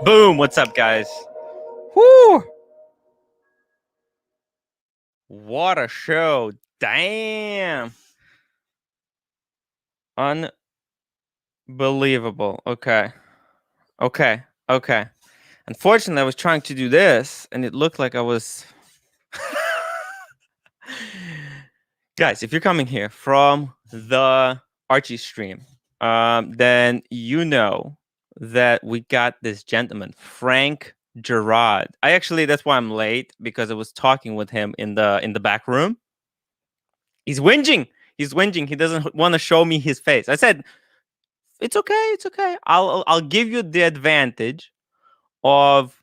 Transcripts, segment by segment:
Boom! What's up, guys? Whoo! What a show! Damn! Unbelievable. Okay. Unfortunately, I was trying to do this, and it looked like I was. Guys, if you're coming here from the Archie stream, then you know that we got this gentleman, Frank Gerard. That's why I'm late, because I was talking with him in the back room. He's whinging. He doesn't want to show me his face. I said, it's okay. I'll give you the advantage of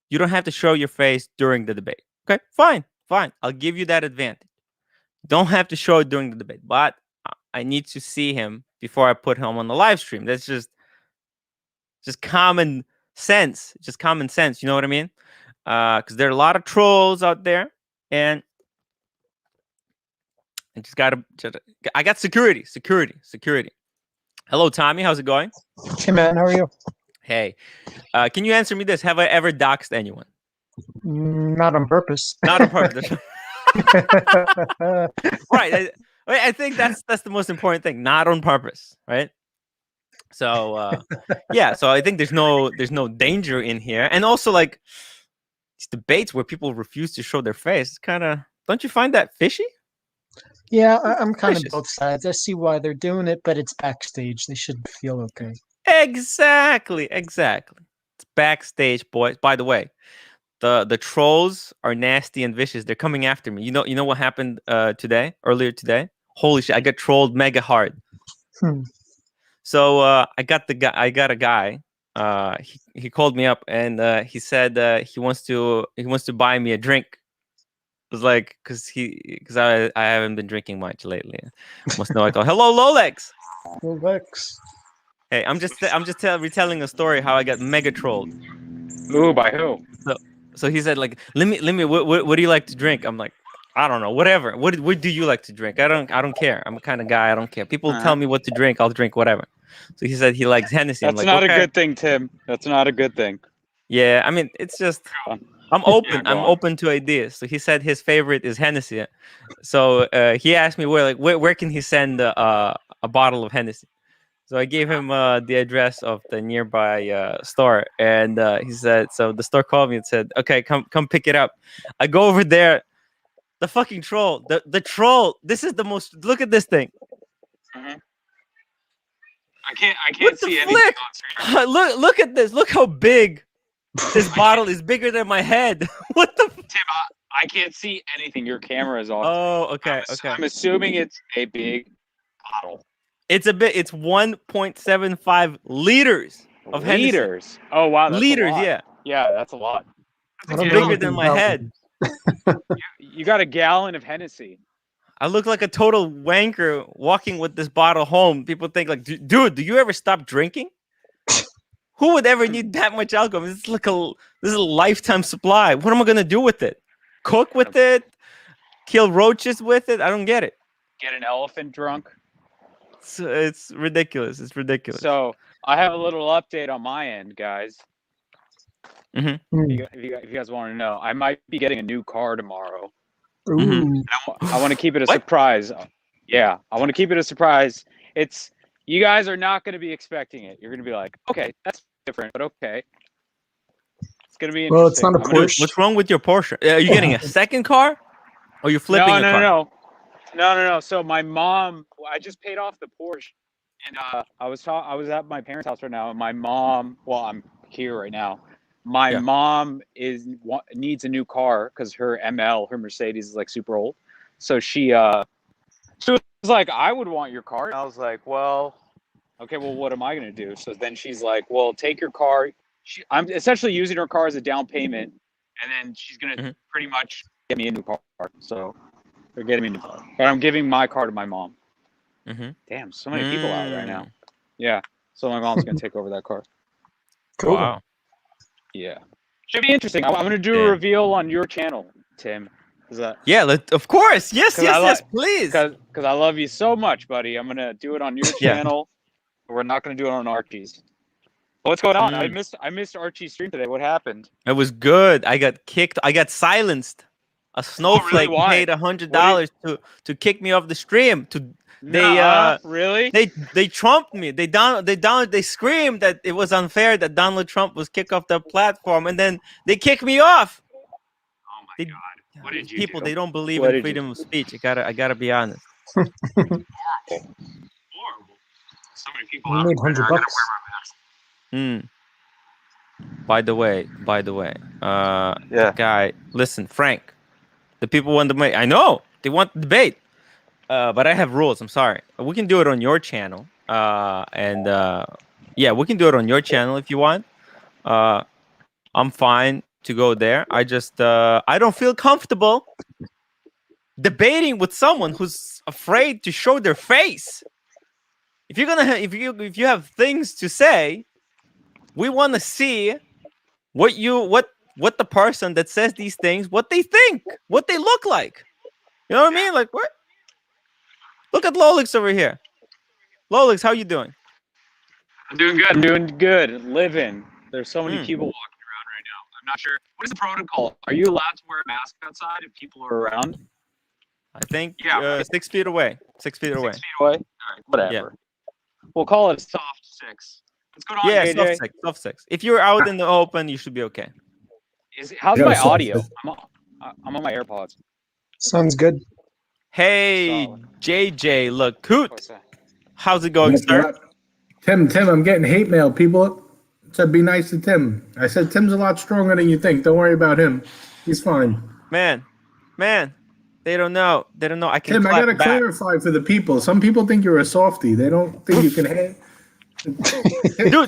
you don't have to show your face during the debate. Okay, fine. I'll give you that advantage. Don't have to show it during the debate, but I need to see him before I put him on the live stream. That's just common sense. Just common sense. You know what I mean? Because there are a lot of trolls out there, and I got security. Hello, Tommy. How's it going? Hey, man. How are you? Hey, can you answer me this? Have I ever doxed anyone? Not on purpose. Not on purpose. Right. I think that's the most important thing. Not on purpose, right? So yeah. So I think there's no danger in here, and also like these debates where people refuse to show their face. It's kind of, don't you find that fishy? Yeah, I'm kind of both sides. I see why they're doing it, but it's backstage. They should feel okay. Exactly. It's backstage, boys. By the way, the trolls are nasty and vicious. They're coming after me. You know what happened earlier today? Holy shit! I got trolled mega hard. So I got a guy. He called me up and he said he wants to buy me a drink. It was like, because I haven't been drinking much lately. Must know I go, hello, Rolex. Rolex. Hey, I'm just retelling a story how I got mega trolled. Ooh, by who? So he said, like, let me. What do you like to drink? I'm like, I don't know, whatever. What do you like to drink? I don't care. I'm a kind of guy. I don't care. People tell me what to drink. I'll drink whatever. So he said he likes Hennessy. That's not a good thing, Tim. That's not a good thing. Yeah, I mean, it's just I'm open. I'm open to ideas. So he said his favorite is Hennessy. So he asked me where can he send a bottle of Hennessy. So I gave him the address of the nearby store, and he said, so the store called me and said, okay, come pick it up. I go over there. The fucking troll, the troll. This is the most. Look at this thing. Mm-hmm. I can't see anything on screen. Look at this. Look how big this bottle is. Bigger than my head. What the? Tim, I can't see anything. Your camera is off. Oh, okay. I'm assuming it's a big bottle. It's a bit. It's 1.75 liters of Hennessy. Liters. Oh wow, that's liters. A lot. Yeah. Yeah, that's a lot. It's bigger than my head. You got a gallon of Hennessy. I look like a total wanker walking with this bottle home. People think like, dude, do you ever stop drinking? Who would ever need that much alcohol? This is a lifetime supply. What am I gonna do with it? Cook with it? Kill roaches with it? I don't get it. Get an elephant drunk? It's ridiculous. It's ridiculous. So I have a little update on my end, guys. Mm-hmm. If you guys want to know, I might be getting a new car tomorrow. Ooh. I want to keep it a surprise. Yeah, I want to keep it a surprise. You guys are not going to be expecting it. You're going to be like, okay, that's different, but okay. It's going to be interesting. Well, it's not a Porsche. What's wrong with your Porsche? Are you getting a second car? Or are you flipping a car? No. So my mom, I just paid off the Porsche, and I was at my parents' house right now, and my mom, well, I'm here right now. My mom needs a new car because her Mercedes is like super old. So she was like, I would want your car. And I was like, well, okay, well, what am I going to do? So then she's like, well, take your car. I'm essentially using her car as a down payment. And then she's going to pretty much get me a new car. So they're getting me a new car. But I'm giving my car to my mom. Damn, so many people out right now. Yeah. So my mom's going to take over that car. Cool. Wow. Yeah, should be interesting. I'm going to do a reveal on your channel, Tim. Is that? Yeah, of course. Yes, please. Because I love you so much, buddy. I'm going to do it on your channel. We're not going to do it on Archie's. What's going on? Mm. I missed Archie's stream today. What happened? It was good. I got kicked. I got silenced. A snowflake Why? paid $100 to kick me off the stream. Really? They trumped me. They screamed that it was unfair that Donald Trump was kicked off the platform, and then they kicked me off. Oh my God! What did you People do? they don't believe What in did freedom you of speech. I gotta be honest. Horrible. So many people You out made there. I gotta wear $100. my mask. By the way, Yeah. guy, listen, Frank. The people want to make. I know they want the debate, but I have rules. I'm sorry. We can do it on your channel, yeah, we can do it on your channel if you want. I'm fine to go there. I just I don't feel comfortable debating with someone who's afraid to show their face. If you're gonna if you have things to say, we want to see what the person that says these things, what they think, what they look like. You know what I mean? Like what? Look at Rolex over here. Rolex, how you doing? I'm doing good. I'm doing good. Living. There's so many Mm. people walking around right now. I'm not sure. What is the protocol? Are you allowed to wear a mask outside if people are around? I think Yeah. 6 feet away. 6 feet away. 6 feet away? All right, whatever. Yeah. We'll call it a soft 6. What's going on, Yeah, JJ? soft 6. If you're out in the open, you should be okay. How's Yeah, my soft audio? 6. I'm on my AirPods. Sounds good. Hey, Solid. JJ Lacoot. What's that? How's it going, What's sir? up? Tim, I'm getting hate mail. People said be nice to Tim. I said Tim's a lot stronger than you think. Don't worry about him. He's fine. Man, they don't know. I can Tim, I clap gotta back. clarify for the people. Some people think you're a softie. They don't think you can hit. Dude.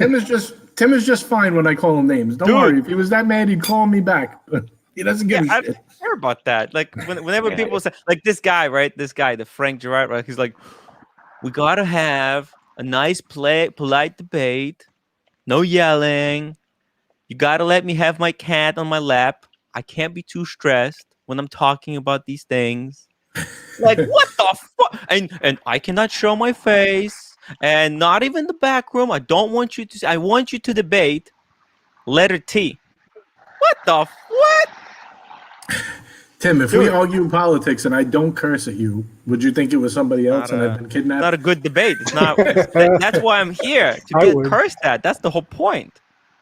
Tim is just fine when I call him names. Don't Dude. worry. If he was that mad, he'd call me back. He doesn't give Yeah, I a shit. don't care about that. Like whenever people say, like this guy, right? This guy, the Frank Gerard, right? He's like, we gotta have a nice polite debate. No yelling. You gotta let me have my cat on my lap. I can't be too stressed when I'm talking about these things. Like what the fuck? And I cannot show my face, and not even the back room. I don't want you to. I want you to debate. Letter T. What the what? Tim, if Dude. we argue politics and I don't curse at you, would you think it was somebody else Not and a- I've been kidnapped? Not a good debate. It's not. That's why I'm here to I get would. cursed at. That's the whole point.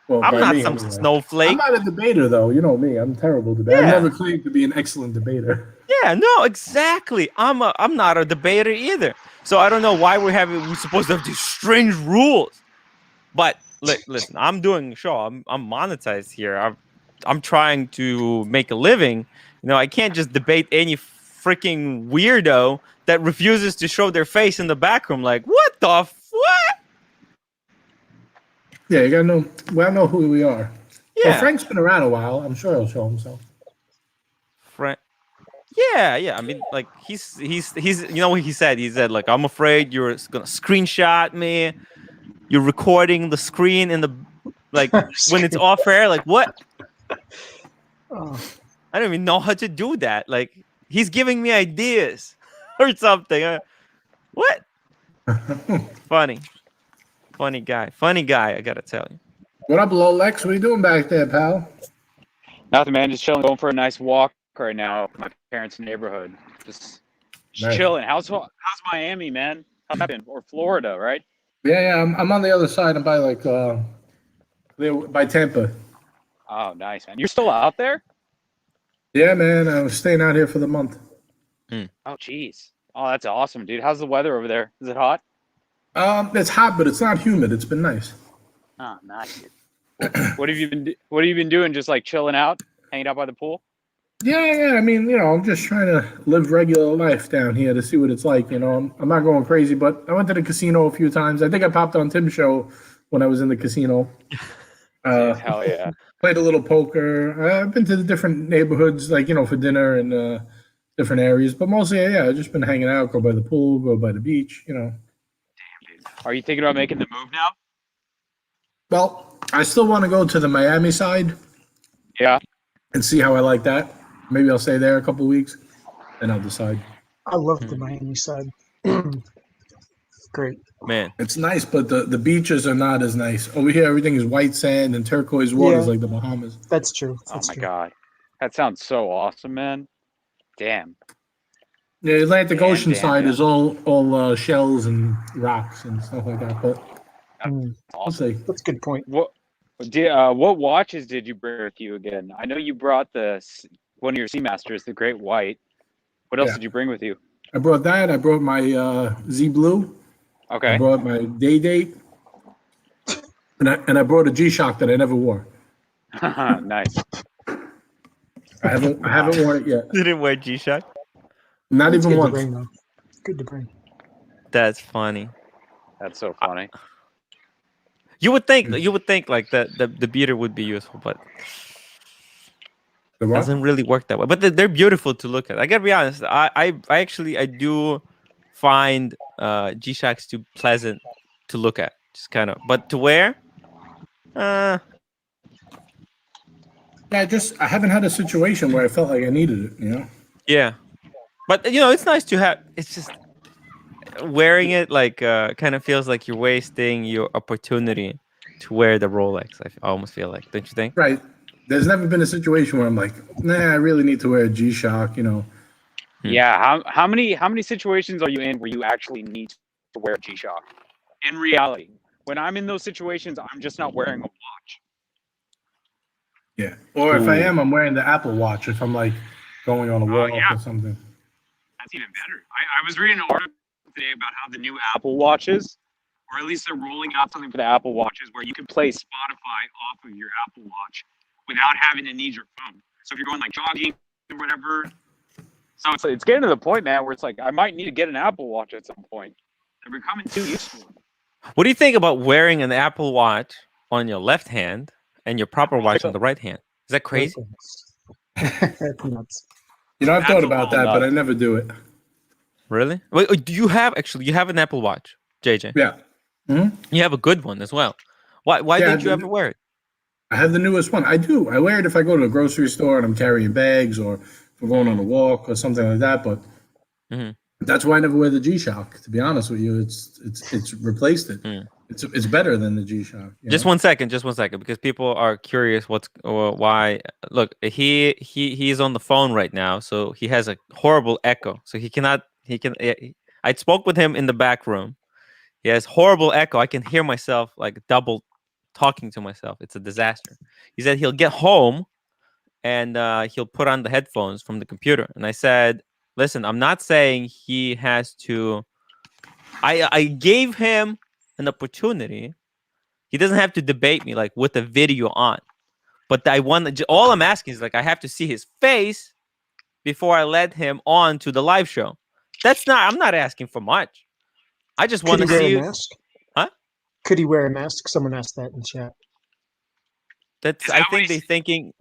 Well, I'm by not me, some anyway. snowflake. I'm not a debater, though. You know me. I'm a terrible debater. Yeah. I've never claimed to be an excellent debater. Yeah, no, exactly. I'm not a debater either. So I don't know why we're supposed to have these strange rules. But listen, I'm doing a show. I'm monetized here. I'm trying to make a living. You know, I can't just debate any freaking weirdo that refuses to show their face in the back room. Like, what the what? Yeah, you gotta know. Well, know who we are. Yeah, Well, Frank's been around a while. I'm sure he'll show himself. Frank. Yeah. I mean, like he's. You know what he said? He said like, I'm afraid you're gonna screenshot me. You're recording the screen in the like when it's off air. Like what? Oh, I don't even know how to do that. Like he's giving me ideas or something. What? Funny guy. I gotta tell you. What up, Rolex? What are you doing back there, pal? Nothing, man. Just chilling, going for a nice walk right now in my parents' neighborhood. Just Nice. chilling. How's Miami, man? How's that been? Or Florida, right? Yeah. I'm on the other side. I'm by like by Tampa. Oh, nice, man. You're still out there? Yeah, man. I was staying out here for the month. Oh, jeez. Oh, that's awesome, dude. How's the weather over there? Is it hot? It's hot, but it's not humid. It's been nice. Oh, nice. What have you been doing? Just like chilling out, hanging out by the pool? Yeah. I mean, I'm just trying to live regular life down here to see what it's like. I'm not going crazy, but I went to the casino a few times. I think I popped on Tim's show when I was in the casino. Hell yeah. Played a little poker. I've been to the different neighborhoods, like, for dinner and different areas. But mostly, yeah, I've just been hanging out, go by the pool, go by the beach, Are you thinking about making the move now? Well, I still want to go to the Miami side Yeah. and see how I like that. Maybe I'll stay there a couple of weeks, and I'll decide. I love the Miami side. Great. Man, It's nice, but the beaches are not as nice. Over here, everything is white sand and turquoise waters Yeah. like the Bahamas. That's true. Oh That's my true. god, that sounds so awesome, man. Damn. The Atlantic Ocean damn, side yeah. is all shells and rocks and stuff like that. But Mm, we'll see. that's a good point. What watches did you bring with you again? I know you brought one of your Seamasters, the Great White. What else Yeah. did you bring with you? I brought that. I brought my Z Blue. I Okay. brought my Day Date. And I brought a G-Shock that I never wore. Nice. I haven't worn it yet. you didn't wear G-Shock? Not It's even good once. to bring, though. Good to bring. That's funny. That's so funny. You would think like the beater would be useful, but The what? doesn't really work that way. But they're beautiful to look at. I gotta be honest. I actually do find G-Shocks too pleasant to look at. Just kind of, but to wear, Yeah, I haven't had a situation where I felt like I needed it. You know. yeah. But it's nice to have. It's just wearing it like kind of feels like you're wasting your opportunity to wear the Rolex. I almost feel like, don't you think? Right. There's never been a situation where I'm like, nah, I really need to wear a G-Shock. You know. Yeah. How many situations are you in where you actually need to wear a G-Shock? In reality, when I'm in those situations, I'm just not wearing a watch. Yeah. Or if I Ooh. am, I'm wearing the Apple Watch if I'm like going on a walk yeah. or something. That's even better. I was reading an article today about how the new Apple Watches, or at least they're rolling out something for the Apple Watches where you can play Spotify off of your Apple Watch without having to need your phone. So if you're going like jogging or whatever, so it's getting to the point, man, where it's like I might need to get an Apple Watch at some point. They're becoming too useful. What do you think about wearing an Apple Watch on your left hand and your proper watch on the right hand? Is that crazy? That's nuts. You know, I've That's thought a about little that, but I nuts. never do it. Really? Wait, do you have an Apple Watch, JJ? Yeah. Mm-hmm. You have a good one as well. Why Yeah, didn't you ever wear it? I have the newest one. I do. I wear it if I go to a grocery store and I'm carrying bags, or if we're going on a walk or something like that. But that's why I never wear the G-Shock. To be honest with you, it's replaced it. It's better than the G-Shock. Just one second, because people are curious why. Look, he's on the phone right now, so he has a horrible echo. So I spoke with him in the back room. He has horrible echo. I can hear myself like double talking to myself. It's a disaster. He said he'll get home and he'll put on the headphones from the computer. And I said, listen, I'm not saying he has to. I gave him an opportunity. He doesn't have to debate me like with the video on. But all I'm asking is like I have to see his face before I let him on to the live show. I'm not asking for much. I just want to see. Could he wear a mask? Huh? Could he wear a mask? Someone asked that in chat. I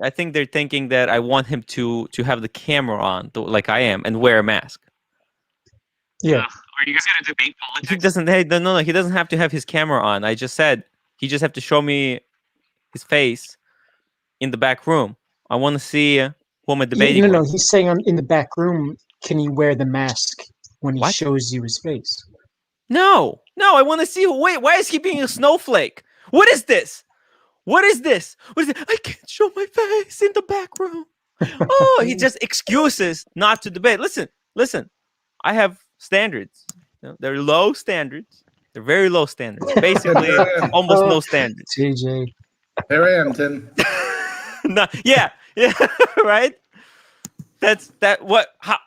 think they're thinking that I want him to have the camera on, like I am, and wear a mask. Yeah. Are you guys gonna debate politics? He doesn't. Hey, no. He doesn't have to have his camera on. I just said he just have to show me his face in the back room. I want to see who am I debating with. No. He's saying in the back room, can he wear the mask when he What? shows you his face? No. I want to see. Wait, why is he being a snowflake? What is this? What is this? I can't show my face in the back room. Oh, he just excuses not to debate. Listen. I have standards. They're low standards. They're very low standards. Basically, almost no standards. JJ. Here I am, Tim. No, yeah, right. How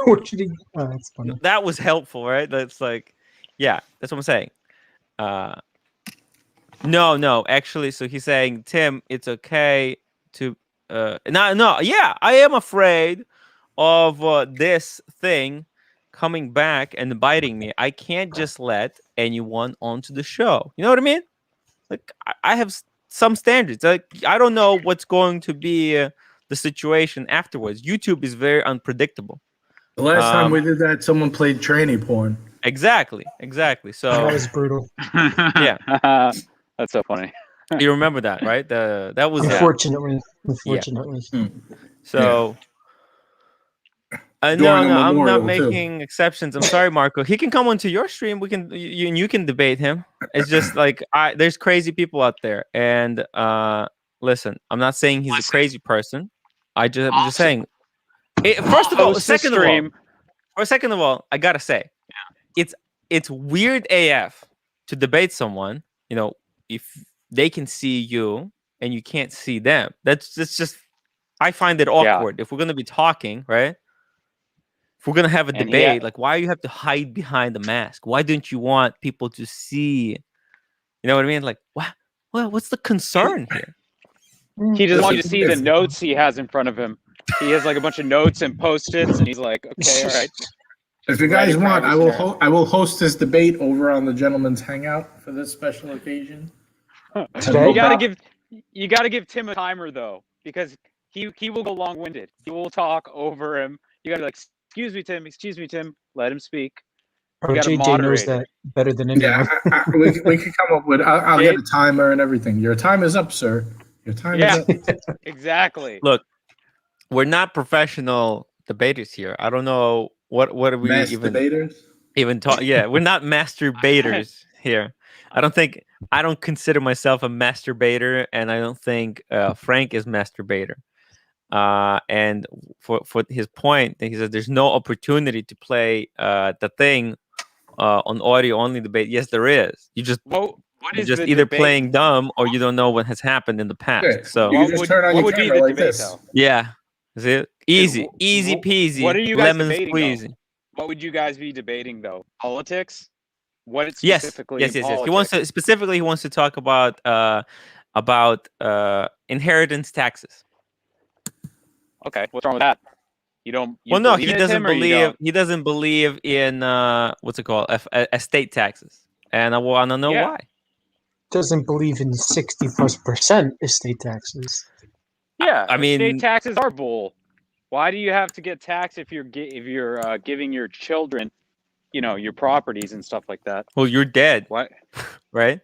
What should he? Oh, that's funny. that was helpful, right? That's like, yeah, that's what I'm saying. No, actually, so he's saying, Tim, it's okay to no, yeah, I am afraid of this thing coming back and biting me. I can't just let anyone onto the show. You know what I mean? Like I have some standards. Like I don't know what's going to be the situation afterwards. YouTube is very unpredictable. The last time we did that, someone played tranny porn. Exactly. So That was brutal. Yeah. That's so funny. You remember that, right? That was Unfortunately. So No, a I'm not memorial, making exceptions. I'm sorry, Marco. He can come onto your stream. We can you can debate him. It's just like there's crazy people out there, and listen, I'm not saying he's a crazy person. I'm just saying. First of all, second of all, I gotta say, it's weird AF to debate someone. You know, if they can see you and you can't see them, that's just. I find it awkward if we're gonna be talking, right? If we're gonna have a debate, like why you have to hide behind the mask? Why don't you want people to see? You know what I mean? Like, what? Well, what's the concern here? He doesn't want you to see the notes he has in front of him. He has like a bunch of notes and post-its, and he's like, "Okay, all right." If you guys want, I will host this debate over on the Gentleman's Hangout for this special occasion. You gotta give Tim a timer though, because he will go long-winded. He will talk over him. You gotta be like, excuse me, Tim. Let him speak. Or JJ knows that better than anyone. Yeah, we can come up with. I'll get a timer and everything. Your time is up, sir. Your time is up. Exactly. Look, we're not professional debaters here. I don't know what are we even talk. Yeah, we're not masturbators here. I don't consider myself a masturbator, and I don't think Frank is masturbator. And for his point, he says there's no opportunity to play the thing on audio only debate. Yes, there is. You just you're just either playing dumb or you don't know what has happened in the past. Yeah. So you just turn on your camera like this. Though? Yeah, is it easy peasy? What are you guys lemon debating? Squeezy. What would you guys be debating though? Politics? What it's Yes. specifically? Yes. He wants to talk about inheritance taxes. Okay, what's wrong with that? You don't. He doesn't believe. He doesn't believe in what's it called? Estate taxes, and I want to know why. Doesn't believe in 60+% estate taxes. Yeah, I mean, estate taxes are bull. Why do you have to get taxed if you're giving your children, your properties and stuff like that? Well, you're dead. What? Right?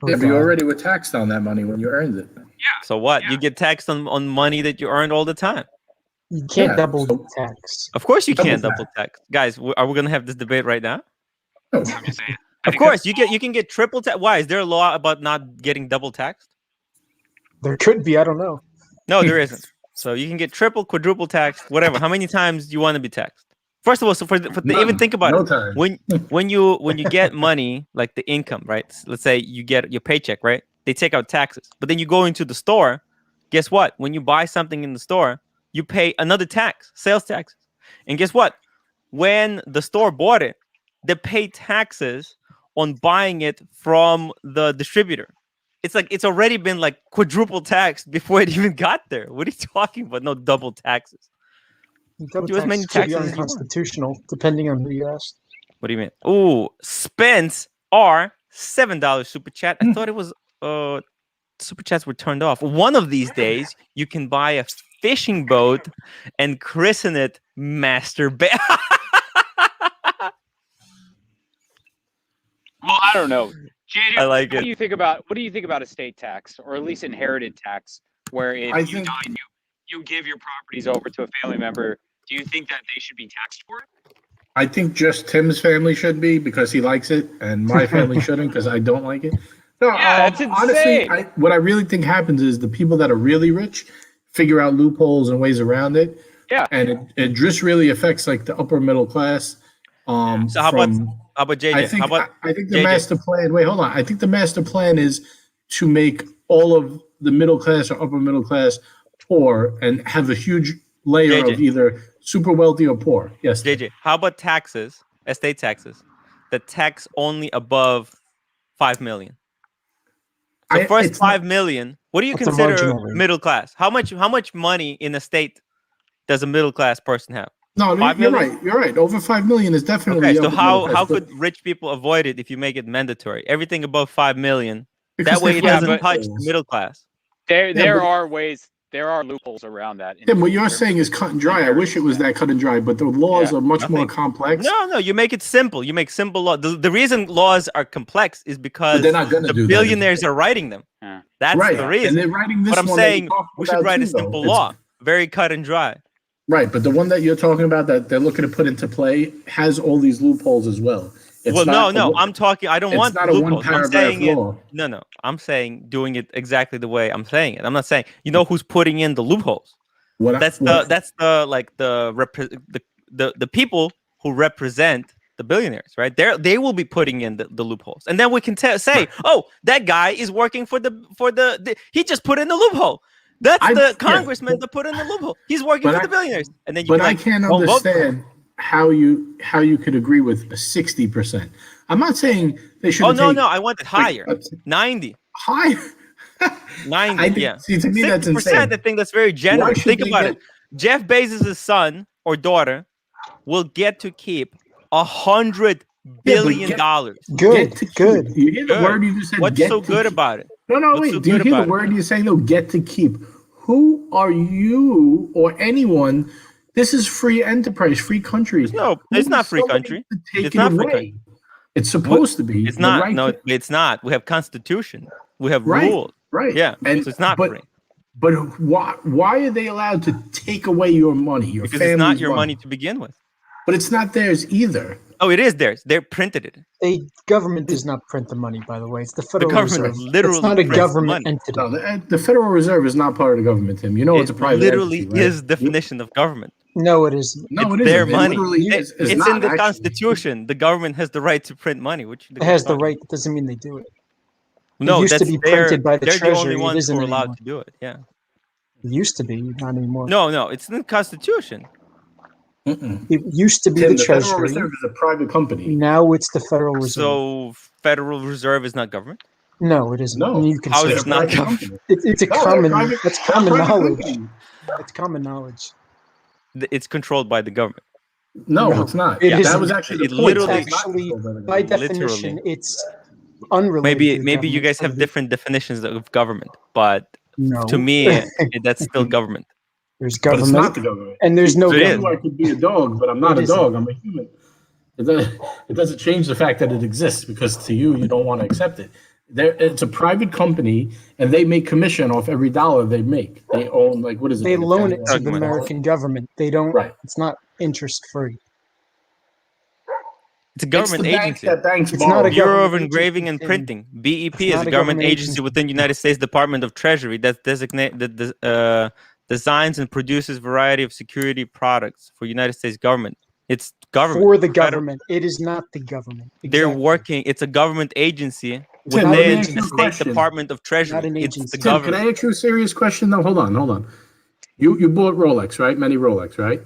Yeah, but you already were taxed on that money when you earned it. Yeah. So what? Yeah. You get taxed on money that you earned all the time. You can't double tax. Of course you can't double tax. Guys, are we going to have this debate right now? No. I'm just saying. Of course, you can get triple tax. Why? Is there a law about not getting double taxed? There could be. I don't know. No, there isn't. So you can get triple, quadruple taxed, whatever. How many times do you want to be taxed? First of all, so even think about it. Time. When you get money, like the income, right? Let's say you get your paycheck, right? They take out taxes, but then you go into the store. Guess what? When you buy something in the store, you pay another tax, sales taxes. And guess what? When the store bought it, they pay taxes on buying it from the distributor. It's like it's already been like quadruple taxed before it even got there. What are you talking about? No double taxes. Double taxes could be unconstitutional, depending on who you ask. What do you mean? Ooh, Spence R $7 super chat. I thought it was super chats were turned off. One of these days, you can buy a fishing boat and christen it Master Bear. Well, I don't know. JJ, I like it. What do you think about estate tax, or at least inherited tax, where if you die and you give your properties over to a family member? Do you think that they should be taxed for it? I think just Tim's family should be because he likes it, and my family shouldn't because I don't like it. No, that's insane. Honestly, what I really think happens is the people that are really rich figure out loopholes and ways around it. Yeah, and it just really affects like the upper middle class. So how about JJ? I think the master plan. Wait, hold on. I think the master plan is to make all of the middle class or upper middle class poor and have a huge layer of either super wealthy or poor. Yes, JJ. How about taxes? Estate taxes. The tax only above 5 million. So first 5 million. What do you consider middle class? How much money in a state does a middle class person have? No, you're right. You're right. Over 5 million is definitely. Okay, so how could rich people avoid it if you make it mandatory? Everything above 5 million. That way it doesn't touch the middle class. There are ways. There are loopholes around that. Tim, what you're saying is cut and dry. I wish it was that cut and dry, but the laws are much more complex. No, you make it simple. You make simple law. The reason laws are complex is because they're not gonna the billionaires are writing them. Yeah. That's the reason. And they're writing this but I'm saying we should write a simple law, very cut and dry. Right, but the one that you're talking about that they're looking to put into play has all these loopholes as well. It's no. I'm talking. I don't it's want not a loopholes. I'm one-paragraph saying it. law. No. I'm saying doing it exactly the way I'm saying it. I'm not saying. You know who's putting in the loopholes? That's the people who represent the billionaires, right? They will be putting in the loopholes, and then we can say, oh, that guy is working for the he just put in the loophole. That's the congressman that put in the loophole. He's working for the billionaires, and then you. But I can't understand how you could agree with 60%. I'm not saying they should. Oh no, I want it higher, 90. Higher. 90, yeah. See, to me, that's insane. I think that's very generous. Think about it. Jeff Bezos' son or daughter will get to keep $100 billion. Good. You hear the word you just said? What's so good about it? No, wait. Do you hear the word you're saying, though? Get to keep. Who are you or anyone? This is free enterprise, free country. No, it's not free country. It's not free country. It's supposed to be. It's not. No, it's not. We have constitution. We have rules. Right. Yeah. So it's not free. But why are they allowed to take away your money? Because it's not your money to begin with. But it's not theirs either. Oh, it is theirs. They printed it. The government does not print the money, by the way. It's the Federal Reserve. Literally it's not a government entity. No, the Federal Reserve is not part of the government, Tim. You know it's a private literally entity, right? is definition of government. No, it isn't. No, it's their money. It's in the Constitution. The government has the right to print money. It has the right. That doesn't mean they do it. No, it used to be printed by the Treasury. They're the only ones who are allowed anymore. to do it. Yeah. It used to be, not anymore. No, it's in the Constitution. It used to be the Treasury. Federal Reserve is a private company. Now it's the Federal Reserve. So Federal Reserve is not government? No, it isn't. No. You can How say is it not government? It's a common. That's common knowledge. It's common knowledge. It's controlled by the government. No, it's not. That was actually the point. Actually, by definition, it's unrelated. Maybe you guys have different definitions of government, but to me, that's still government. There's government, but it's not the government. And there's no government. I could be a dog, but I'm not a dog. I'm a human. It doesn't change the fact that it exists because to you don't want to accept it. It's a private company, and they make commission off every dollar they make. They own what is it? They loan it to the American government. They don't. Right. It's not interest free. It's a government agency. It's not a Bureau of Engraving and Printing. BEP is a government agency within the United States Department of Treasury that designs and produces a variety of security products for United States government. It's government. For the government. It is not the government. Exactly. They're working. It's a government agency within the State Department of Treasury. Not an agency. It's the government. Can I ask you a serious question, though? Hold on. You bought Rolex, right? Many Rolex, right?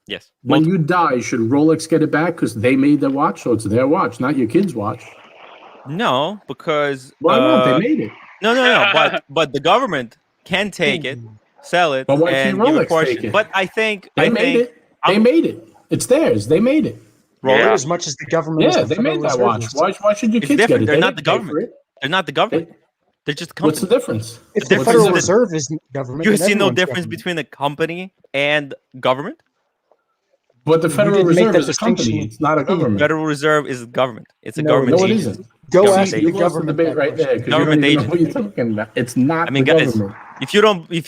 Yes. When you die, should Rolex get it back because they made the watch, so it's their watch, not your kid's watch? No, because why not? They made it. No. But the government can take it, sell it, but why and can't give a Rolex portion. take it? But I think they made it. It's theirs. They made it. Rolex, as much as the government. Yeah, they made that watch. Why should your kids get it? They're not the government. They're not the government. They're just a company. What's the difference? If the Federal Reserve isn't government, you see no difference between a company and government. But the Federal Reserve is a company. It's not a government. Federal Reserve is a government. It's a government agency. No, it isn't. Go ask the government. Debate right there. Government agency. What you're talking about. It's not. I mean, guys, if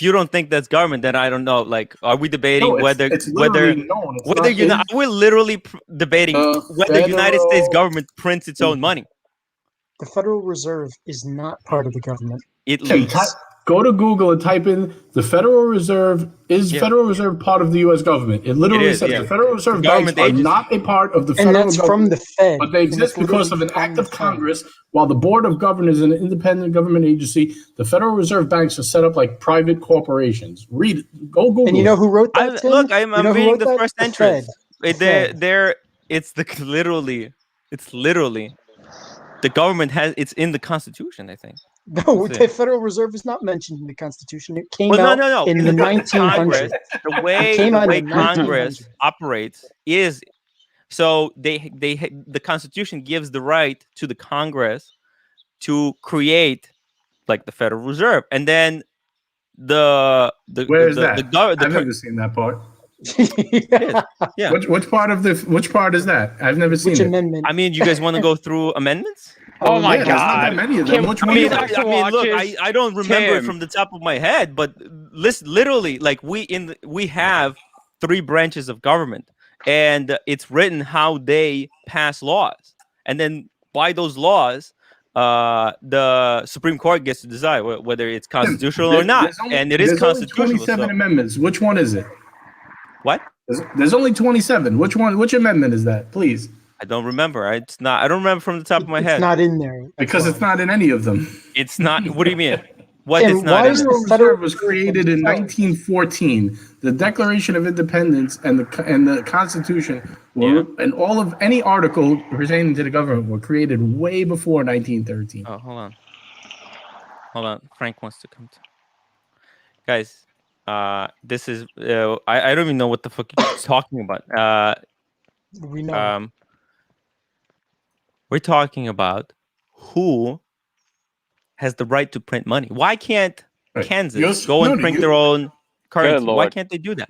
you don't think that's government, then I don't know. Are we debating whether you know? We're literally debating whether the United States government prints its own money. The Federal Reserve is not part of the government. It leaks. Go to Google and type in the Federal Reserve. Is Federal Reserve part of the U.S. government? It literally says the Federal Reserve banks are not a part of the federal government. And that's from the Fed. But they exist because of an act of Congress. While the Board of Governors is an independent government agency, the Federal Reserve banks are set up like private corporations. Read it. Go Google. And you know who wrote that? Look, I'm reading the first entrance. It's literally the government it's in the Constitution, I think. No, the Federal Reserve is not mentioned in the Constitution. It came out in the 1900s. The way Congress operates is so the Constitution gives the right to the Congress to create like the Federal Reserve, and then where is that? I've never seen that part. Yeah. Which part is that? I've never seen Which it. amendment? I mean, you guys want to go through amendments? Oh my God! Not that many of them. Which one? Look, I don't remember it from the top of my head, but literally, like we have three branches of government, and it's written how they pass laws, and then by those laws, the Supreme Court gets to decide whether it's constitutional or not, and it is constitutional. There's only 27 amendments. Which one is it? What? There's only 27. Which one? Which amendment is that? Please. I don't remember. It's not. I don't remember from the top of my head. It's not in there. Because it's not in any of them. It's not. What do you mean? What And is not? why In is there? the Federal Federal Reserve was created in 1914. The Declaration of Independence and the Constitution and all of any article pertaining to the government were created way before 1913. Oh, hold on. Frank wants to come to. Guys, this is. I don't even know what the fuck you're talking about. We know. We're talking about who has the right to print money. Why can't Kansas go and print their own currency? Why can't they do that?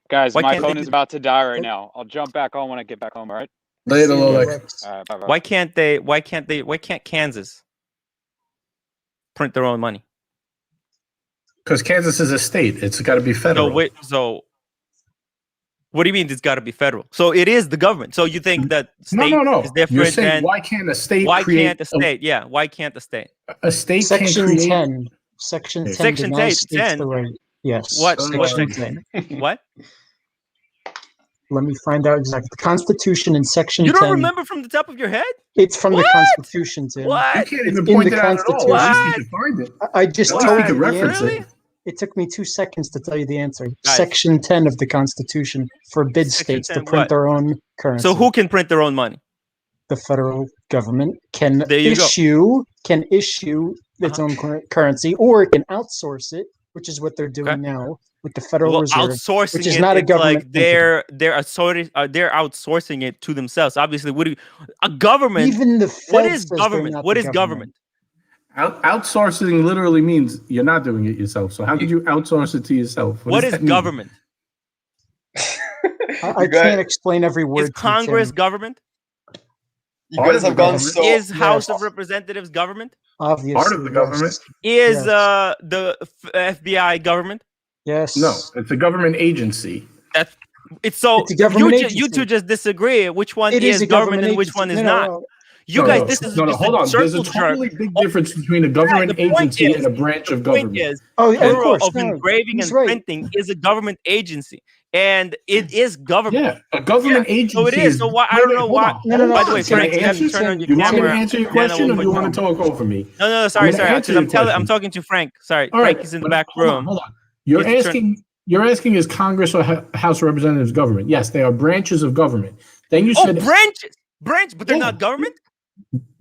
Guys, my phone is about to die right now. I'll jump back on when I get back home. All right. Later, Rolex. All right. Bye. Why can't Kansas print their own money? Because Kansas is a state. It's got to be federal. So what do you mean it's got to be federal? So it is the government. So you think that state no. is different? You're saying why can't a state why create can't the state? Yeah, why can't the state? A state Section can't create... 10. Section 10 Section denies 10. states the right. Yes. What? Section 10. What? Let me find out exactly. The Constitution in Section 10. You don't remember from the top of your head? It's from the Constitution, Tim. What? You can't even It's in point the it out at all. Constitution. You just need to find it. I just What? told You you can the reference answer. Really? It took me 2 seconds to tell you the answer. Guys. Section 10 of the Constitution forbids Section states 10 to print what? their own currency. So who can print their own money? The federal government can There you go. issue its own currency, or it can outsource it, which is what they're doing now with the Federal Reserve, outsourcing which is it, not a it's government. like they're outsourcing it to themselves. Obviously, a government? Even the What Fed is says they're government? not What the is government? Outsourcing literally means you're not doing it yourself. So how could you outsource it to yourself? What does is that mean? government? I can't explain every word. Is Congress government? You guys have gone so. Is House of Representatives government? Obviously, Part of the government. Is Yes. the FBI government? Yes. No, it's a government agency. It's a government you agency. two just disagree. Which one It is a government and which agency. one is No, not? no. You No, guys, no, this is no, just hold a on. There's a circle jerk. totally big difference between a government the point agency is- and a branch of The point government. is, Oh, yeah, of Bureau course. of No, Engraving he's and right. Printing is a government agency, and it is government. Yeah, a government agency. So it is. So why? I don't know why. No, By the way, Can I Frank, you have to answer? turn on your You want me to camera. answer your and then I question, will or do you put- want to talk over me? No, sorry, I'm gonna answer because your I'm question. talking to Frank. Sorry, All right, Frank is in the but back room. Hold on. You're It's asking. You're asking is Congress or House of Representatives government? Yes, they are branches of government. Then you said branch, but they're Yeah. not government.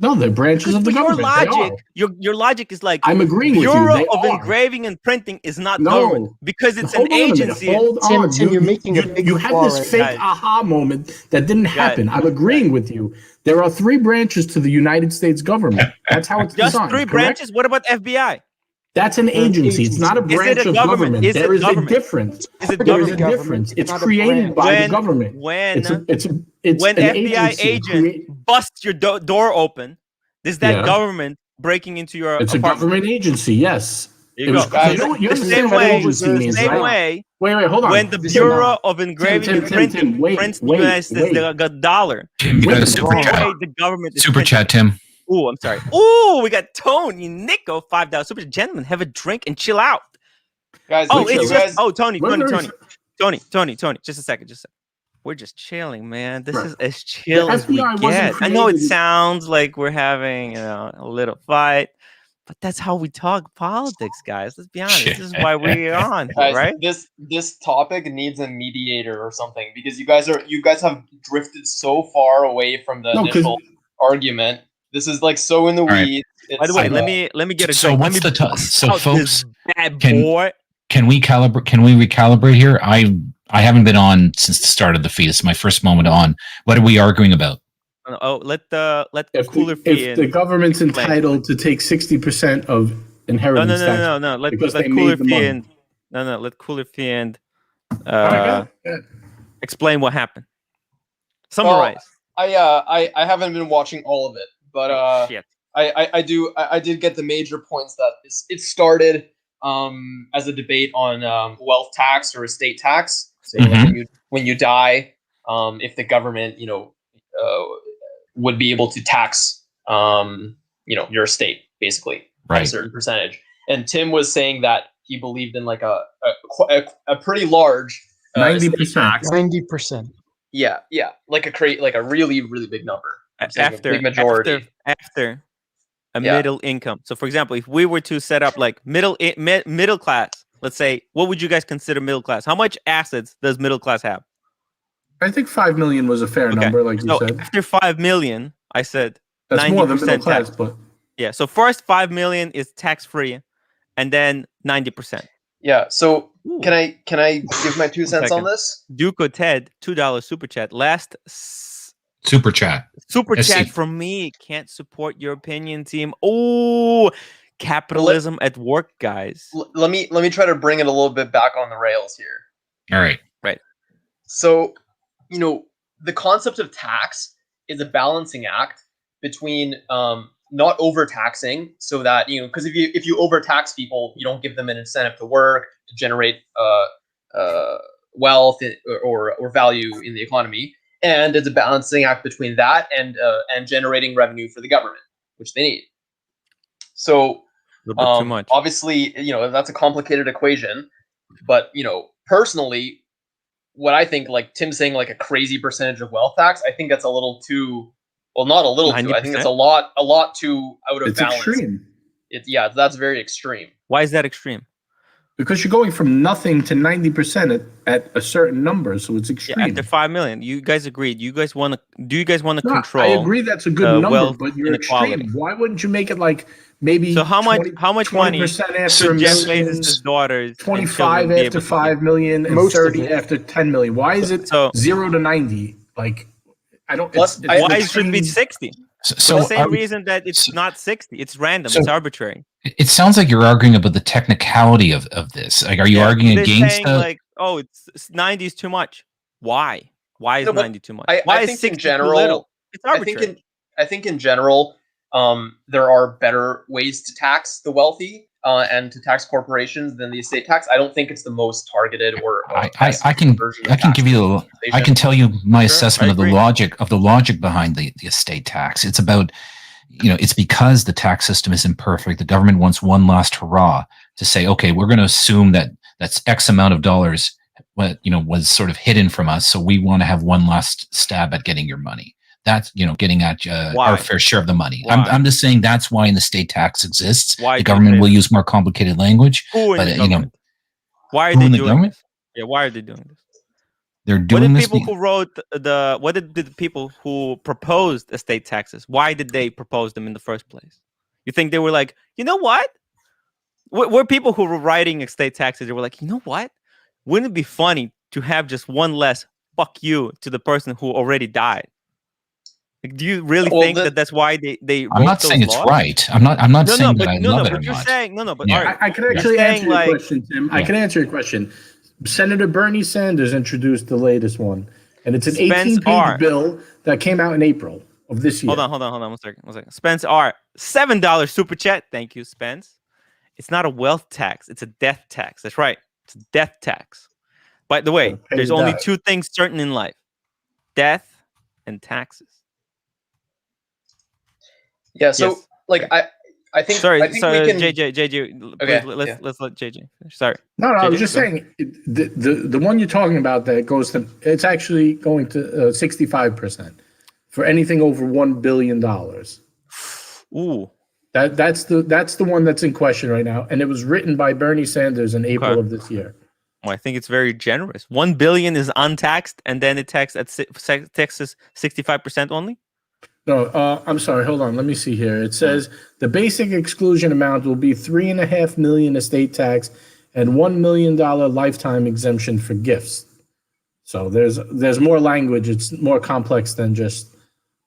no, they're branches of the Your government. They logic, are. your logic is like I'm agreeing with you. Bureau They of are. Engraving and Printing is not No. government because it's Hold an on a minute. agency. Hold Tim, on. Tim, you're making a big you had flaw this right fake now. aha moment that didn't happen. I'm agreeing with you. There are 3 branches to the United States government. That's how it's Just designed. 3 correct? branches. What about FBI? That's an agency. It's not a Is it branch a of government? government. Is it There is a government? difference. Is it There is a government? difference. It's not a created branch. by the government. When It's when an FBI agency agent busts your door open, is that Yeah. government breaking into your It's a apartment? government agency. Yes. There It you was- go. you know what- you The understand same what way, agency means, same right? way. Wait, hold on. When the Listen, Bureau of Engraving Tim, and Printing wait, prints the wait, United States dollar, Tim, you got a Wait, super the chat. way the government is Super printing. chat, Tim. Ooh, I'm sorry. Ooh, we got Tony Nico $5 super. Gentlemen, have a drink and chill out. Guys, Oh, you it's guys, just Tony. Wait, Just a second. We're just chilling, man. This Right. is as chill as we FBI wasn't get. I know it created- sounds like we're having, a little fight, but that's how we talk politics, guys. Let's be honest. This is why we're on, guys, right? this topic needs a mediator or something because you guys have drifted so far away from the No, 'cause- initial argument. This is like so in the right. weeds. By the way, It's, let me get a So drink. what's Let me the bust so out folks? this bad can- boy. Can we recalibrate here? I haven't been on since the start of the feed. It's my first moment on. What are we arguing about? Oh, let If cooler the, fee if the in. government's entitled to take 60% of inheritance tax. No. Let because they cooler made the fee money. in. No. Let cooler fee in. Okay. Explain what happened. Summarize. I haven't been watching all of it, but Shit. I did get the major points that it started as a debate on wealth tax or estate tax. saying like when you die, if the government, would be able to tax, your estate basically at a certain percentage. And Tim was saying that he believed in like a pretty large 90%. 90%. Yeah, like a really really big number. After big majority. after a middle income. So, for example, if we were to set up like middle class, let's say, what would you guys consider middle class? How much assets does middle class have? I think 5 million was a fair number, like you said. After 5 million, I said that's 90% more than middle class, tax. but yeah. So first 5 million is tax free, and then 90%. Yeah. So can I give my 2 cents on this? Duco Ted, $2 super chat. Last super chat from me. Can't support your opinion, team. Oh, capitalism at work, guys. Let me try to bring it a little bit back on the rails here. All right. So, the concept of tax is a balancing act between not overtaxing, so that because if you overtax people, you don't give them an incentive to work, to generate wealth or value in the economy, and it's a balancing act between that and generating revenue for the government, which they need. So too much. Obviously, that's a complicated equation, but personally, what I think, like Tim saying, like a crazy percentage of wealth tax, I think that's a little too. Well, not a little 90%? Too. I think it's a lot too out of balance. It's extreme. That's very extreme. Why is that extreme? Because you're going from nothing to 90% at a certain number, so it's extreme. Yeah, after 5 million, you guys agreed. Do you guys want to control? I agree that's a good number, but you're extreme. Why wouldn't you make it like maybe? So how much money after Jeff Bezos' daughters? 25 after 5 million and 30 after 10 million. Why is it 0 to 90? Like I don't. Why should it be 60? So the same reason that it's not 60. It's random. It's arbitrary. It sounds like you're arguing about the technicality of this. Like, are you arguing against saying like, oh, it's 90 is too much? Why? Why is 90 too much? Why is 60 too little? It's arbitrary. I think in general, there are better ways to tax the wealthy and to tax corporations than the estate tax. I don't think it's the most targeted or I can tell you my assessment of the logic behind the estate tax. It's about it's because the tax system is imperfect. The government wants one last hurrah to say, okay, we're going to assume that that's X amount of dollars, was sort of hidden from us. So we want to have one last stab at getting your money. That's, getting at our fair share of the money. I'm just saying that's why the estate tax exists. The government will use more complicated language. Why are they doing this? Yeah, why are they doing this? They're doing this. What did the people who proposed estate taxes? Why did they propose them in the first place? You think they were like, you know what? We're people who were writing estate taxes. They were like, you know what? Wouldn't it be funny to have just one less fuck you to the person who already died? Like, do you really think that's why they? I'm not saying it's right. I'm not saying that I love it or not. You're saying no. But I can actually answer your question, Tim. I can answer your question. Senator Bernie Sanders introduced the latest one, and it's an 18-page bill that came out in April of this year. Hold on, 1 second. Spence R, $7 super chat. Thank you, Spence. It's not a wealth tax; it's a death tax. That's right, it's a death tax. By the way, there's only two things certain in life: death and taxes. Yeah. So, I think. Sorry, we can... JJ. Okay, let's let JJ finish. Sorry. No, JJ, I was just saying the one you're talking about that goes to. It's actually going to 65% for anything over $1 billion. Ooh. That's the one that's in question right now, and it was written by Bernie Sanders in April of this year. Well, I think it's very generous. $1 billion is untaxed, and then it taxed at Texas 65% only. No, I'm sorry. Hold on. Let me see here. It says the basic exclusion amount will be $3.5 million estate tax and $1 million lifetime exemption for gifts. So there's more language. It's more complex than just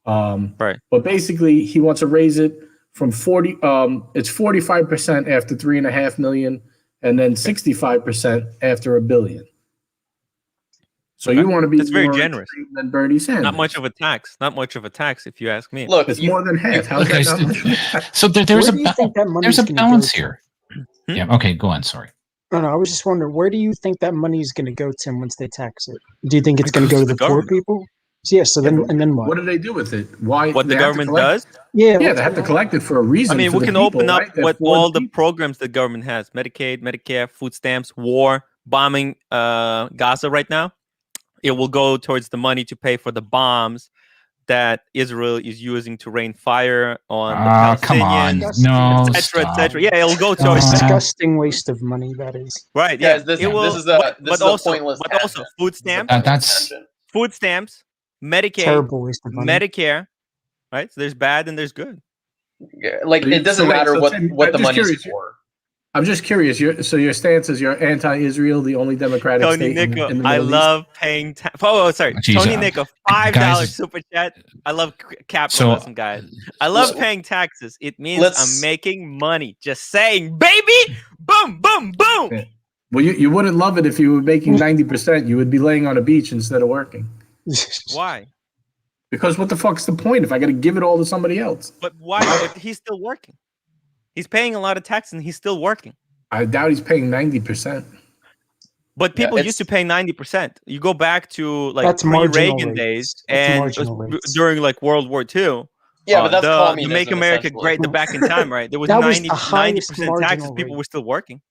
right. But basically, he wants to raise it from 40. It's 45% after $3.5 million, and then 65% after $1 billion. So you want to be that's very generous than Bernie Sanders. Not much of a tax, if you ask me. Look, it's more than half. How's that not much of a tax? So there's a balance here. Yeah. Okay. Go on. Sorry. No, I was just wondering, where do you think that money is going to go, Tim, once they tax it? Do you think it's going to go to the poor people? Yeah. So then, and then what? What do they do with it? Why? What the government does? Yeah, they have to collect it for a reason. I mean, for we can people, open up right? what all the programs the government has: Medicaid, Medicare, food stamps, war, bombing Gaza right now. It will go towards the money to pay for the bombs that Israel is using to rain fire on the Palestinians. Come on, no, etc. Yeah, it'll go towards disgusting waste of money. That is right. Yeah, this will. This is a pointless. But also, food stamps. Food stamps, Medicaid, terrible waste of money. Medicare. Right. So there's bad and there's good. Like it doesn't matter what the money's for. I'm just curious. Your stance is you're anti-Israel, the only democratic Tony state Nico, in the Middle I East? love paying. Sorry, Tony Nico, $5 super chat. I love capitalism, guys. I love paying taxes. It means I'm making money. Just saying, baby. Boom, boom, boom. Yeah. Well, you wouldn't love it if you were making 90%. You would be laying on a beach instead of working. Why? Because what the fuck's the point if I got to give it all to somebody else? But why? But he's still working. He's paying a lot of taxes and he's still working. I doubt he's paying 90%. But people used to pay 90%. You go back to like pre-Reagan days and during like World War II. Yeah, but that's the Make America Great, the back in time, right? There was 90% taxes. People were still working.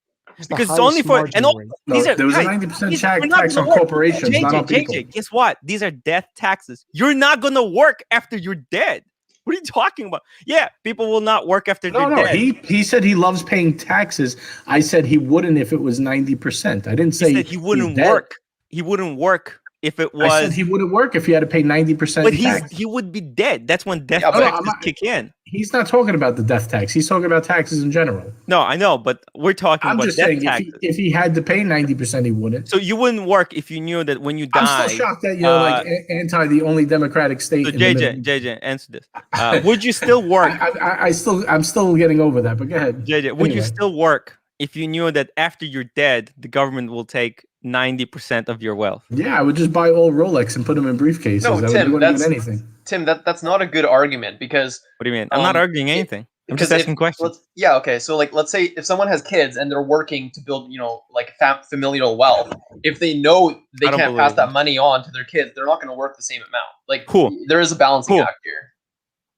Because it's only for there was a 90% tax on corporations, not on people. JJ, guess what? These are death taxes. You're not gonna work after you're dead. What are you talking about? Yeah, people will not work after they're dead. He said he loves paying taxes. I said he wouldn't if it was 90%. I didn't say he wouldn't work. He wouldn't work if it was. I said he wouldn't work if he had to pay 90%. But he would be dead. That's when death taxes kick in. He's not talking about the death tax. He's talking about taxes in general. No, I know, but we're talking about death taxes. If he had to pay 90%, he wouldn't. So you wouldn't work if you knew that when you die. I'm still shocked that you're like anti the only democratic state. So JJ, answer this. Would you still work? I'm still getting over that, but go ahead. JJ, would you still work if you knew that after you're dead, the government will take 90% of your wealth? Yeah, I would just buy all Rolex and put them in briefcases. No, Tim, wouldn't do anything. Tim, that's not a good argument because. What do you mean? I'm not arguing anything. I'm just asking questions. Yeah, okay. So like, let's say if someone has kids and they're working to build, like familial wealth, if they know they can't pass that money on to their kids, they're not going to work the same amount. Like, there is a balancing act here.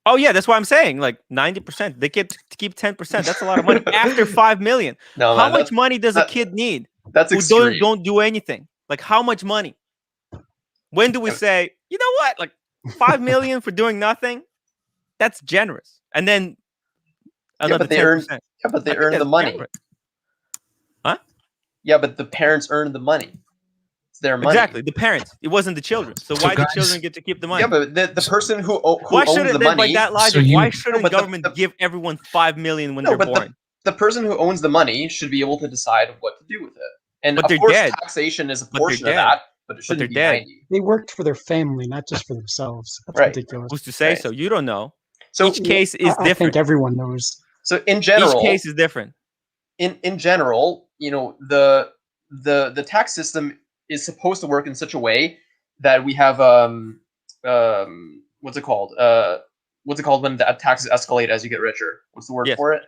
Oh yeah, that's why I'm saying like 90%. They keep 10%. That's a lot of money after 5 million. No, how much money does a kid need? That's extreme. Don't do anything. Like how much money? When do we say, you know what? Like 5 million for doing nothing? That's generous. And then another 10%. But they earn the money. Generous. Huh? Yeah, but the parents earn the money. It's their money. Exactly, the parents. It wasn't the children. So why do children get to keep the money? Yeah, but the person who owns the money. By that logic, why shouldn't the government give everyone 5 million when they're born? The person who owns the money should be able to decide what to do with it. And of course, taxation is a portion of that, but it shouldn't be 90. They worked for their family, not just for themselves. That's ridiculous. Who's to say so? You don't know. So each case is different. I think everyone knows. So in general, each case is different. In general, the tax system is supposed to work in such a way that we have what's it called? What's it called when the taxes escalate as you get richer? What's the word for it?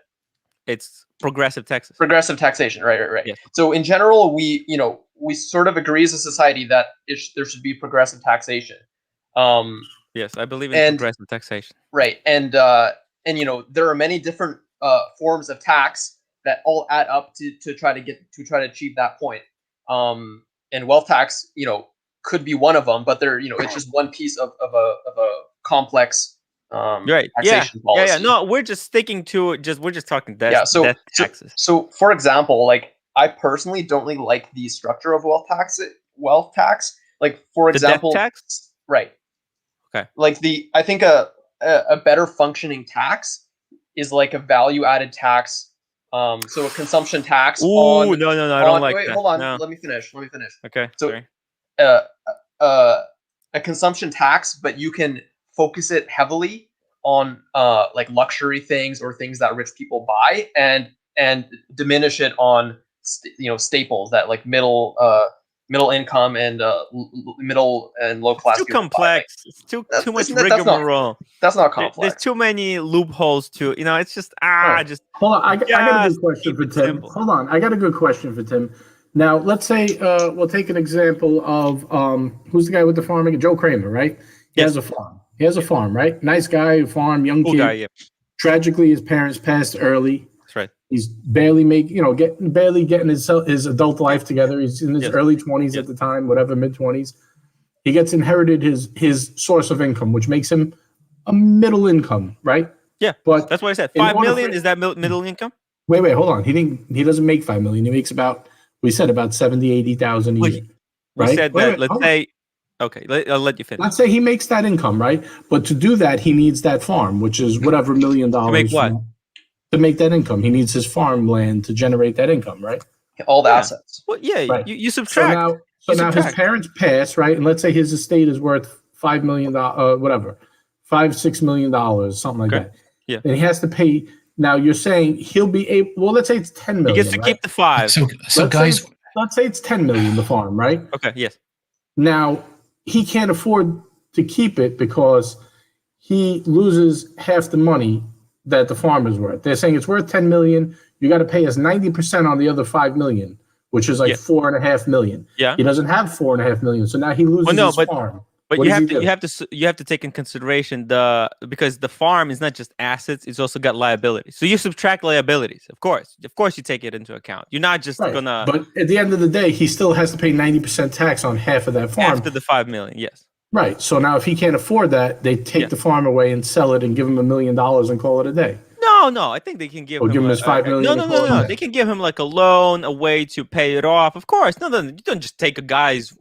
It's progressive taxes. Progressive taxation, right. Yes. So in general, we sort of agree as a society that there should be progressive taxation. Yes, I believe in progressive taxation. Right, and there are many different forms of tax that all add up to try to achieve that point. And wealth tax, could be one of them, but it's just one piece of a complex. Taxation policy. Yeah. No, we're just sticking to we're just talking death taxes. So, for example, like I personally don't really like the structure of wealth tax. Like, for example, the death tax? Right. Okay. Like I think a better functioning tax is like a value added tax. So a consumption tax. No, I don't like that. Hold on. No. Let me finish. Okay. So, a consumption tax, but you can focus it heavily on like luxury things or things that rich people buy, and diminish it on staples that like middle middle income and middle and low class. It's too complex. It's too much rigmarole. That's not complex. There's too many loopholes to it's just just hold on. I got a good question for Tim. Simple. Hold on, I got a good question for Tim. Now let's say we'll take an example of who's the guy with the farm again? Joe Kramer, right? He has a farm. He has a farm, right? Nice guy, farm, young kid. Guy, yeah. Tragically, his parents passed early. That's right. He's barely barely getting his adult life together. He's in his early 20s at the time, whatever, mid 20s. He gets inherited his source of income, which makes him a middle income, right? Yeah, but that's what I said. 5 million is that middle income? Wait, hold on. He doesn't make 5 million. He makes about 70, 80,000 a year. We said that. Let's say. Okay, I'll let you finish. Let's say he makes that income, right? But to do that, he needs that farm, which is whatever $1 million. To make what? To make that income, he needs his farmland to generate that income, right? All the assets. Well, right. you subtract. So now his parents pass, right? And let's say his estate is worth $5 million, $5-6 million, something like that. Yeah. And he has to pay. Now you're saying he'll be able. Well, let's say it's 10 million. He gets to keep the 5. So guys, let's say it's 10 million the farm, right? Okay. Yes. Now he can't afford to keep it because he loses half the money that the farm is worth. They're saying it's worth 10 million. You got to pay us 90% on the other 5 million, which is like 4.5 million. Yeah. He doesn't have 4.5 million, so now he loses his farm. But you have to take in consideration because the farm is not just assets; it's also got liabilities. So you subtract liabilities, of course. You take it into account. You're not just gonna. But at the end of the day, he still has to pay 90% tax on half of that farm after the 5 million. Yes. Right. So now, if he can't afford that, they take the farm away and sell it and give him $1 million and call it a day. No. I think they can give him. Give him his 5 million. No. They can give him like a loan, a way to pay it off. Of course, no. You don't just take a guy's,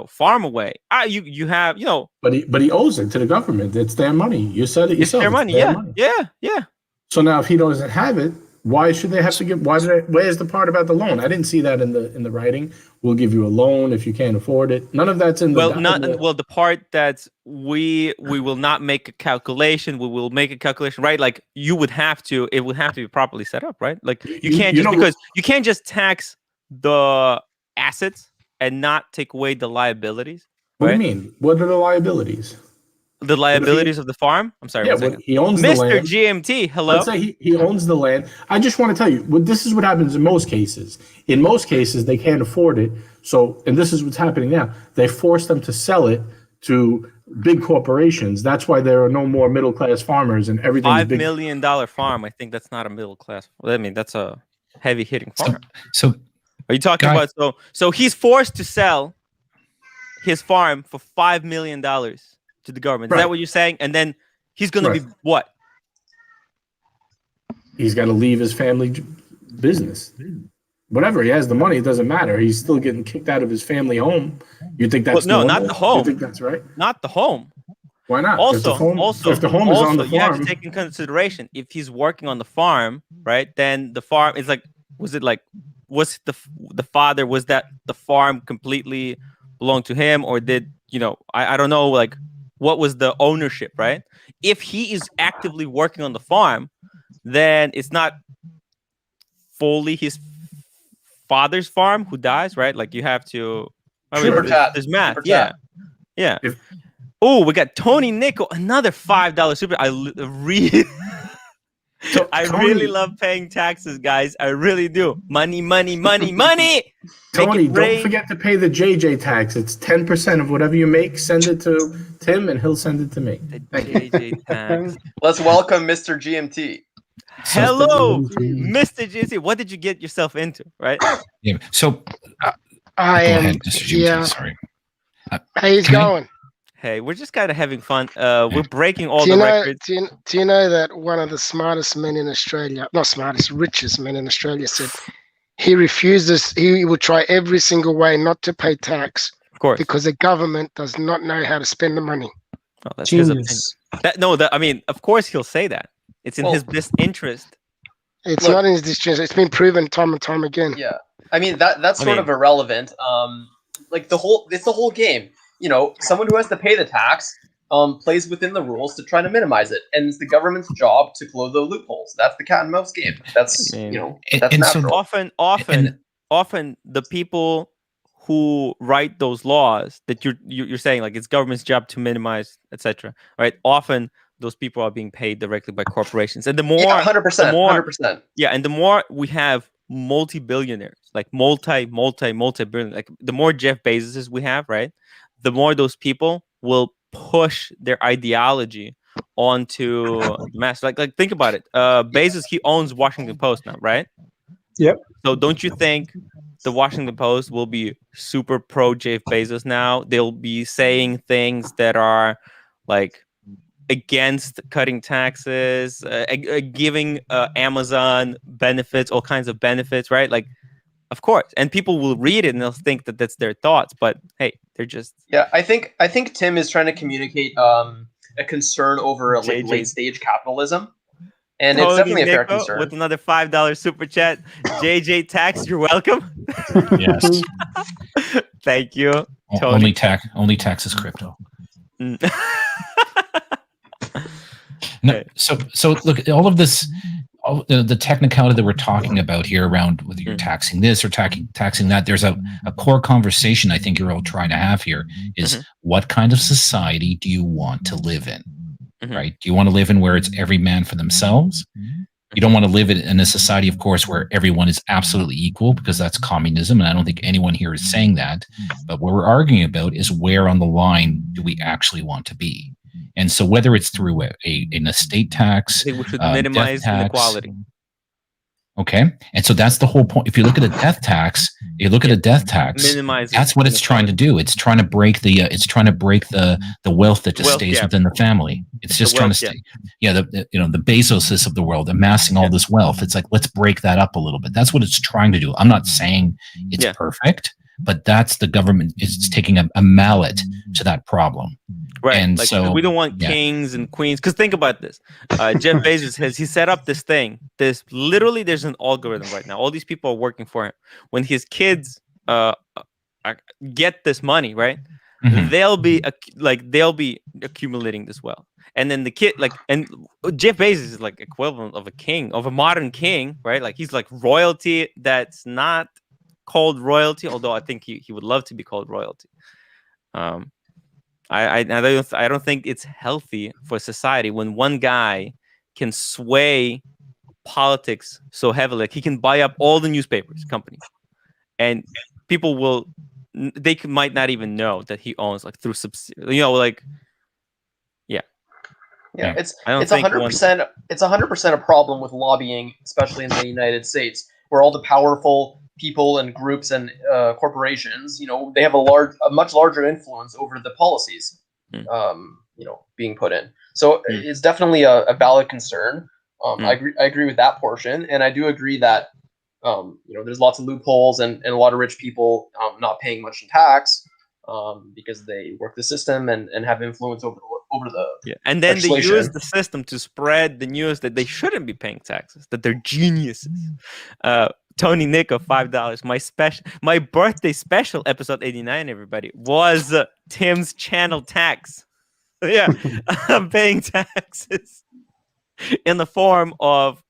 farm away. You have. But he owes it to the government. It's their money. You said it yourself. It's their money. Yeah. So now, if he doesn't have it, why should they have to give? Where's the part about the loan? I didn't see that in the writing. We'll give you a loan if you can't afford it. None of that's in the. The part that we will not make a calculation. We will make a calculation, right? Like you would have to. It would have to be properly set up, right? Like you can't because you can't just tax the assets and not take away the liabilities. What do you mean? What are the liabilities? The liabilities of the farm? I'm sorry. Yeah, he owns the land. Mr. GMT, hello? Let's say he owns the land. I just want to tell you, this is what happens in most cases. In most cases, they can't afford it. So, and this is what's happening now. They force them to sell it to big corporations. That's why there are no more middle-class farmers and everything. $5 million farm. I think that's not a middle class. I mean, that's a heavy-hitting farm. So are you talking about, so he's forced to sell his farm for $5 million to the government. Is that what you're saying? And then he's going to be what? He's got to leave his family business. Whatever, he has the money, it doesn't matter. He's still getting kicked out of his family home. You think that's normal? Not the home. You think that's right? Not the home. Why not? Also, if the home is on the farm, you have to take in consideration if he's working on the farm, right? Then the farm is like, was the father? Was that the farm completely belonged to him, or did I don't know, like. What was the ownership, right? If he is actively working on the farm, then it's not fully his father's farm who dies, right? Like you have to. There's math. Yeah. Oh, we got Tony Nickel, another $5 super. I really love paying taxes, guys. I really do. Money. Tony, don't forget to pay the JJ tax. It's 10% of whatever you make. Send it to Tim, and he'll send it to me. The JJ tax. Let's welcome Mr. GMT. Hello, Mr. GMT. What did you get yourself into, right? Yeah. So, I am. Ahead, Mr. GMT, yeah. Sorry. How you going? Hey, we're just kind of having fun. We're breaking all the records. Do you know that one of the smartest men in Australia, not smartest, richest men in Australia said he refuses, he will try every single way not to pay tax. Of course. Because the government does not know how to spend the money. Oh, that's his opinion. I mean, of course he'll say that. It's in his best interest. It's not in his interest. It's been proven time and time again. Yeah. I mean, that's sort of irrelevant. It's the whole game. Someone who has to pay the tax plays within the rules to try to minimize it, and it's the government's job to close the loopholes. That's the cat and mouse game. That's that's natural. So often the people who write those laws that you're saying, like, it's government's job to minimize, etc. Right? Often those people are being paid directly by corporations, and the more, 100%, 100%. Yeah, and the more we have multi-billionaires, like multi-billion, like the more Jeff Bezoses we have, right? The more those people will push their ideology onto the mass. Like think about it. Bezos, he owns Washington Post now, right? Yep. So don't you think the Washington Post will be super pro Jeff Bezos now? They'll be saying things that are like against cutting taxes, giving Amazon benefits, all kinds of benefits, right? Like, of course, and people will read it and they'll think that that's their thoughts, but hey, they're just. Yeah, I think Tim is trying to communicate a concern over like late stage capitalism, and it's definitely a fair concern. With another $5 super chat, JJ Tax, you're welcome. Yes. Thank you. Only tax is crypto. No, so look, all of this, the technicality that we're talking about here around whether you're taxing this or taxing that, there's a core conversation I think you're all trying to have here is what kind of society do you want to live in, right? Do you want to live in where it's every man for themselves? You don't want to live in a society, of course, where everyone is absolutely equal, because that's communism, and I don't think anyone here is saying that. But what we're arguing about is where on the line do we actually want to be? And so whether it's through an estate tax, I think we should minimize inequality. Okay. And so that's the whole point. If you look at a death tax, minimize that's what it's trying to do. It's trying to break the wealth that just stays within the family. It's just trying to stay. Yeah. The Bezoses of the world amassing all this wealth. It's like, let's break that up a little bit. That's what it's trying to do. I'm not saying it's perfect, but that's the government is taking a mallet to that problem. Right. And like, so we don't want kings and queens. Because think about this. Jeff Bezos he set up this thing. There's an algorithm right now. All these people are working for him. When his kids get this money, right? They'll be accumulating this wealth. And then the kid, and Jeff Bezos is like equivalent of a king, of a modern king, right? Like he's like royalty that's not called royalty, although I think he would love to be called royalty. I don't think it's healthy for society when one guy can sway politics so heavily. Like he can buy up all the newspapers companies, and people might not even know that he owns through Yeah, it's 100%. It's 100% a problem with lobbying, especially in the United States, where all the powerful people and groups and corporations, they have a much larger influence over the policies, being put in. So it's definitely a valid concern. I agree with that portion, and I do agree that there's lots of loopholes and a lot of rich people not paying much in tax because they work the system and have influence over the and then they use the system to spread the news that they shouldn't be paying taxes, that they're geniuses. Tony Nico, $5. My birthday special, episode 89, everybody, was Tim's channel tax. Yeah, I'm paying taxes in the form of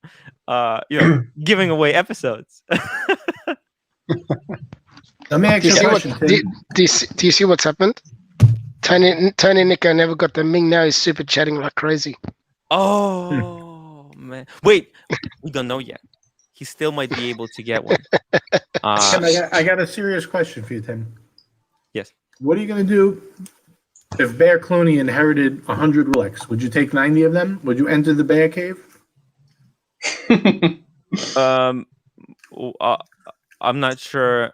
giving away episodes. Let me ask you a question. Do you see what's happened? Tony Nico never got the Ming. Now he's super chatting like crazy. Oh man! Wait, we don't know yet. He still might be able to get one. I got a serious question for you, Tim. Yes. What are you going to do if Bear Clooney inherited 100 Rolex? Would you take 90 of them? Would you enter the bear cave? I'm not sure.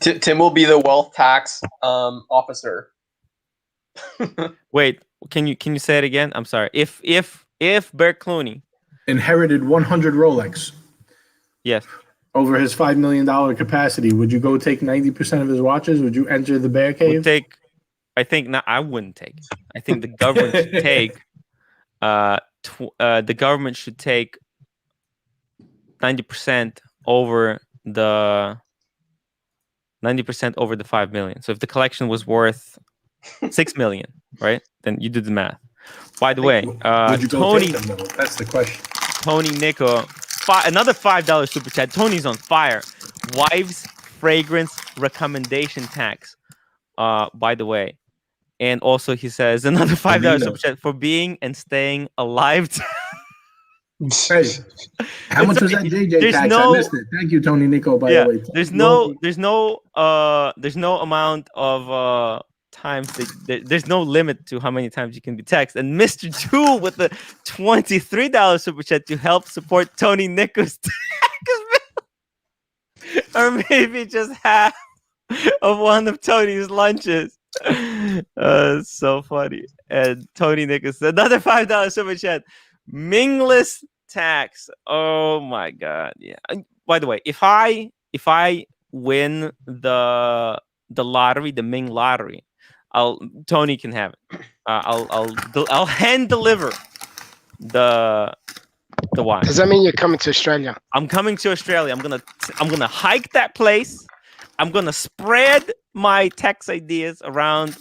Tim will be the wealth tax officer. Wait, can you say it again? I'm sorry. If Bear Clooney inherited 100 Rolex, yes, over his $5 million capacity, would you go take 90% of his watches? Would you enter the bear cave? I think not. I wouldn't take. I think the government should take. The government should take 90% over the 5 million. So if the collection was worth 6 million, right? Then you do the math. By the way, would you go take them, though? That's the question. Tony Nico, another $5 super chat. Tony's on fire. Wives fragrance recommendation tax, by the way. And also he says another $5 super chat for being and staying alive. Hey, how much was that JJ tax? I missed it. Thank you, Tony Nico, by the way. There's no amount of times there's no limit to how many times you can be taxed. And Mr. 2 with the $23 super chat to help support Tony Nico's tax bill. Or maybe just half of one of Tony's lunches. So funny. And Tony Nichols, another $5 super chat. Mingless tax. Oh my god. Yeah. By the way, if I win the lottery, the Ming lottery, Tony can have it. I'll hand deliver the watch. Does that mean you're coming to Australia? I'm coming to Australia. I'm gonna hike that place. I'm gonna spread my tax ideas around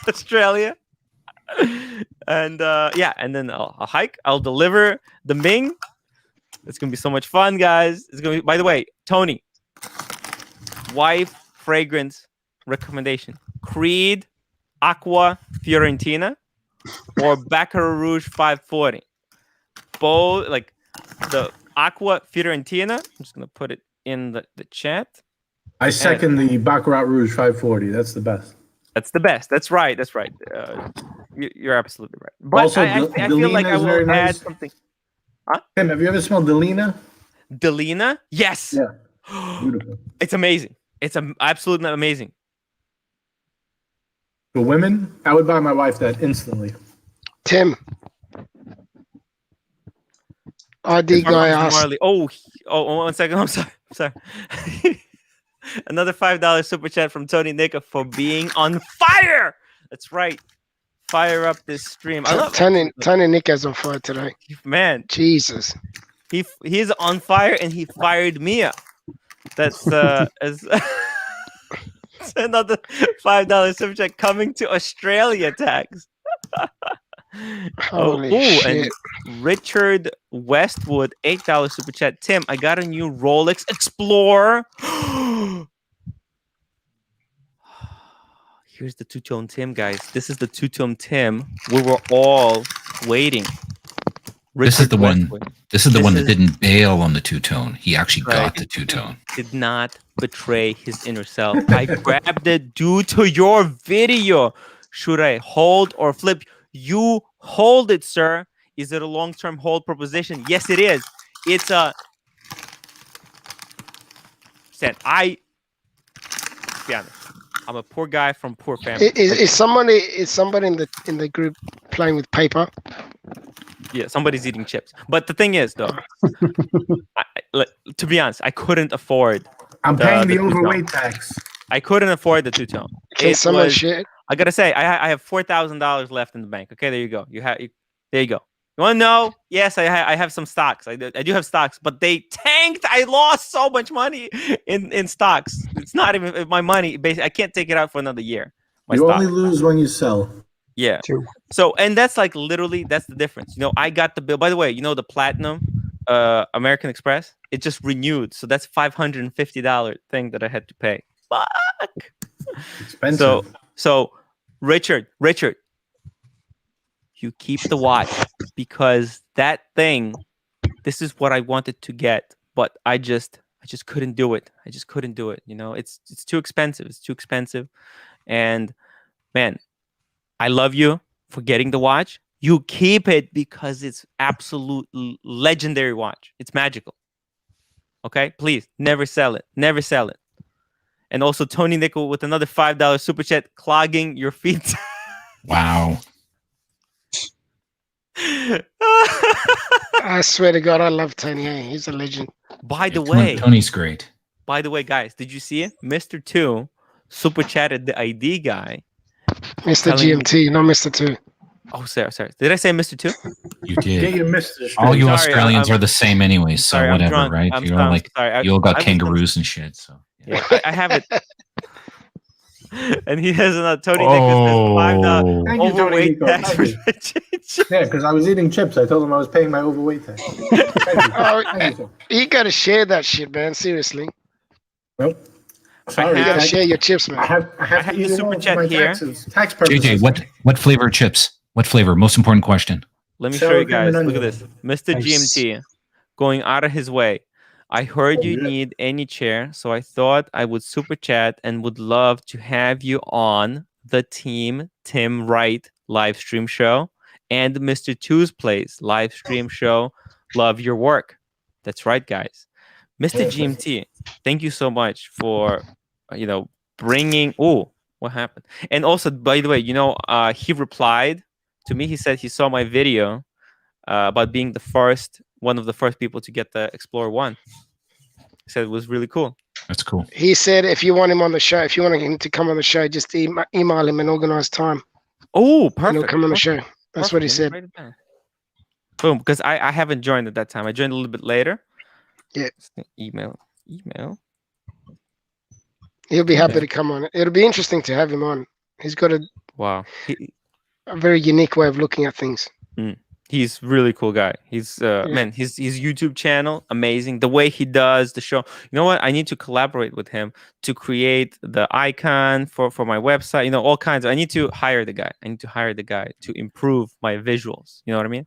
Australia, and and then I'll hike. I'll deliver the Ming. It's gonna be so much fun, guys. It's gonna be. By the way, Tony, wife fragrance recommendation: Creed, Aqua Fiorentina, or Baccarat Rouge 540. Both like the Aqua Fiorentina. I'm just gonna put it in the chat. I second the Baccarat Rouge 540. That's the best. That's the best. That's right. That's right. You're absolutely right. But also, I feel like I will add something. Huh? Tim, have you ever smelled Delina? Delina? Yes. Yeah. Beautiful. It's amazing. It's absolutely amazing. For women, I would buy my wife that instantly. Tim. ID guy asked. Oh, 1 second. I'm sorry. Another $5 super chat from Tony Nicka for being on fire. That's right. Fire up this stream. I love Tony Nicka's on fire today. Man, Jesus. He's on fire and he fired me up. That's as another $5 super chat coming to Australia tax. Holy shit. And Richard Westwood, $8 super chat. Tim, I got a new Rolex Explorer. Here's the two-tone Tim, guys. This is the two-tone Tim we were all waiting. This is the one that didn't bail on the two-tone. He actually got the two-tone. Did not betray his inner self. I grabbed it due to your video. Should I hold or flip? You hold it, sir. Is it a long-term hold proposition? Yes, it is. It's a. Said I. Be honest. I'm a poor guy from poor family. Is somebody in the group playing with paper? Yeah, somebody's eating chips. But the thing is, though, to be honest, I couldn't afford. I'm paying the overweight tax. I couldn't afford the two-tone. Can someone share? I gotta say, I have $4,000 left in the bank. Okay, there you go. There you go. You want to know? Yes, I have some stocks. I do have stocks, but they tanked. I lost so much money in stocks. It's not even my money. Basically, I can't take it out for another year. You only lose when you sell. Yeah. True. So, and that's like literally, that's the difference. You know, I got the bill. By the way, you know the Platinum American Express? It just renewed. So that's $550 thing that I had to pay. Fuck. Expensive. So Richard, you keep the watch because that thing, this is what I wanted to get, but I just couldn't do it. I just couldn't do it. You know, it's too expensive. It's too expensive. And man, I love you for getting the watch. You keep it because it's absolute legendary watch. It's magical. Okay, please never sell it. Never sell it. And also Tony Nickel with another $5 super chat, clogging your feet. Wow. I swear to God, I love Tony. He's a legend. By the way, Tony's great. By the way, guys, did you see it? Mr. 2 super chatted the ID guy. Mr. GMT, not Mr. 2. Oh, sorry. Did I say Mr. 2? You did. Yeah, you missed it. All you Australians are the same anyway, so whatever, right? You're all like, you all got kangaroos and shit, so. Yeah, I have it. And he has another Tony Nichols $5 overweight tax. Yeah, because I was eating chips. I told him I was paying my overweight tax. You got to share that shit, man. Seriously. Nope. Sorry, you gotta share your chips, man. I have to the super chat my here. Tax purposes. JJ, what flavor chips? What flavor? Most important question. Let me Sour show you cream guys. and Look at onion. this. Mr. Nice. GMT going out of his way. I heard Oh, you yeah. need any chair, so I thought I would super chat and would love to have you on the Team Tim Wright live stream show and Mr. Two's Place live stream show. Love your work. That's right, guys. Mr. GMT, thank you so much for, bringing. Oh, what happened? And also, by the way, he replied to me. He said he saw my video about being one of the first people to get the Explorer 1. He said it was really cool. That's cool. He said if you want him on the show, if you want him to come on the show, just email him and organize time. Oh, perfect. And he'll come on the show. That's what he said. Boom, because I haven't joined at that time. I joined a little bit later. Yeah. Email. He'll be happy to come on. It'll be interesting to have him on. He's got a very unique way of looking at things. He's really cool guy. He's man, his YouTube channel, amazing. The way he does the show. You know what? I need to collaborate with him to create the icon for my website. All kinds of. I need to hire the guy. To improve my visuals. You know what I mean?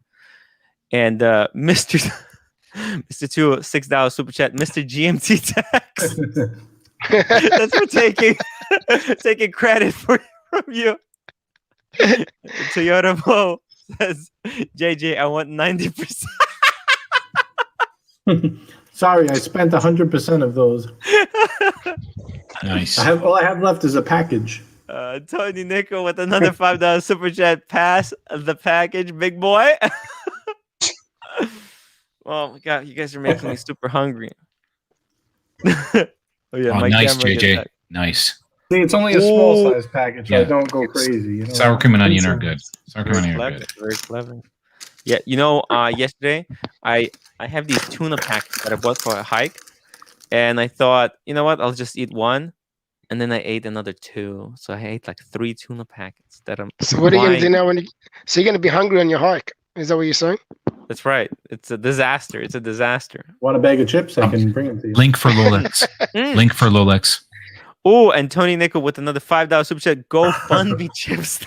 And Mr. Mr. Two $6 super chat, Mr. GMT Tax. That's for taking credit from you. Toyota Mo says, JJ, I want 90%. Sorry, I spent 100% of those. Nice. All I have left is a package. Tony Nickel with another $5 super chat. Pass the package, big boy. Oh my god, you guys are making me super hungry. Nice, JJ. Nice. See, it's only a small size package, so I don't go crazy. Sour cream and onion are good. Sour cream and onion are good. Very clever. Yeah, yesterday I have these tuna packets that I bought for a hike, and I thought, you know what, I'll just eat one, and then I ate another two, so I ate like 3 tuna packets. So what are you gonna do now so you're gonna be hungry on your hike? Is that what you're saying? That's right. It's a disaster. Want a bag of chips? I can bring them to you. Link for Rolex. Oh, and Tony Nickel with another $5 super chat. Go fund me chips.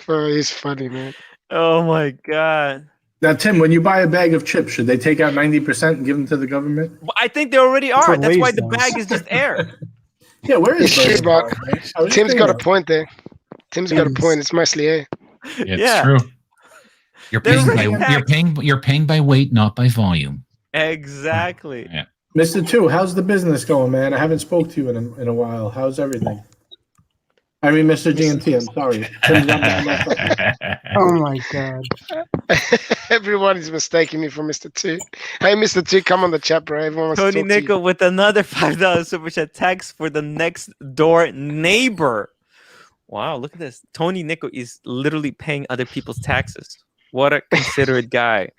He's funny, man. Oh my god. Now, Tim, when you buy a bag of chips, should they take out 90% and give them to the government? Well, I think they already are. That's why the bag is just air. Yeah, where is Tim's got a point there. Tim's got a point. It's mostly air. It's true. You're paying by weight, not by volume. Exactly. Yeah. Mr. Two, how's the business going, man? I haven't spoke to you in a while. How's everything? I mean, Mr. GMT, I'm sorry. Oh my god. Everyone is mistaking me for Mr. Two. Hey, Mr. Two, come on the chat, bro. Everyone wants Tony to talk Nickel with another $5 super chat. Tax for the next door neighbor. Wow, look at this. Tony Nickel is literally paying other people's taxes. What a considerate guy.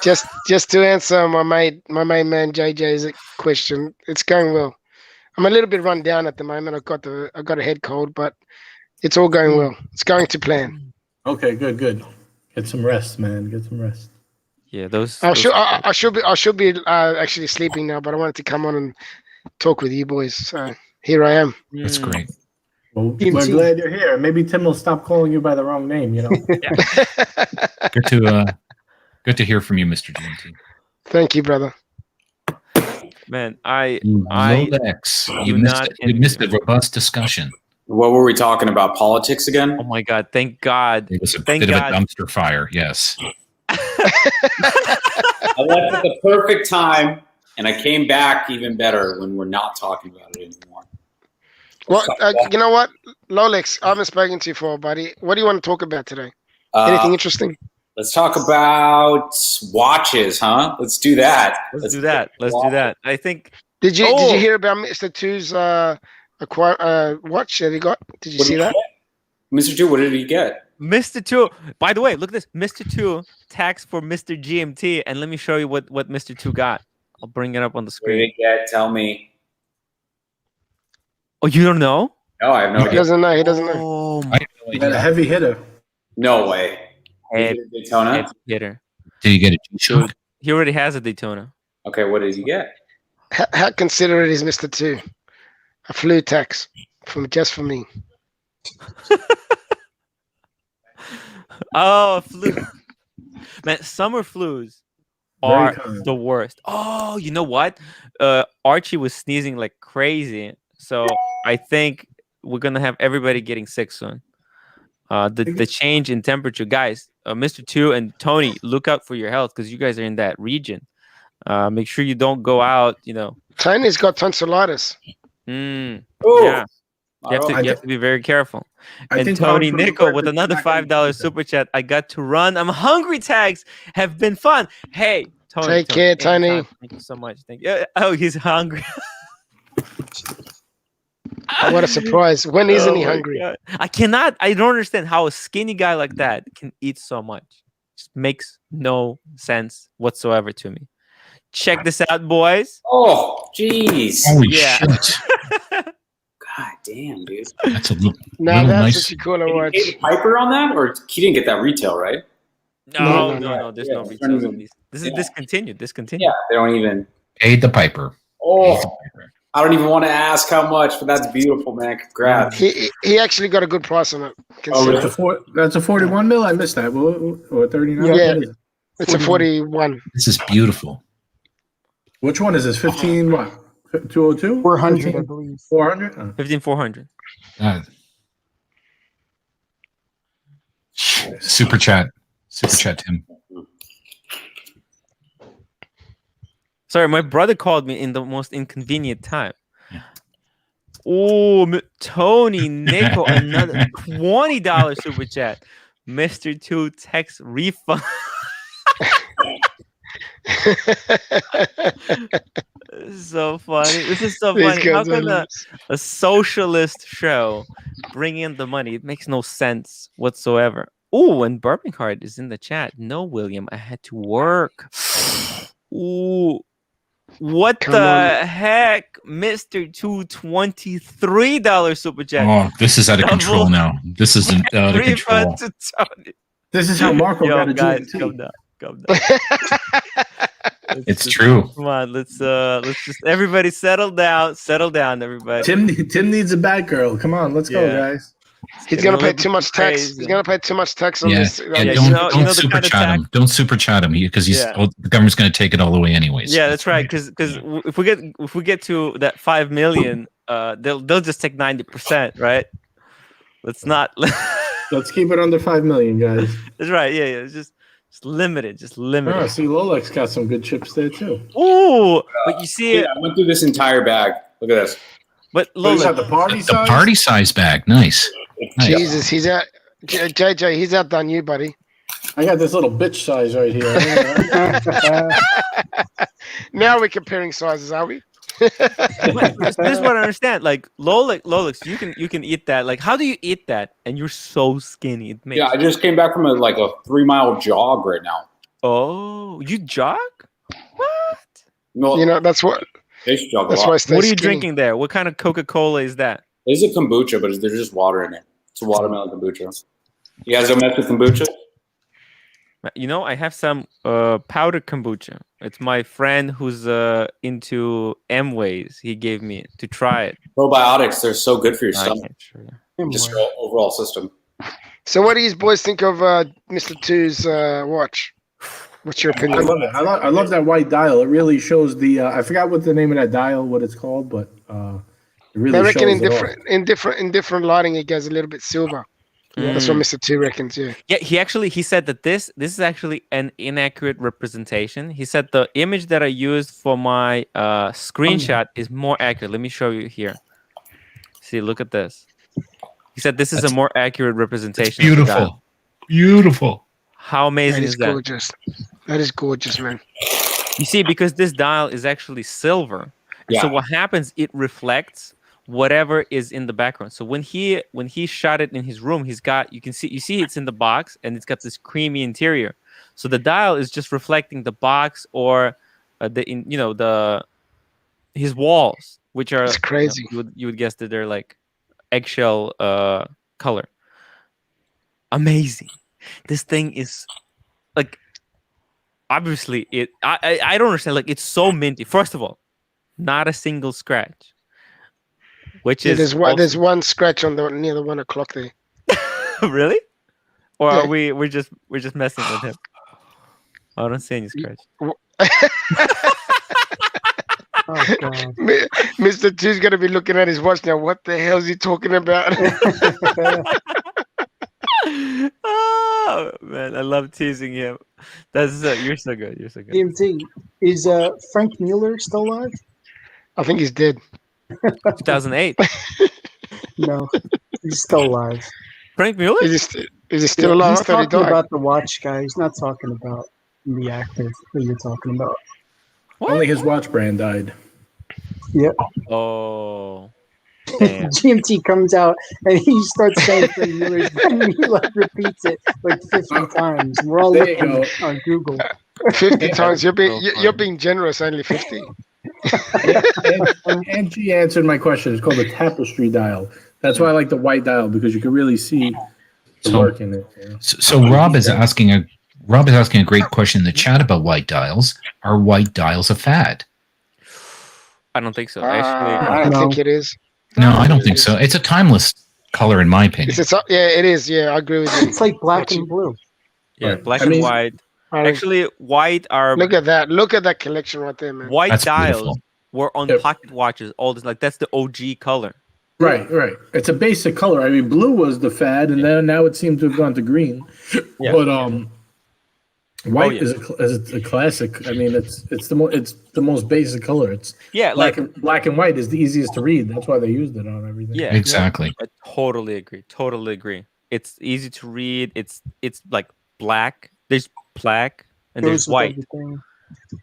Just to answer my main man JJ's question, it's going well. I'm a little bit run down at the moment. I've got a head cold, but it's all going well. It's going to plan. Okay, good. Get some rest, man. Get some rest. Yeah, those. I should be actually sleeping now, but I wanted to come on and talk with you boys. So here I am. That's great. Well, we're glad you're here. Maybe Tim will stop calling you by the wrong name. Good to hear from you, Mr. GMT. Thank you, brother. Man, Rolex. You missed a robust discussion. What were we talking about? Politics again? Oh my God! Thank God! It was a bit of a dumpster fire. Yes. I left at the perfect time, and I came back even better when we're not talking about it anymore. Well, you know what, Rolex, I haven't spoken to you for, buddy. What do you want to talk about today? Anything interesting? Let's talk about watches, huh? Let's do that. Let's do that. I think. Did you hear about Mr. Two's watch that he got? Did you see that? Mr. Two, what did he get? Mr. Two. By the way, look at this. Mr. Two tax for Mr. GMT, and let me show you what Mr. Two got. I'll bring it up on the screen. What did he get? Tell me. Oh, you don't know? No, I have no idea. He doesn't know. Oh, You got a heavy hitter. No way. Head Daytona? hitter. Did you get a G-Shock? He already has a Daytona. Okay, what did you get? How considerate is Mr. Two? A flu tax just for me. Oh, flu. Man, summer flus are the worst. Oh, you know what? Archie was sneezing like crazy, so I think we're gonna have everybody getting sick soon. The change in temperature, guys. Mr. Two and Tony, look out for your health because you guys are in that region. Make sure you don't go out. Tony's got tonsillitis. Yeah. Oh, You have to be very careful. And Tony Nico with another $5 super chat. I got to run. I'm hungry. Tags have been fun. Hey, Tony. Take care, Tony. Thank you so much. Thank you. Oh, he's hungry. What a surprise. When isn't he hungry? God. I don't understand how a skinny guy like that can eat so much. Just makes no sense whatsoever to me. Check this out, boys. Oh, jeez. Holy shit. God damn, dude. That's a little that's nice. what you call a watch. Did you pay the piper on that, or he didn't get that retail, right? No. There's no retails on these. This is discontinued. Yeah, they don't even Paid the piper. Oh, I don't even want to ask how much, but that's beautiful, man. Congrats. He actually got a good price on it. That's a 41 mil. I missed that. Or 39. Yeah, it's a 41. This is beautiful. Which one is this? 15 what? 202? 400, I believe. 400? 15400. Super chat, Tim. Sorry, my brother called me in the most inconvenient time. Yeah. Oh, Tony Nico, another $20 super chat. Mr. Two text refund. So funny. This is so funny. How can a socialist show bring in the money? It makes no sense whatsoever. Oh, and Birmingham is in the chat. No, William, I had to work. Ooh. What the heck, Mr. $223 super chat? Oh, this is out of control now. This is out of control. This is how Marco got a guys, GMT. Come down. It's true. Come on, let's just everybody settle down, everybody. Tim needs a bad girl. Come on, let's go, guys. He's gonna pay too much tax. He's gonna pay too much tax on this. Don't super chat him. Don't super chat him because the government's gonna take it all away anyways. Yeah, that's right. Because if we get to that 5 million, they'll just take 90%, right? Let's not. Let's keep it under 5 million, guys. That's right. Yeah. It's just limited. Oh, see, Rolex got some good chips there too. Ooh, but you see, I went through this entire bag. Look at this. But Rolex, the party size bag. Nice. Jesus, he's out. JJ, he's outdone you, buddy. I got this little bitch size right here. Now we're comparing sizes, are we? This is what I understand. Like Rolex, you can eat that. Like, how do you eat that? And you're so skinny. I just came back from a 3-mile jog right now. Oh, you jog? What? No, that's what. That's why what are you drinking there? What kind of Coca-Cola is that? It's a kombucha, but there's just water in it. It's a watermelon kombucha. You guys don't mess with kombucha? I have some powdered kombucha. It's my friend who's into M-Ways. He gave me to try it. Probiotics, they're so good for your stomach. Just your overall system. So what do you boys think of Mr. Two's watch? What's your opinion? I love it. I love that white dial. It really shows the. I forgot what the name of that dial, what it's called, but it really. I reckon shows in different lighting, it goes a little bit silver. That's what Mr. Two reckons. Yeah. Yeah. He said that this is actually an inaccurate representation. He said the image that I used for my screenshot is more accurate. Let me show you here. See, look at this. He said this is a more accurate representation. Beautiful. Beautiful. How amazing is that? Gorgeous. That is gorgeous, man. You see, because this dial is actually silver. Yeah. So what happens, it reflects whatever is in the background. So when he shot it in his room, you see it's in the box and it's got this creamy interior. So the dial is just reflecting the box or his walls, which are it's crazy. You would guess that they're like eggshell color. Amazing. This thing is like obviously I don't understand. Like, it's so minty. First of all, not a single scratch. Which is there's one scratch on near the 1 o'clock there. Really? Or Yeah. are we're just messing with him? I don't see any scratch. Oh, God. Mr. T's gonna be looking at his watch now. What the hell is he talking about? Oh man, I love teasing him. That's you're so good. You're so good. DMT, is Frank Mueller still alive? I think he's dead. 2008. No, he's still alive. Frank Mueller? Is he still alive? He's I thought he talking died. about the watch guy. He's not talking about the actor that you're talking about. What? Only his watch brand died. Yep. Oh. Damn. GMT comes out and he starts saying Frank Mueller's and he repeats it 50 times. We're all There you looking go. on Google. 50 times. You're being generous. Only 50. Angie answered my question. It's called a tapestry dial. That's why I like the white dial, because you can really see the work in it. You know? So Rob is asking a great question in the chat about white dials. Are white dials a fad? I don't think so. I don't think it is. No, I don't think so. It's a timeless color, in my opinion. It is. Yeah, I agree with you. It's like black and blue. Yeah, Right. black and white. Actually, white are Look at that. Look at that collection right there, man. white That's dials beautiful. were on pocket watches. All this, like, that's the OG color. Right. It's a basic color. I mean, blue was the fad, and then now it seems to have gone to green. Yeah. But white is a classic. I mean, it's the most basic color. It's black and white is the easiest to read. That's why they used it on everything. Yeah, Exactly. I totally agree. It's easy to read. It's like black. There's black and there's white,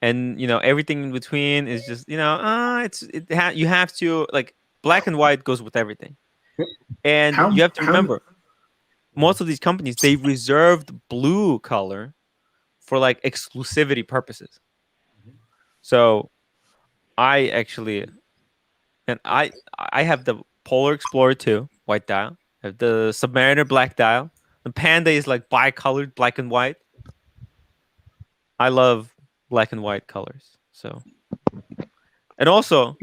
and everything in between is just you have to, like, black and white goes with everything, and you have to remember most of these companies, they reserved blue color for like exclusivity purposes. So I actually, and I have the Polar Explorer 2 white dial. I have the Submariner black dial. The Panda is like bicolored, black and white. I love black and white colors. So, and also,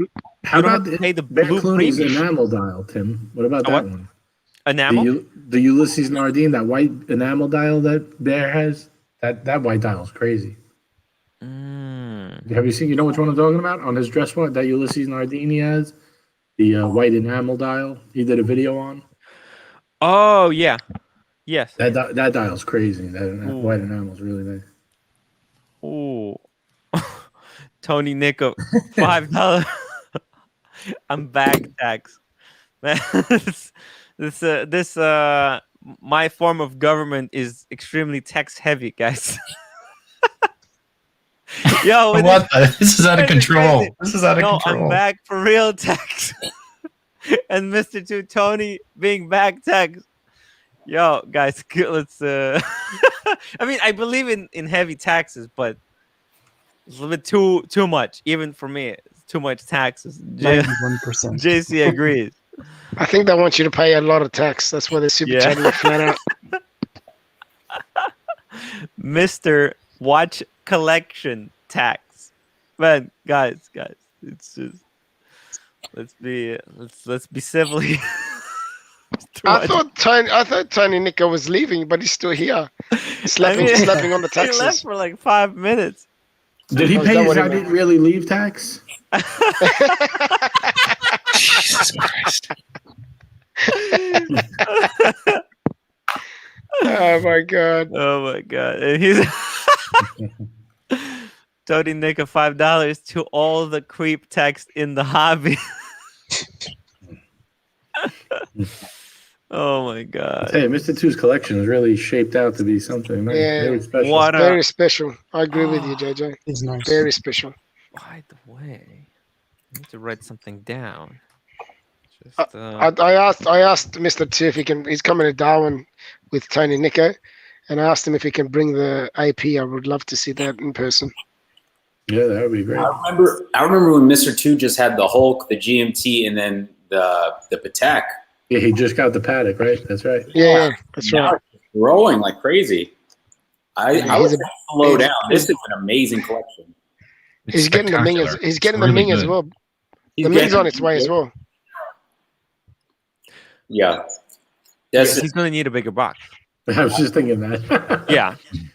how about the blue Clooney's enamel dial, Tim? What about that one? Enamel? The Ulysses Nardine, that white enamel dial that Bear has. That white dial is crazy. Have you seen? You know which one I'm talking about? On his dress watch, that Ulysses Nardine he has, the white enamel dial. He did a video on. Oh yeah, yes. That dial's crazy. That white enamel's really nice. Ooh, Tony Nicko, $5. I'm back tax. Man, this my form of government is extremely tax heavy, guys. Yo, this is out of control. This is out of control. I'm back for real tax. And Mr. 2 Tony being back tax. Yo, guys, let's I mean, I believe in heavy taxes, but it's a little bit too much, even for me. It's too much taxes. 91%. JC agrees. I think they want you to pay a lot of tax. That's why they're super chatting you flat out. Mr. Watch Collection Tax. Man, guys, it's just let's be civil here. I thought Tony Nicko was leaving, but he's still here. Slapping on the taxes. He left for like 5 minutes. Did he pay his I didn't really leave tax? Jesus Christ. Oh my god. And he's Tony Nicko $5 to all the creep text in the hobby. Oh my god. Hey, Mr. 2's collection is really shaped out to be something very special. Very special. I agree with you, JJ. It's nice. Very special. By the way, I need to write something down. Just, I asked Mr. 2 if he can. He's coming to Darwin with Tony Nicko, and I asked him if he can bring the AP. I would love to see that in person. Yeah, that would be great. I remember when Mr. 2 just had the Hulk, the GMT, and then the Patek. Yeah, he just got the Paddock, right? That's right. Yeah, that's right. Rolling like crazy. I would slow down. This is an amazing collection. He's getting the Ming. He's getting the Ming as well. The Ming's on its way as well. Yeah. He's going to need a bigger box. I was just thinking that.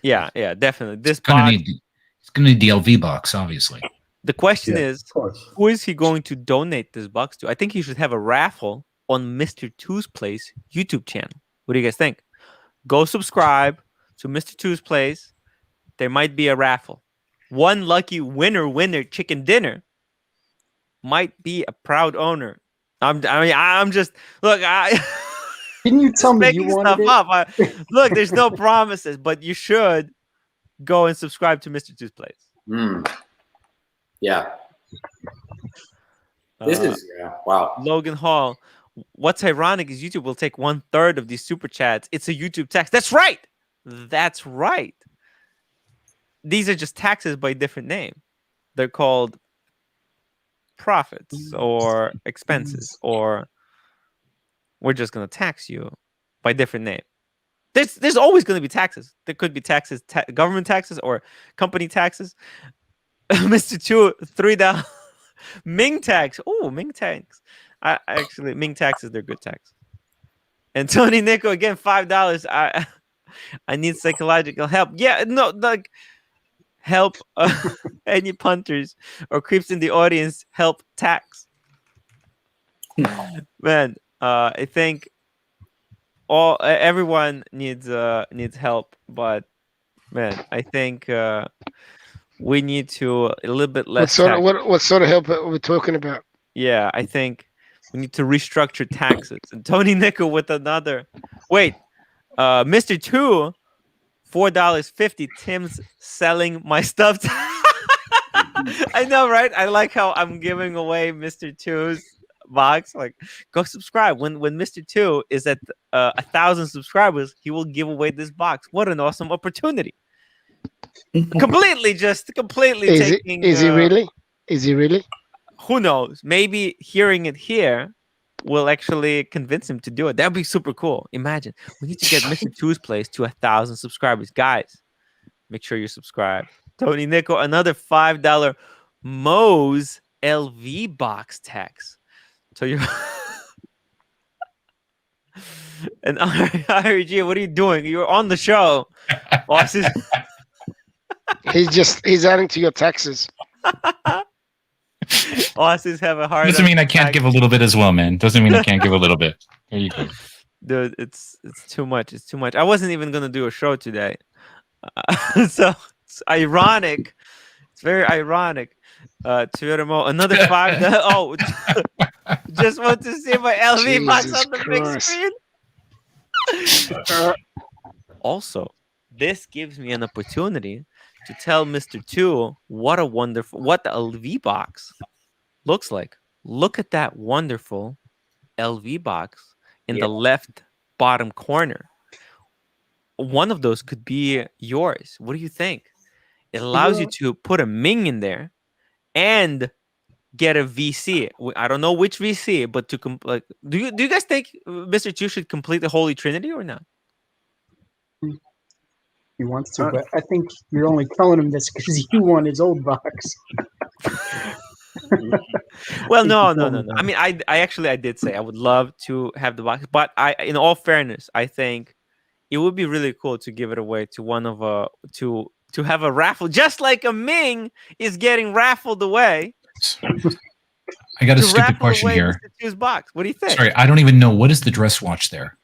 yeah, definitely. This box. He's going to need the LV box, obviously. The question is, who is he going to donate this box to? I think he should have a raffle on Mr. Two's Place YouTube channel. What do you guys think? Go subscribe to Mr. Two's Place. There might be a raffle. One lucky winner chicken dinner might be a proud owner. I'm just look. Didn't you tell me you wanted it? Up. Look, there's no promises, but you should go and subscribe to Mr. Two's Place. Yeah. This is wow. Logan Hall. What's ironic is YouTube will take 1/3 of these super chats. It's a YouTube tax. That's right. That's right. These are just taxes by different name. They're called profits or expenses, or we're just going to tax you by different name. There's always going to be taxes. There could be taxes, government taxes or company taxes. Mr. Two, $3 Ming tax. Oh, Ming tax. Actually, Ming taxes, they're good tax. And Tony Nico again, $5. I need psychological help. Yeah, no, like help any punters or creeps in the audience. Help tax. Man, I think everyone needs help, but man, I think we need to a little bit less. What sort of help are we talking about? Yeah, I think we need to restructure taxes. And Tony Nickel with another. Wait, Mr. Two, $4.50. Tim's selling my stuff. I know, right? I like how I'm giving away Mr. Two's box. Like, go subscribe. When Mr. Two is at 1,000 subscribers, he will give away this box. What an awesome opportunity! completely taking. Is he really? Is he really? Who knows? Maybe hearing it here will actually convince him to do it. That'd be super cool. Imagine, we need to get Mr. Two's Place to 1,000 subscribers. Guys, make sure you subscribe. Tony Nico, another $5 Moe's LV box tax. So you and IRG, what are you doing? You're on the show. He's adding to your taxes. Aussies have a hard. Doesn't mean I can't give a little bit as well, man. Doesn't mean I can't give a little bit. There you go. Dude, it's too much. It's too much. I wasn't even gonna do a show today, so it's ironic. It's very ironic. Twitter, another $5. Oh, just want to see my LV box on the big screen. Also, this gives me an opportunity to tell Mr. Two what the LV box looks like. Look at that wonderful LV box in the left bottom corner. One of those could be yours. What do you think? It allows you to put a Ming in there and get a VC. I don't know which VC, but to do you guys think Mr. Two should complete the Holy Trinity or not? He wants to, but I think you're only telling him this because you want his old box. Well, no. I mean, I did say I would love to have the box, but in all fairness, I think it would be really cool to give it away to one of to have a raffle, just like a Ming is getting raffled away. I got a stupid question here. Mr. Box. What do you think? Sorry, I don't even know. What is the dress watch there?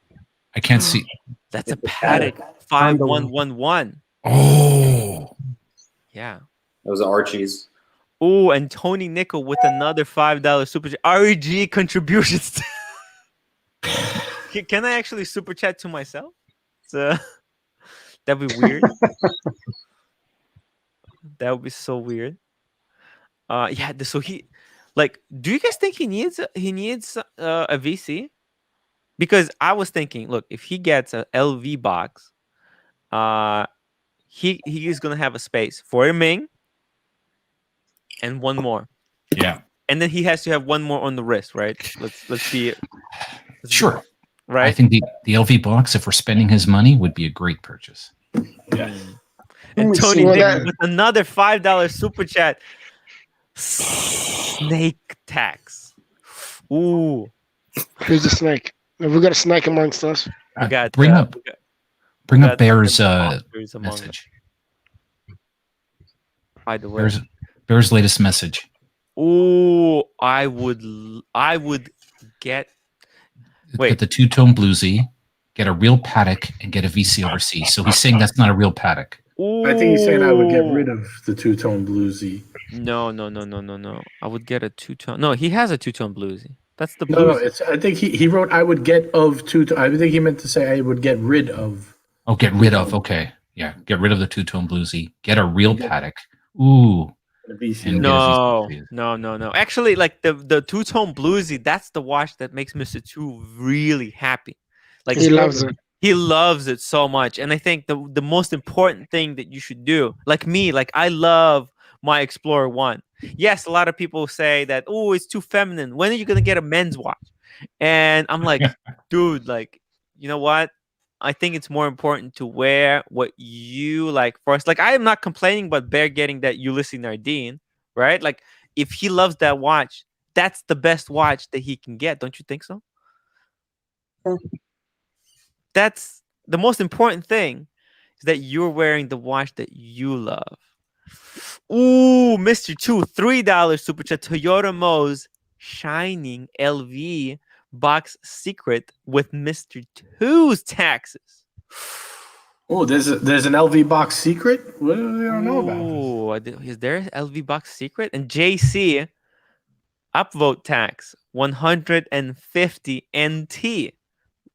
I can't see. That's a Patek 5111. Oh, yeah. Those are Archie's. Oh, and Tony Nickel with another $5 super chat. REG contributions. Can I actually super chat to myself? That'd be weird. That would be so weird. Yeah. So do you guys think he needs a VC? Because I was thinking, look, if he gets a LV box, he is gonna have a space for a Ming and one more. Yeah. And then he has to have one more on the wrist, right? Let's see it. Sure. Right. I think the LV box, if we're spending his money, would be a great purchase. Yeah. And Tony Well, Nick that- with another $5 super chat. Snake tax. Ooh. Who's the snake? Have we got a snake amongst us? We got bring up Bear's message. By the way, Bear's latest message. Ooh, I would get. Get the two-tone bluesy, get a real paddock, and get a VC overseas. So he's saying that's not a real paddock. Ooh. I think he's saying I would get rid of the two-tone bluesy. No. I would get a two-tone. No, he has a two-tone bluesy. That's the bluesy. No, it's. I think he wrote I would get of two. I think he meant to say I would get rid of. Oh, get rid of. Okay, yeah, get rid of the two-tone bluesy. Get a real paddock. Ooh. No. Actually, like the two-tone bluesy, that's the watch that makes Mr. Two really happy. Like he loves it. He loves it so much. And I think the most important thing that you should do, like me, like I love my Explorer 1. Yes, a lot of people say that, oh, it's too feminine. When are you gonna get a men's watch? And I'm like, dude, like, you know what? I think it's more important to wear what you like first. Like, I am not complaining about Bear getting that Ulysses Nardine, right? Like, if he loves that watch, that's the best watch that he can get. Don't you think so? That's the most important thing, is that you're wearing the watch that you love. Ooh, Mr. Two, $3 super chat. Toyota Mo's shining LV box secret with Mr. Two's taxes. Oh, there's an LV box secret? What do we don't know about this? Is there an LV box secret? And JC upvote tax 150 NT.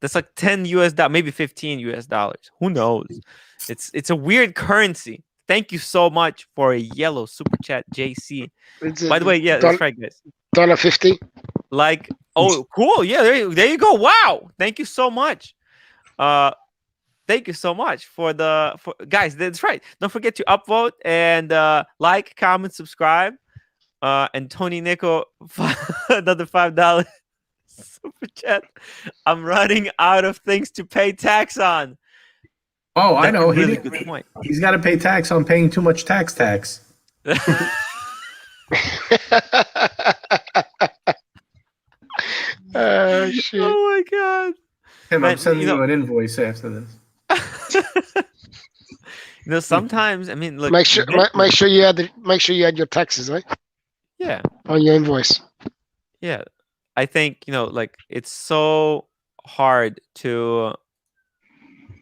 That's like 10 US dollars, maybe 15 US dollars. Who knows? It's a weird currency. Thank you so much for a yellow super chat, JC. By the way, yeah, that's right, guys. $1.50. Like, oh, cool. Yeah, there you go. Wow. Thank you so much. Thank you so much for guys. That's right. Don't forget to upvote and like, comment, subscribe. And Tony Nico, another $5 super chat. I'm running out of things to pay tax on. Oh, I know. Really good point. He's got to pay tax on paying too much tax. Oh shit! Oh my god! I'm sending you an invoice after this. Sometimes I mean, look. Make sure you add your taxes, right? Yeah. On your invoice. Yeah, I think like it's so hard to,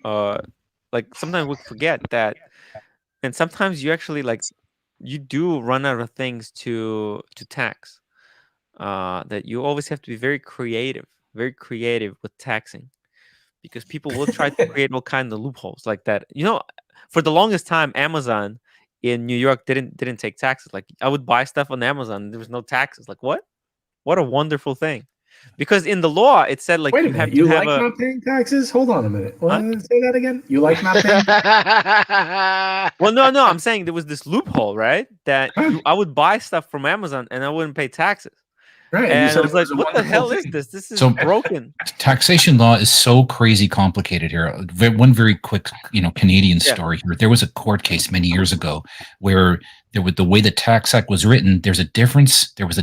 like sometimes we forget that, and sometimes you actually you do run out of things to tax. That you always have to be very creative with taxing, because people will try to create all kinds of loopholes like that. For the longest time, Amazon in New York didn't take taxes. Like, I would buy stuff on Amazon, there was no taxes. Like, what a wonderful thing. Because in the law it said, like, wait a minute, you like not paying taxes? Hold on a minute. What? Say that again. You like not paying? Well, no, I'm saying there was this loophole, right? That I would buy stuff from Amazon and I wouldn't pay taxes. Right. And I was like, what the hell is this? This is broken. Taxation law is so crazy complicated here. One very quick, Canadian story here. There was a court case many years ago where the way the Tax Act was written, there was a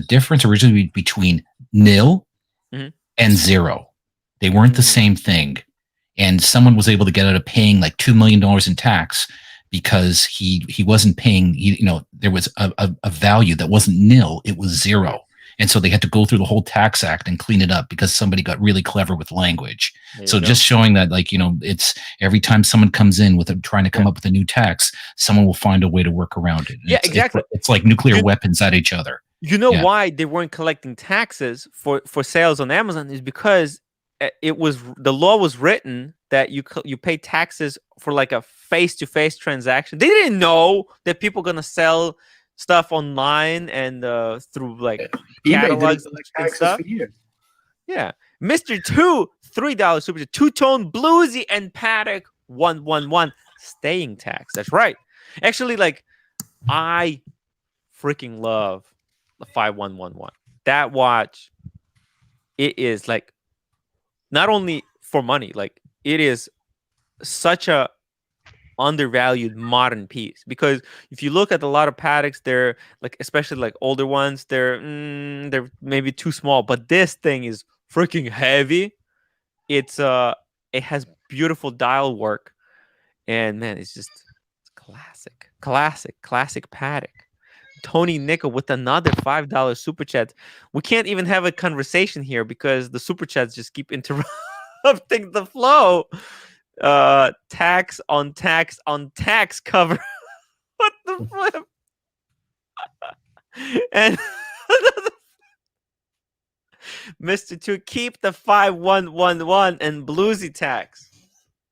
difference originally between nil and zero. They weren't the same thing. And someone was able to get out of paying like $2 million in tax because he wasn't paying, there was a value that wasn't nil, it was zero. And so they had to go through the whole Tax Act and clean it up because somebody got really clever with language. So just showing that, it's every time someone comes in with trying to come up with a new tax, someone will find a way to work around it. Yeah, exactly. It's like nuclear weapons at each other. Why they weren't collecting taxes for sales on Amazon is because the law was written that you pay taxes for like a face-to-face transaction. They didn't know that people are gonna sell stuff online and through like catalogs and stuff. Yeah, Mr. Two, $3 super, two-tone bluesy and paddock 111 staying tax. That's right. Actually, like, I freaking love the 5111. That watch, it is like not only for money, like it is such a undervalued modern piece, because if you look at a lot of Pateks, they're like, especially like older ones, they're maybe too small, but this thing is freaking heavy. It has beautiful dial work, and man, it's classic Patek. Tony Nickel with another $5 super chat. We can't even have a conversation here because the super chats just keep interrupting the flow. Tax on tax on tax cover. What the flip? And Mr. 2, keep the 5111 and bluesy tax.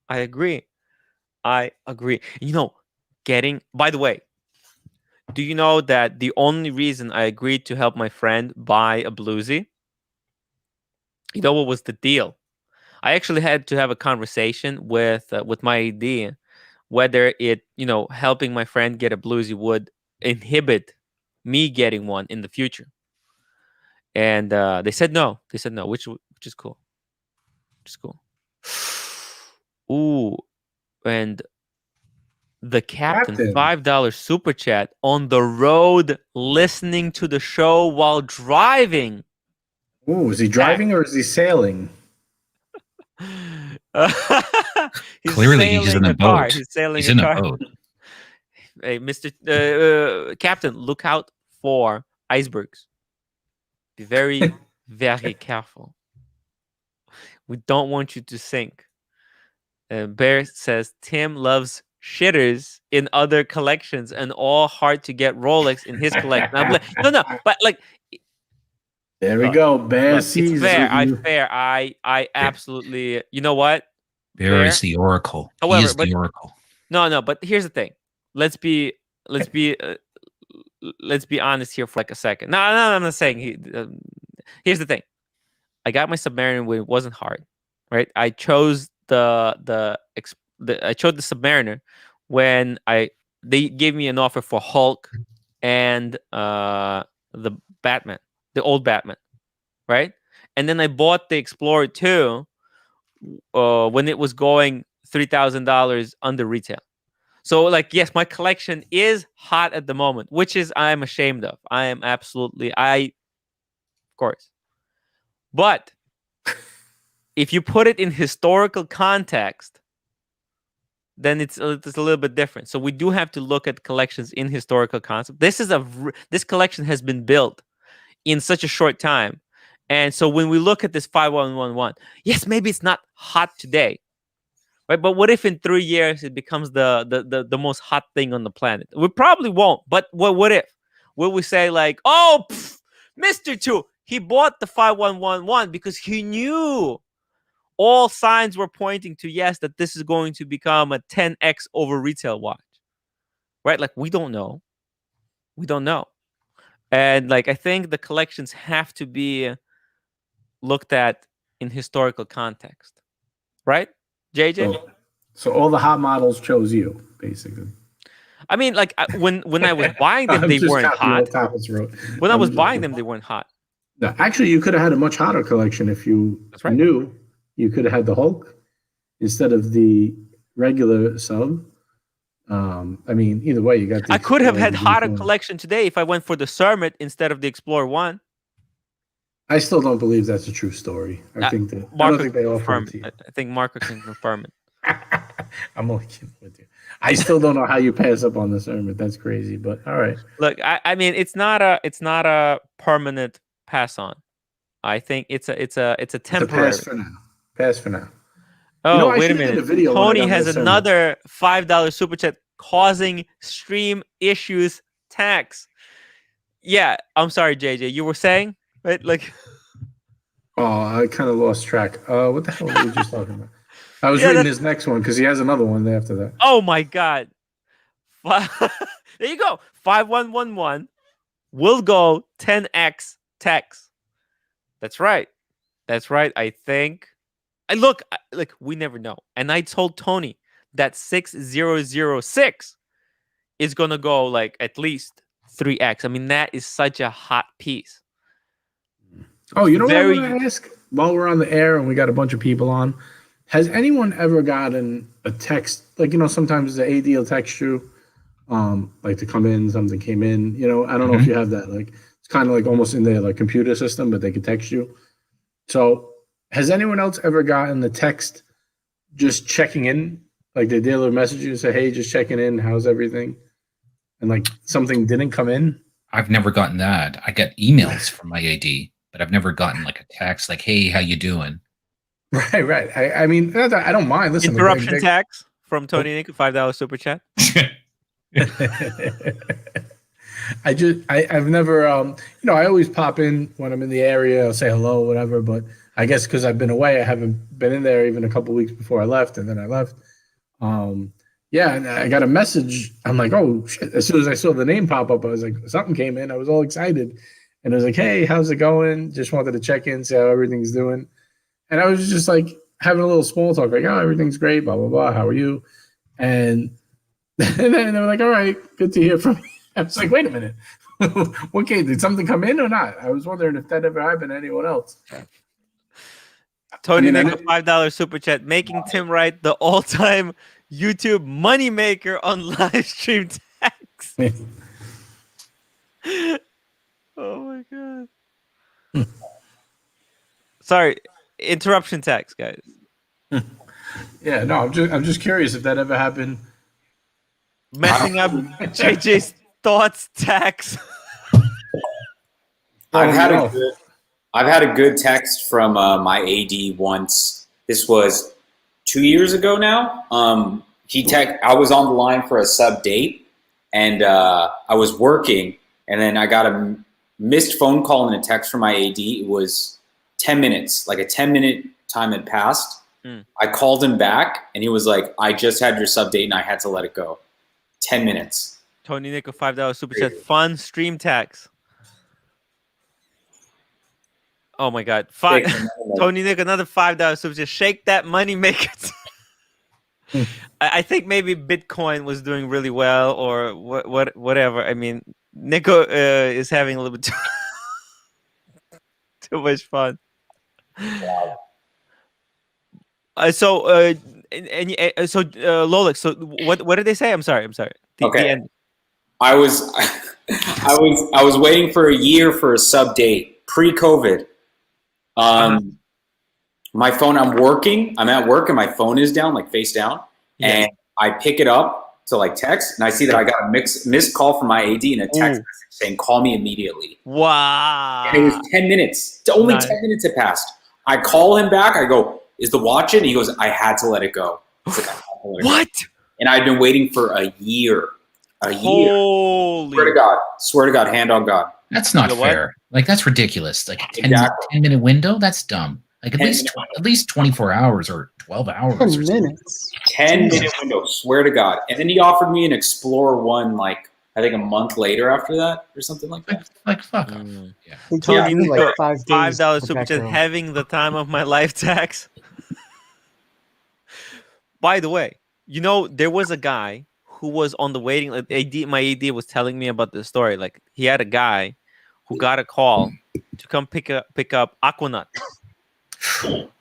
I agree. By the way, do you know that the only reason I agreed to help my friend buy a bluesy, you know what was the deal? I actually had to have a conversation with my AD whether it, helping my friend get a bluesy would inhibit me getting one in the future. And they said no. Which is cool. Ooh, and the captain $5 super chat on the road listening to the show while driving. Ooh, is he driving or is he sailing? Clearly, he's in a boat. He's sailing in a boat. Hey, Mr. Captain, look out for icebergs. Be very, very careful. We don't want you to sink. Bear says Tim loves shitters in other collections and all hard to get Rolex in his collection. No, but like. There we go. Bear sees. It's fair. I absolutely. You know what? Bear is the oracle. However, he is the oracle. No. But here's the thing. Let's be honest here for like a second. No, I'm not saying. Here's the thing. I got my Submariner when it wasn't hard, right? I chose I chose the Submariner when they gave me an offer for Hulk and the Batman, the old Batman, right? And then I bought the Explorer 2 when it was going $3,000 under retail. So, like, yes, my collection is hot at the moment, which is I'm ashamed of. I am absolutely, of course. But if you put it in historical context, then it's a little bit different. So we do have to look at collections in historical concept. This collection has been built in such a short time. And so when we look at this 5111, yes, maybe it's not hot today, right? But what if in 3 years it becomes the most hot thing on the planet? We probably won't. But what if? Will we say like, oh, Mr. 2, he bought the 5111 because he knew all signs were pointing to, yes, that this is going to become a 10x over retail watch, right? Like, we don't know. And like, I think the collections have to be looked at in historical context, right, JJ? So all the hot models chose you, basically. I mean, like, when I was buying them, they weren't hot. When I was buying them, they weren't hot. No, actually, you could have had a much hotter collection if you knew. You could have had the Hulk instead of the regular sub. I mean, either way, you got. I could have had hotter collection today if I went for the Cermet instead of the Explorer 1. I still don't believe that's a true story. I think that I don't think they offer it to you. I think Marco can confirm it. I'm only kidding with you. I still don't know how you pass up on the Cermet. That's crazy, but all right. Look, I mean, it's not a permanent pass on. I think it's a temporary. It's a pass for now. Pass for now. Oh, wait a minute. Tony has another $5 super chat causing stream issues tax. Yeah, I'm sorry, JJ. You were saying, right? Like, oh, I kind of lost track. What the hell were we just talking about? I was reading his next one because he has another one after that. Oh my God. There you go. 5111 will go 10x tax. That's right. I think. Look, we never know. And I told Tony that 6006 is going to go like at least 3x. I mean, that is such a hot piece. Oh, you know what I want to ask? While we're on the air and we got a bunch of people on, Has anyone ever gotten a text? Like, sometimes the AD will text you, like to come in, something came in. I don't know if you have that. Like, it's kind of like almost in their like computer system, but they could text you. So, has anyone else ever gotten the text just checking in? Like, the dealer message you and say, "Hey, just checking in. How's everything?" And like something didn't come in. I've never gotten that. I get emails from my AD, but I've never gotten like a text like, "Hey, how you doing?" Right. I mean, I don't mind. Listen, interruption tax from Tony Nick, $5 super chat. I've never, I always pop in when I'm in the area. I'll say hello, whatever. But I guess because I've been away, I haven't been in there even a couple of weeks before I left, and then I left. Yeah, and I got a message. I'm like, oh shit! As soon as I saw the name pop up, I was like, something came in. I was all excited, and I was like, hey, how's it going? Just wanted to check in, see how everything's doing. And I was just like having a little small talk, like, oh, everything's great, blah blah blah. How are you? And then they were like, all right, good to hear from you. I was like, wait a minute. Okay, did something come in or not? I was wondering if that ever happened to anyone else. Tony Nick, a $5 super chat, making timwrite the all-time YouTube moneymaker on live stream tax. Oh my god. Sorry, interruption tax, guys. Yeah, no, I'm just curious if that ever happened. Messing up JJ's thoughts tax. I've had a good text from my AD once. This was 2 years ago now. I was on the line for a sub date, and I was working, and then I got a missed phone call and a text from my AD. It was 10 minutes, like a 10-minute time had passed. I called him back, and he was like, I just had your sub date, and I had to let it go. 10 minutes. Tony Nick, a $5 super chat, fun stream tax. Oh my god. Tony Nick, another $5 super chat. Shake that money maker. I think maybe Bitcoin was doing really well, or whatever. I mean, Nico is having a little bit too much fun. So Rolex. So what did they say? I'm sorry. Okay. The end. I was waiting for a year for a sub date pre-COVID. My phone, I'm at work and my phone is down, like face down. Yeah. And I pick it up to like text, and I see that I got a missed call from my AD and a text message saying, call me immediately. Wow. And it was 10 minutes. Only 10 minutes had passed. I call him back. I go, is the watch in? He goes, I had to let it go. Like, what? And I'd been waiting for a year. Holy. Swear to God, hand on God. That's not fair. Like, that's ridiculous. Like a 10-minute window? That's dumb. Like at least 24 hours or 12 hours. 10 minutes. 10-minute window, swear to God. And then he offered me an Explorer 1, like, I think a month later after that or something like that. Like fuck off. Yeah. Like $5 super chat, having the time of my life tax. By the way, there was a guy who was on the waiting list. My AD was telling me about this story. Like, he had a guy who got a call to come pick up Aquanut.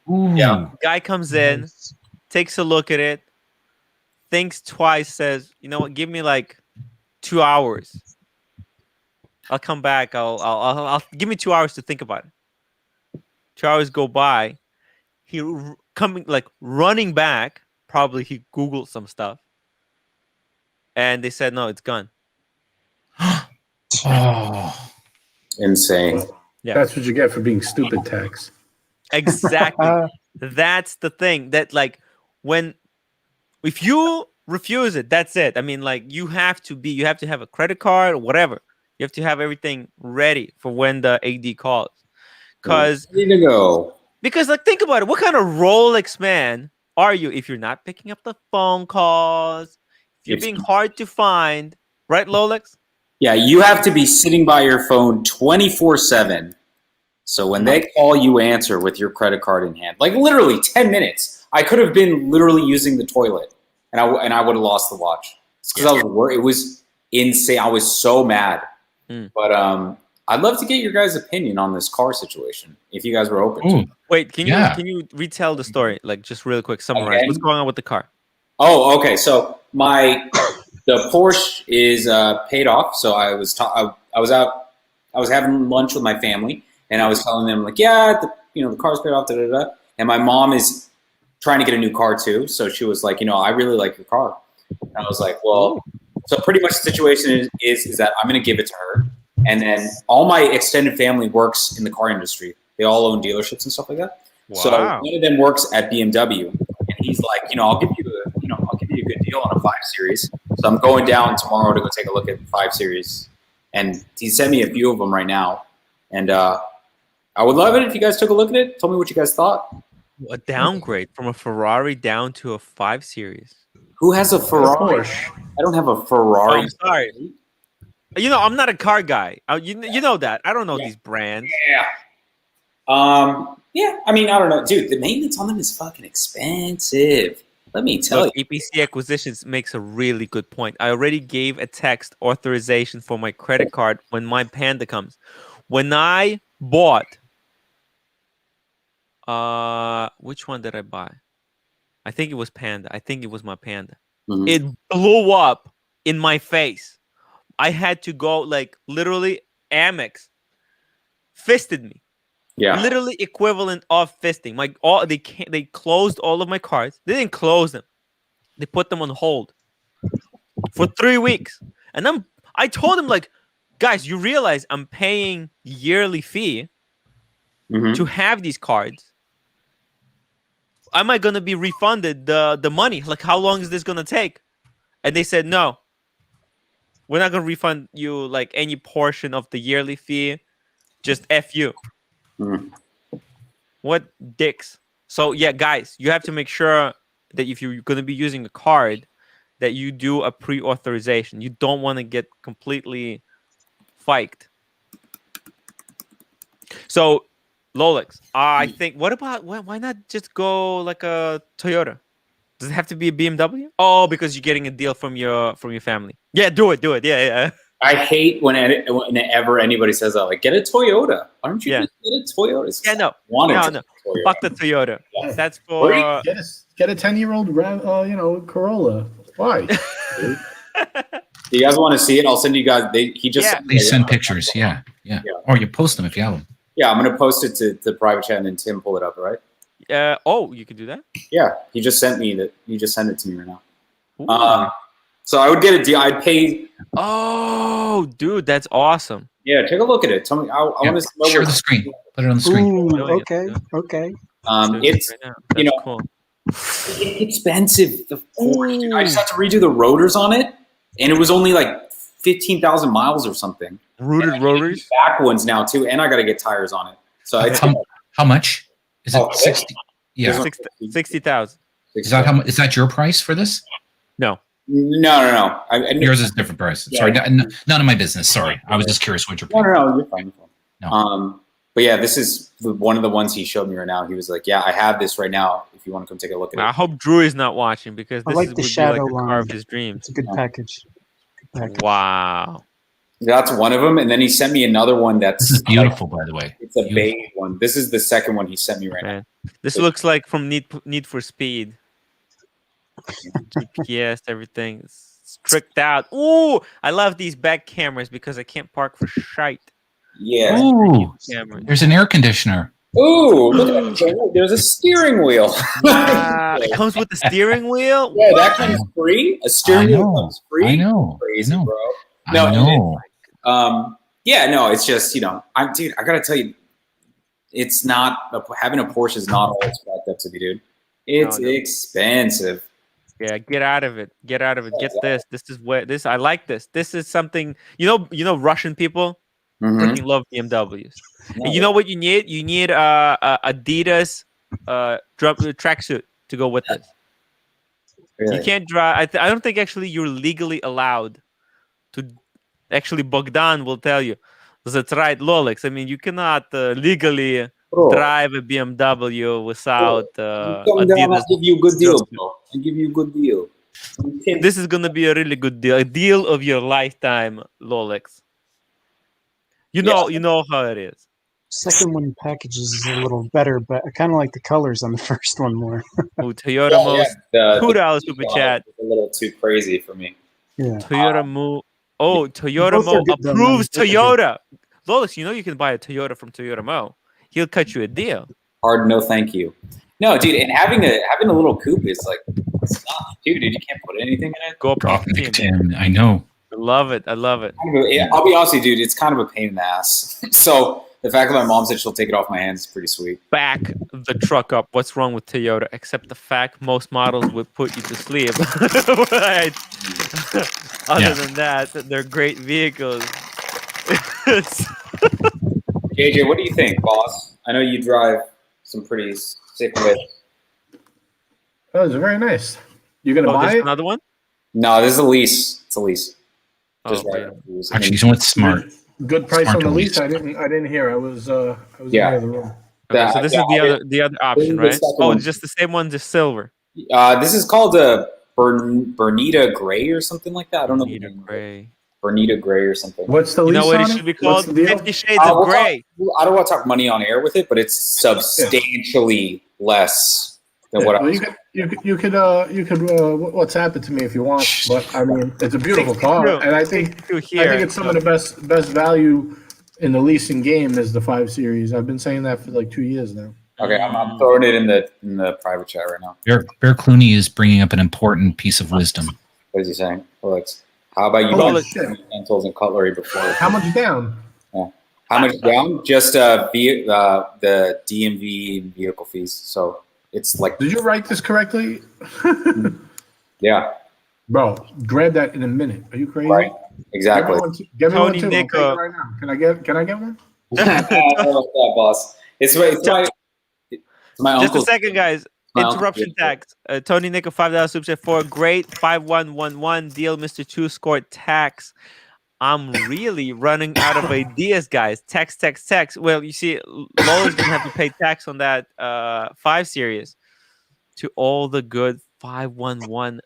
Yeah. Guy comes in, takes a look at it, thinks twice, says, you know what, give me like 2 hours. I'll come back. I'll give me 2 hours to think about it. 2 hours go by. He running back. Probably he Googled some stuff. And they said, no, it's gone. Oh. Insane. Yeah. That's what you get for being stupid, tax. Exactly. That's the thing. That if you refuse it, that's it. I mean, like, you have to have a credit card or whatever. You have to have everything ready for when the AD calls. Ready to go. Because, like, think about it. What kind of Rolex man are you if you're not picking up the phone calls? If you're being hard to find, right, Rolex? Yeah, you have to be sitting by your phone 24/7. So when they call, you answer with your credit card in hand. Like, literally 10 minutes. I could have been literally using the toilet, and I would have lost the watch. It's because I was worried. It was insane. I was so mad. But I'd love to get your guys' opinion on this car situation, if you guys were open to it. Wait, can you retell the story, like just really quick, summarize what's going on with the car? Oh, okay. So the Porsche is paid off. So I was having lunch with my family, and I was telling them like, yeah, the car's paid off, and my mom is trying to get a new car too. So she was like, I really like your car. And I was like, well, so pretty much the situation is that I'm going to give it to her. And then all my extended family works in the car industry. They all own dealerships and stuff like that. Wow. So one of them works at BMW, and he's like, I'll give you a good deal on a 5 Series. So I'm going down tomorrow to go take a look at the 5 Series, and he sent me a few of them right now. And I would love it if you guys took a look at it. Tell me what you guys thought. A downgrade from a Ferrari down to a 5 Series. Who has a Ferrari? I don't have a Ferrari. Oh, I'm sorry. I'm not a car guy. You know that. I don't know these brands. Yeah. Yeah. I mean, I don't know, dude. The maintenance on them is fucking expensive. Let me tell you. EPC Acquisitions makes a really good point. I already gave a text authorization for my credit card when my Panda comes. When I bought, which one did I buy? I think it was Panda. I think it was my Panda. Mm-hmm. It blew up in my face. I had to go, like, literally, Amex fisted me. Yeah. Literally equivalent of fisting. They closed all of my cards. They didn't close them. They put them on hold for 3 weeks. And I told them, like, guys, you realize I'm paying yearly fee to have these cards. Am I gonna be refunded the money? Like, how long is this gonna take? And they said, no. We're not gonna refund you like any portion of the yearly fee. Just F you. What dicks. So yeah, guys, you have to make sure that if you're gonna be using a card, that you do a pre-authorization. You don't want to get completely fiked. So Rolex, I think. What about why not just go like a Toyota? Does it have to be a BMW? Oh, because you're getting a deal from your family. Yeah, do it. Yeah. I hate whenever anybody says that. Like, get a Toyota. Why don't you just get a Toyota? Yeah, no. Fuck the Toyota. Yeah. That's for get a 10-year-old Corolla. Why? Do you guys want to see it? I'll send you guys. Please send pictures. Yeah. Or you post them if you have them. Yeah, I'm gonna post it to the private chat and then Tim pull it up. All right. You could do that. Yeah, he just sent me that. You just sent it to me right now. So I would get a deal. I'd pay. Oh, dude, that's awesome. Yeah, take a look at it. Tell me. I want to share the screen. Put it on the screen. Ooh, okay. It's cool. It's expensive. I just had to redo the rotors on it, and it was only like 15,000 miles or something. Rooted rotors. Back ones now too, and I got to get tires on it. So how much is it? 60. Yeah, 60,000. Is that your price for this? No. Yours is a different price. Yeah. Sorry, none of my business. Sorry, I was just curious what your price. No, you're fine. No. But yeah, this is one of the ones he showed me right now. He was like, "Yeah, I have this right now. If you want to come take a look at it." I hope Drew is not watching because this would be like the car of his dreams. It's a good package. Wow. That's one of them, and then he sent me another one that's this is beautiful, by the way. It's a beige one. This is the second one he sent me right now. This looks like from Need for Speed. GPS, everything is tricked out. Ooh, I love these back cameras because I can't park for shite. Yeah. Ooh, there's an air conditioner. Ooh, look at that. There's a steering wheel. It comes with the steering wheel? Yeah, that comes free. A steering wheel comes free. I know. Crazy, bro. No, I know. It's just, I gotta tell you, it's not, having a Porsche is not all it's cracked up to be, dude. It's expensive. Yeah, get out of it. Get this. I like this. This is something, Russian people freaking love BMWs. No. And you know what you need? You need Adidas tracksuit to go with this. Really? You can't drive. I don't think actually you're legally allowed to. Actually, Bogdan will tell you. That's right, Rolex. I mean, you cannot legally drive a BMW without Adidas. I'll give you a good deal, bro. I'll give you a good deal. This is gonna be a really good deal. A deal of your lifetime, Rolex. You know how it is. Second one packages is a little better, but I kind of like the colors on the first one more. Oh, Toyota Mo's $2 super chat. A little too crazy for me. Yeah. Toyota Mo. Oh, Toyota Both Mo are good, though, man. approves Both are good. Toyota. Lolis, you know you can buy a Toyota from Toyota Mo. He'll cut you a deal. Hard no, thank you. No, dude, and having a little coupe is like stuff too, dude. You can't put anything in it. Go up Drop to 15. Tim. I know. I love it. I love it. I'll be honest with you, dude. It's kind of a pain in the ass. So the fact that my mom said she'll take it off my hands is pretty sweet. Back the truck up. What's wrong with Toyota? Except the fact most models would put you to sleep. Right. Other than that, they're great vehicles. JJ, what do you think, boss? I know you drive some pretty sick whips. Oh, it's very nice. You're gonna buy it? Another one? No, this is a lease. It's a lease. Just Actually, you know what's smart? Good price Smart on the to lease. lease. I didn't hear. I was in the other room. Okay, so this is the other option, right? Oh, it's just the same one, just silver. This is called a Bernita Gray or something like that. I don't know. Bernita Gray. Bernita Gray or something. What's the lease? You know what it should be called? 50 Shades of Gray. I don't want to talk money on air with it, but it's substantially less than what I was. You could WhatsApp it to me if you want. But I mean, it's a beautiful car, and I think it's some of the best value in the leasing game is the 5 Series. I've been saying that for like 2 years now. Okay, I'm throwing it in the private chat right now. Bear Clooney is bringing up an important piece of wisdom. What is he saying? Rolex. How about you buy utensils and cutlery before? How much down? Yeah. How much down? Just the DMV vehicle fees. So it's like. Did you write this correctly? Yeah. Bro, grab that in a minute. Are you crazy? Right. Exactly. Give me one Tony too. Nico. Right now. Can I get one? I don't know that, boss. It's my Just uncle. a second, guys. Interruption tax. Tony Nico, $5 super chat for a great 5111 deal. Mr. Chu scored tax. I'm really running out of ideas, guys. Tax. Well, you see, Lola's gonna have to pay tax on that 5 Series. To all the good 511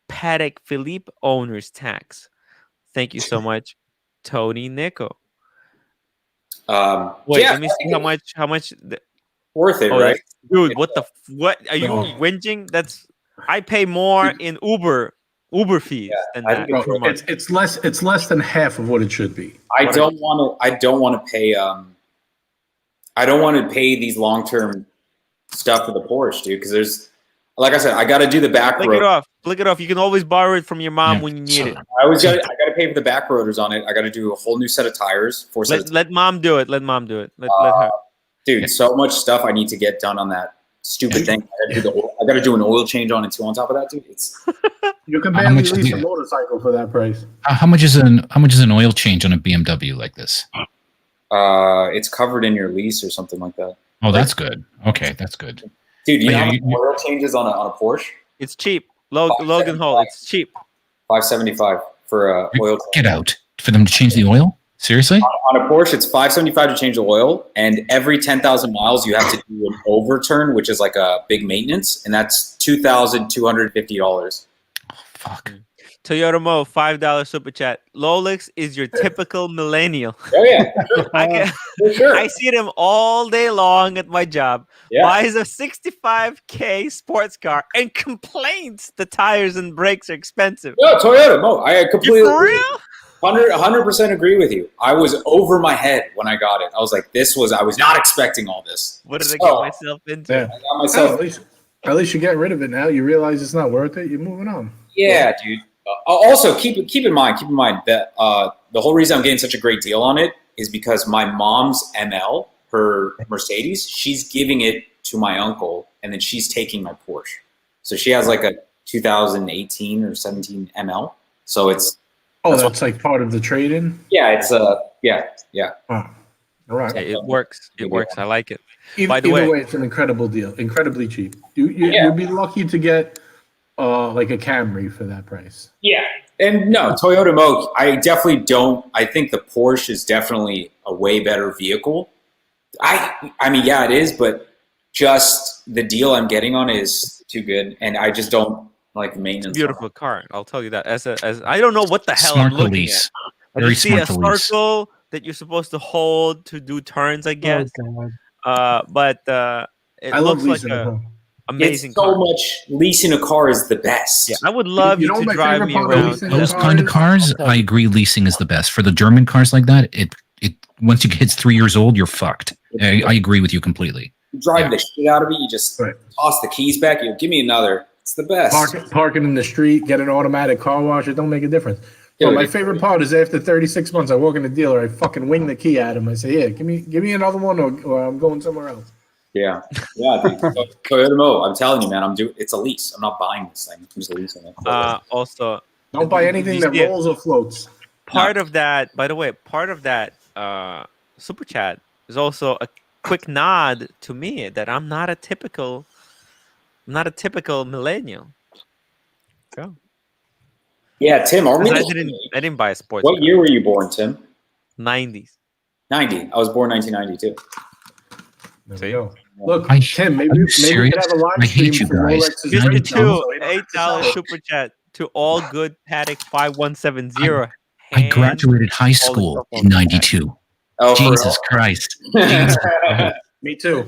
Patek Philippe owners tax. Thank you so much, Tony Nico. Wait, let me see how much. Worth it, right? Dude, what are you whinging? I pay more in Uber fees than that. Bro, it's less than half of what it should be. I don't want to pay these long-term stuff for the Porsche, dude, because there's, like I said, I got to do the back road. Flick it off. You can always borrow it from your mom when you need it. I got to pay for the back rotors on it. I got to do a whole new set of tires. Let mom do it. Let her. Dude, so much stuff I need to get done on that stupid thing. I got to do an oil change on it too. On top of that, dude, you can barely lease a motorcycle for that price. How much is an oil change on a BMW like this? It's covered in your lease or something like that. Oh, that's good. Okay, that's good. Dude, you know how oil changes on a Porsche? It's cheap. Logan Hall, it's cheap. $575 for oil. Get out for them to change the oil. Seriously? On a Porsche, it's $575 to change the oil, and every 10,000 miles you have to do an overturn, which is like a big maintenance, and that's $2,250. Oh, fuck. Toyota Mo, $5 super chat. Rolex is your typical millennial. Oh yeah, for sure. I see them all day long at my job. Yeah. Buys a $65K sports car and complains the tires and brakes are expensive. No, Toyota Mo, I completely. For real? 100% agree with you. I was over my head when I got it. I was like, I was not expecting all this. What did I get myself into? Yeah. I got myself. At least you get rid of it now. You realize it's not worth it. You're moving on. Yeah, dude. Also, keep in mind that the whole reason I'm getting such a great deal on it is because my mom's ML, her Mercedes, she's giving it to my uncle, and then she's taking my Porsche. So she has like a 2018 or 17 ML. So it's. Oh, that's like part of the trade-in? Yeah, it's yeah. Oh, all right. It works. It works. I like it. Either way, it's an incredible deal. Incredibly cheap. You'd be lucky to get like a Camry for that price. Yeah. And no, Toyota Mo, I definitely don't. I think the Porsche is definitely a way better vehicle. I mean, yeah, it is, but just the deal I'm getting on is too good, and I just don't like the maintenance. Beautiful car, I'll tell you that. As I don't know what the hell Smart I'm looking release. at. Very I see a smart release. circle that you're supposed to hold to do turns, I guess. Oh, God. But it looks like an amazing it's so car. much leasing a car is the best. Yeah, I would love you to drive me around. Those kind of cars, I agree. Leasing is the best for the German cars like that. It once it hits 3 years old, you're fucked. I agree with you completely. You drive the shit out of it. You just toss the keys back. You give me another. It's the best. Parking in the street, get an automatic car wash. It don't make a difference. But my favorite part is after 36 months, I walk in the dealer, I fucking wing the key at him. I say, "Yeah, give me another one, or I'm going somewhere else." Yeah, dude. Toyota Mo, I'm telling you, man, it's a lease. I'm not buying this thing. I'm just leasing it. Also, don't buy anything that rolls or floats. Part of that, by the way, super chat is also a quick nod to me that I'm not a typical millennial. Go. Yeah, Tim. I didn't buy a sports What car. year were you born, Tim? 90s. 90. I was born 1992. There we go. Look, Tim, maybe you we could have a live stream for Rolex's $8 super chat to all good Paddock 5170. I graduated high school in 92. Oh, Jesus Christ. Jesus. Me too.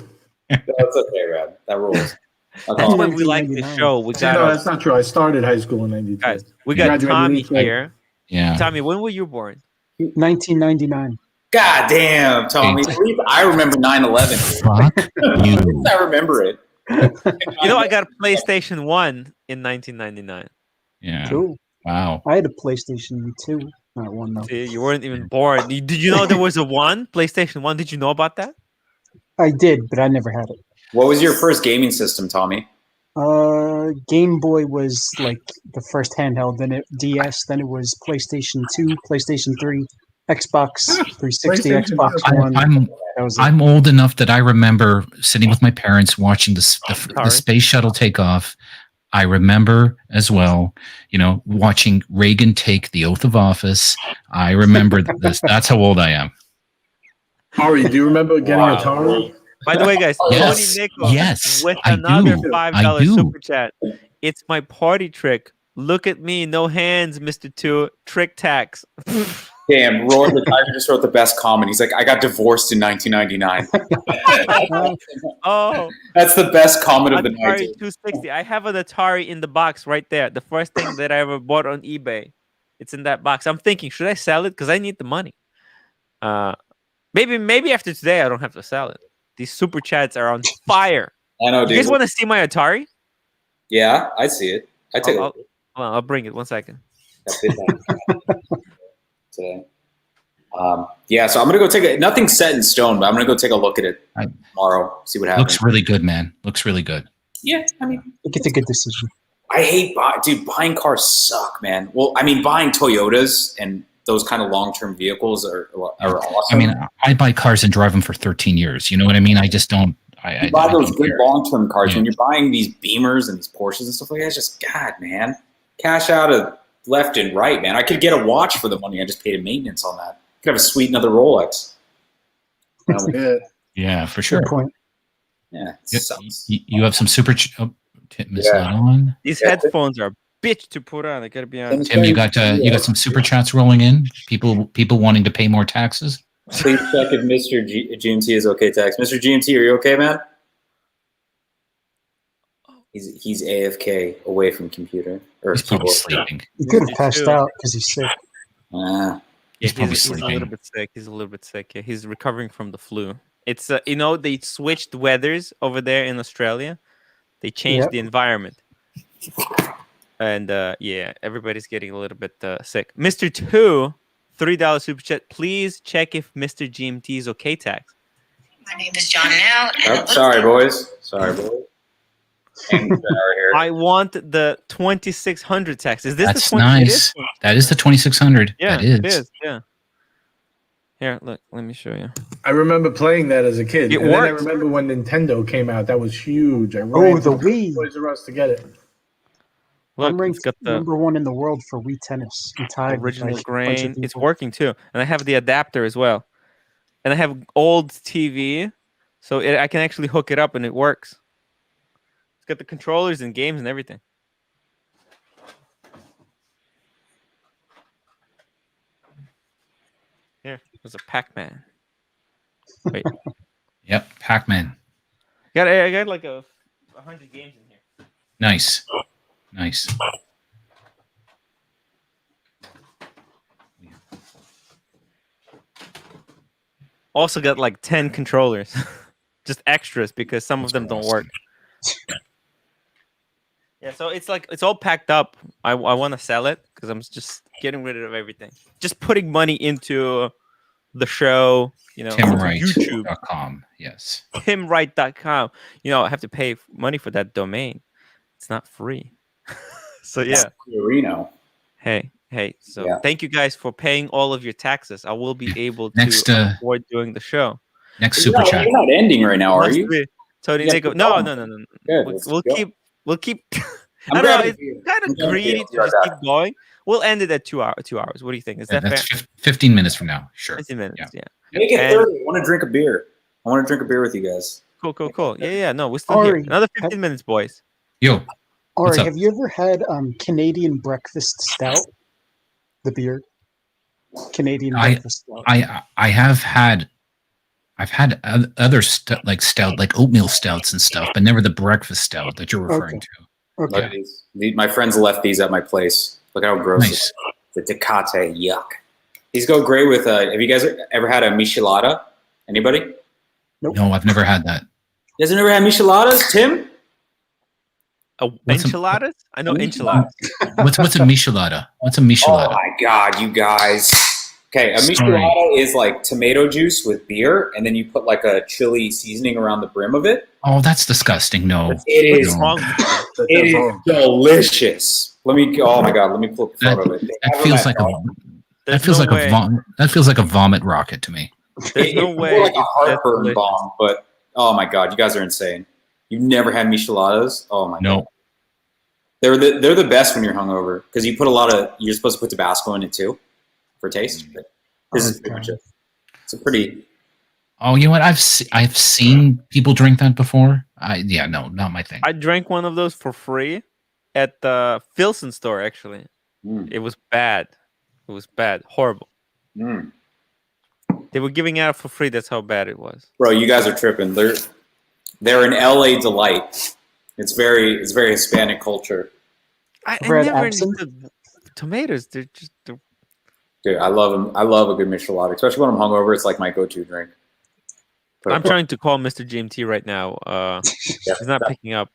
That's okay, Rad. That rules. That's why we like this show. No, that's not true. I started high school in 92. Guys, we got Tommy here. Yeah. Tommy, when were you born? 1999. God damn, Tommy. I remember 9/11. Fuck you. I remember it. I got a PlayStation 1 in 1999. Yeah. Cool. Wow. I had a PlayStation 2. Not one, though. See, you weren't even born. Did you know there was a PlayStation 1? Did you know about that? I did, but I never had it. What was your first gaming system, Tommy? Game Boy was like the first handheld, then it DS, then it was PlayStation 2, PlayStation 3, Xbox 360, Xbox One. I'm old enough that I remember sitting with my parents watching the space shuttle take off. I remember as well, watching Reagan take the oath of office. I remember this. That's how old I am. Ari, do you remember getting Atari? By the way, guys, yes, Tony Nichols yes, with I another do. $5 super chat. It's my party trick. Look at me, no hands, Mr. Two. Trick tax. Damn, Roy the Tiger just wrote the best comment. He's like, I got divorced in 1999. Oh, that's the best comment of the Atari night. 260. I have an Atari in the box right there. The first thing that I ever bought on eBay. It's in that box. I'm thinking, should I sell it? Because I need the money. Maybe after today, I don't have to sell it. These super chats are on fire. I know, dude. You guys want to see my Atari? Yeah, I see it. I take it. I'll bring it. 1 second. Today. Yeah, so I'm gonna go take it. Nothing's set in stone, but I'm gonna go take a look at it tomorrow. See what happens. Looks really good, man. Looks really good. Yeah, I mean, it's a good decision. I hate buying cars suck, man. Well, I mean, buying Toyotas and those kind of long-term vehicles are awesome. I mean, I buy cars and drive them for 13 years. You know what I mean? I just don't. I buy those good care. long-term cars. When you're buying these Beamers and these Porsches and stuff like that, it's just, God, man, cash out of left and right, man. I could get a watch for the money I just paid in maintenance on that. I could have a sweet another Rolex. Yeah, for sure. Good point. Yeah, you have some super. On. These headphones are a bitch to put on. I gotta be honest. Tim, you got some super chats rolling in. People wanting to pay more taxes. Please check if Mr. GMT is okay. Tax, Mr. GMT, are you okay, man? He's AFK, away from computer. Or he's probably sleeping. He could have passed out because he's sick. Yeah, he's probably sleeping. He's a little bit sick. Yeah, he's recovering from the flu. It's they switched weathers over there in Australia. They changed the environment. And everybody's getting a little bit sick. Mr. Two, $3 super chat. Please check if Mr. GMT is okay. Tax. My name is John now. Sorry, boys. I want the 2600 tax. Is this That's the nice? That is the 2600. Yeah, that is. It is. Yeah. Here, look. Let me show you. I remember playing that as a kid. It and works. then I remember when Nintendo came out. That was huge. I the Wii. Toys R Us to get it. Look, I'm ranked it's got the number 1 in the world for Wii tennis. original grain. It's working too, and I have the adapter as well. And I have old TV, so I can actually hook it up and it works. It's got the controllers and games and everything. Here. was a Pac-Man. Wait. Yep, Pac-Man. I got like 100 games in here. Nice. Also got like 10 controllers, just extras because some of them don't work. Yeah, so it's all packed up. I want to sell it because I'm just getting rid of everything. Just putting money into the show, timwrite.com. Yes. timwrite.com. I have to pay money for that domain. It's not free. So yeah. Reno. Hey. So thank you guys for paying all of your taxes. I will be able to avoid doing the show. Next super chat. You're not ending right now, are you? Tony Nico. No. Good, we'll keep. I don't know. It's kind of greedy to just keep going. We'll end it at 2 hours. 2 hours. What do you think? Is that that's fair? 15 minutes from now. Sure. 15 minutes. Yeah. Make it 30. I want to drink a beer. I want to drink a beer with you guys. Cool. Yeah. No, we're still here. Another 15 minutes, boys. Yo. Ari, have you ever had Canadian breakfast stout? The beer. Canadian breakfast stout. I have had. I've had other stout, like oatmeal stouts and stuff, but never the breakfast stout that you're referring to. Okay. My friends left these at my place. Look how gross it is. The Tecate, yuck. These go great with, have you guys ever had a michelada? Anybody? Nope. No, I've never had that. You guys never had micheladas, Tim? Enchiladas? I know enchiladas. What's a michelada? What's a michelada? Oh my God, you guys. Okay, a michelada is like tomato juice with beer, and then you put like a chili seasoning around the brim of it. Oh, that's disgusting. No. It is. It is delicious. Oh my God, let me pull up a photo of it. That feels like a vomit rocket to me. There's no way. Like a heartburn bomb, but oh my God, you guys are insane. You've never had micheladas? Oh my God. They're the best when you're hungover because you're supposed to put Tabasco in it too for taste. But this is pretty much it. It's a pretty. Oh, you know what? I've seen people drink that before. No, not my thing. I drank one of those for free at the Filson store. Actually, It was bad. It was bad, horrible. They were giving it out for free. That's how bad it was. Bro, you guys are tripping. They're an LA delight. It's very Hispanic culture. I never understood tomatoes. They're just. Dude, I love them. I love a good michelada, especially when I'm hungover. It's like my go-to drink. I'm trying to call Mr. GMT right now. He's not picking up.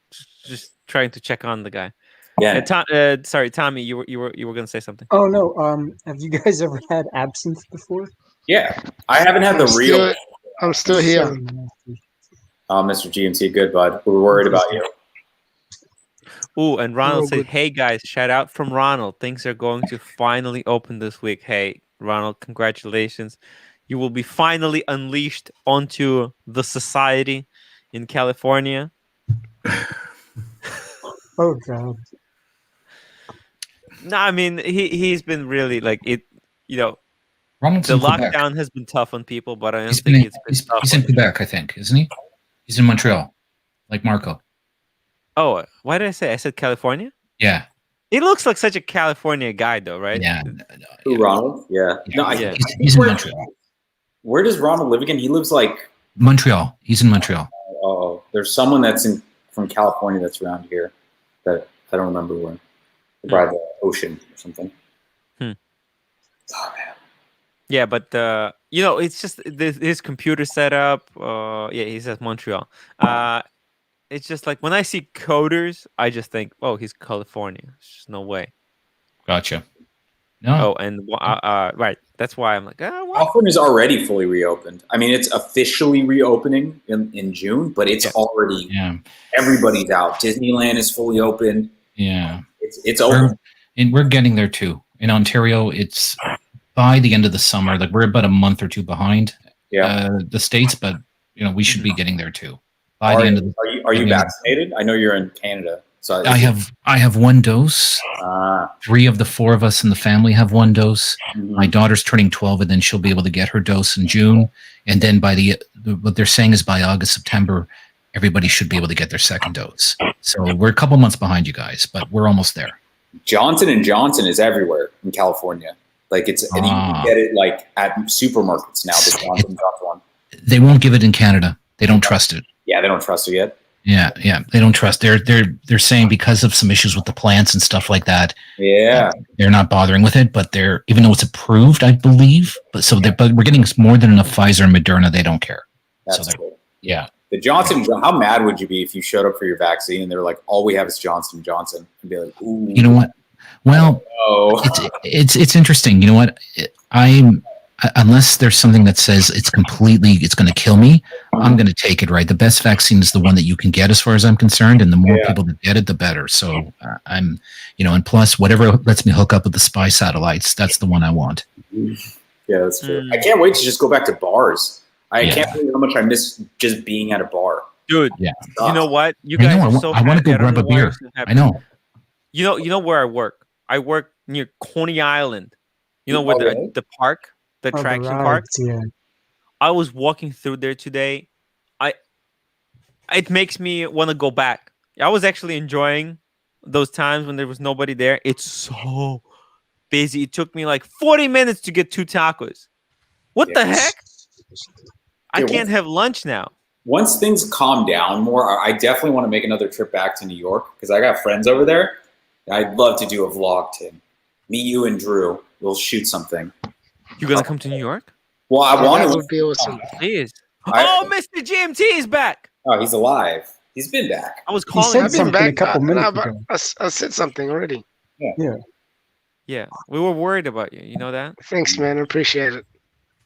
Just trying to check on the guy. Yeah. Sorry, Tommy. You were going to say something. Oh no. Have you guys ever had absinthe before? Yeah, I haven't had the real. I'm still here. Oh, Mr. GMT, good bud. We were worried about you. Ooh, and Ronald said, "Hey guys, shout out from Ronald. Things are going to finally open this week. Hey, Ronald, congratulations. You will be finally unleashed onto the society in California." Oh God. No, I mean he's been really like it. Ronald's the in lockdown Quebec. has been tough on people, but I don't think it's been tough. He's in Quebec, I think, isn't he? He's in Montreal, like Marco. Oh, why did I say? I said California? Yeah. He looks like such a California guy, though, right? Yeah. Ronald? Yeah. No, he's in Montreal. Where does Ronald live again? He lives like Montreal. He's in Montreal. Oh, there's someone that's from California that's around here that I don't remember where. By the ocean or something. Oh man. Yeah, but it's just his computer setup. He says Montreal. It's just like when I see coders, I just think, oh, he's California. There's just no way. Gotcha. No. Oh, and right. That's why I'm like, California's already fully reopened. I mean, it's officially reopening in June, but it's already everybody's out. Disneyland is fully open. Yeah. It's open. We're getting there too. In Ontario, it's by the end of the summer. Like we're about a month or two behind the States, but we should be getting there too. By the end of are you vaccinated? I know you're in Canada. So I have one dose. 3 of the 4 of us in the family have 1 dose. Mm-hmm. My daughter's turning 12, and then she'll be able to get her dose in June. And then what they're saying is by August, September, everybody should be able to get their 2nd dose. So we're a couple months behind you guys, but we're almost there. Johnson & Johnson is everywhere in California. Like and you can get it like at supermarkets now. The Johnson Johnson one. They won't give it in Canada. They don't trust it. Yeah, they don't trust it yet. Yeah, they don't trust. They're saying because of some issues with the plants and stuff like that. Yeah, they're not bothering with it, but even though it's approved, I believe. But we're getting more than enough Pfizer and Moderna. They don't care. That's cool. Yeah. The Johnson. How mad would you be if you showed up for your vaccine and they're like, all we have is Johnson & Johnson, and be like, ooh. You know what? Well, it's interesting. You know what? Unless there's something that says it's going to kill me, I'm going to take it, right? The best vaccine is the one that you can get as far as I'm concerned. And the more people that get it, the better. So and plus whatever lets me hook up with the spy satellites, that's the one I want. Yeah, that's true. I can't wait to just go back to bars. I can't believe how much I miss just being at a bar. Dude, yeah. You know what? You guys are so I want to go grab a beer. I know. You know where I work? I work near Coney Island. You know where the park? The traction park. Yeah. I was walking through there today. It makes me want to go back. I was actually enjoying those times when there was nobody there. It's so busy. It took me like 40 minutes to get 2 tacos. What the heck? I can't have lunch now. Once things calm down more, I definitely want to make another trip back to New York because I got friends over there. I'd love to do a vlog, Tim. Me, you, and Drew. We'll shoot something. You're going to come to New York? Well, I want to. That would be awesome. Please. Mr. GMT is back. Oh, he's alive. He's been back. I was calling him. I've been back a couple minutes ago. I said something already. Yeah. We were worried about you. You know that? Thanks, man. I appreciate it.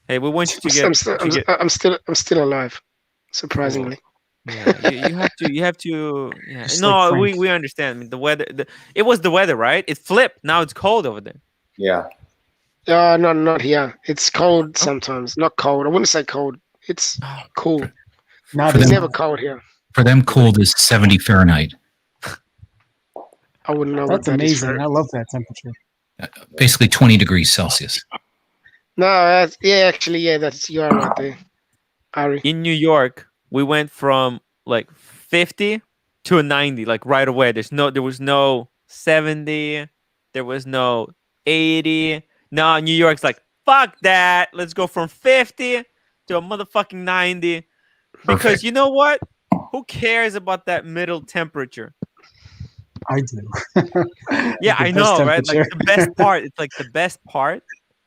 Hey, we want you to get. I'm still alive, surprisingly. Yeah, you have to. Yeah. No, we understand. I mean, the weather. It was the weather, right? It flipped. Now it's cold over there. Yeah. No, not here. It's cold sometimes. Not cold. I wouldn't say cold. It's cool. It's never cold here. For them, cold is 70 Fahrenheit. I wouldn't know. That's amazing. I love that temperature. Basically 20 degrees Celsius. No, actually, that's you are right there, Ari. In New York, we went from like 50 to a 90, like right away. There was no 70. There was no 80. No, New York's like, fuck that. Let's go from 50 to a motherfucking 90. Because you know what? Who cares about that middle temperature? I do. Yeah, I know, right? Like the best part. It's like the best part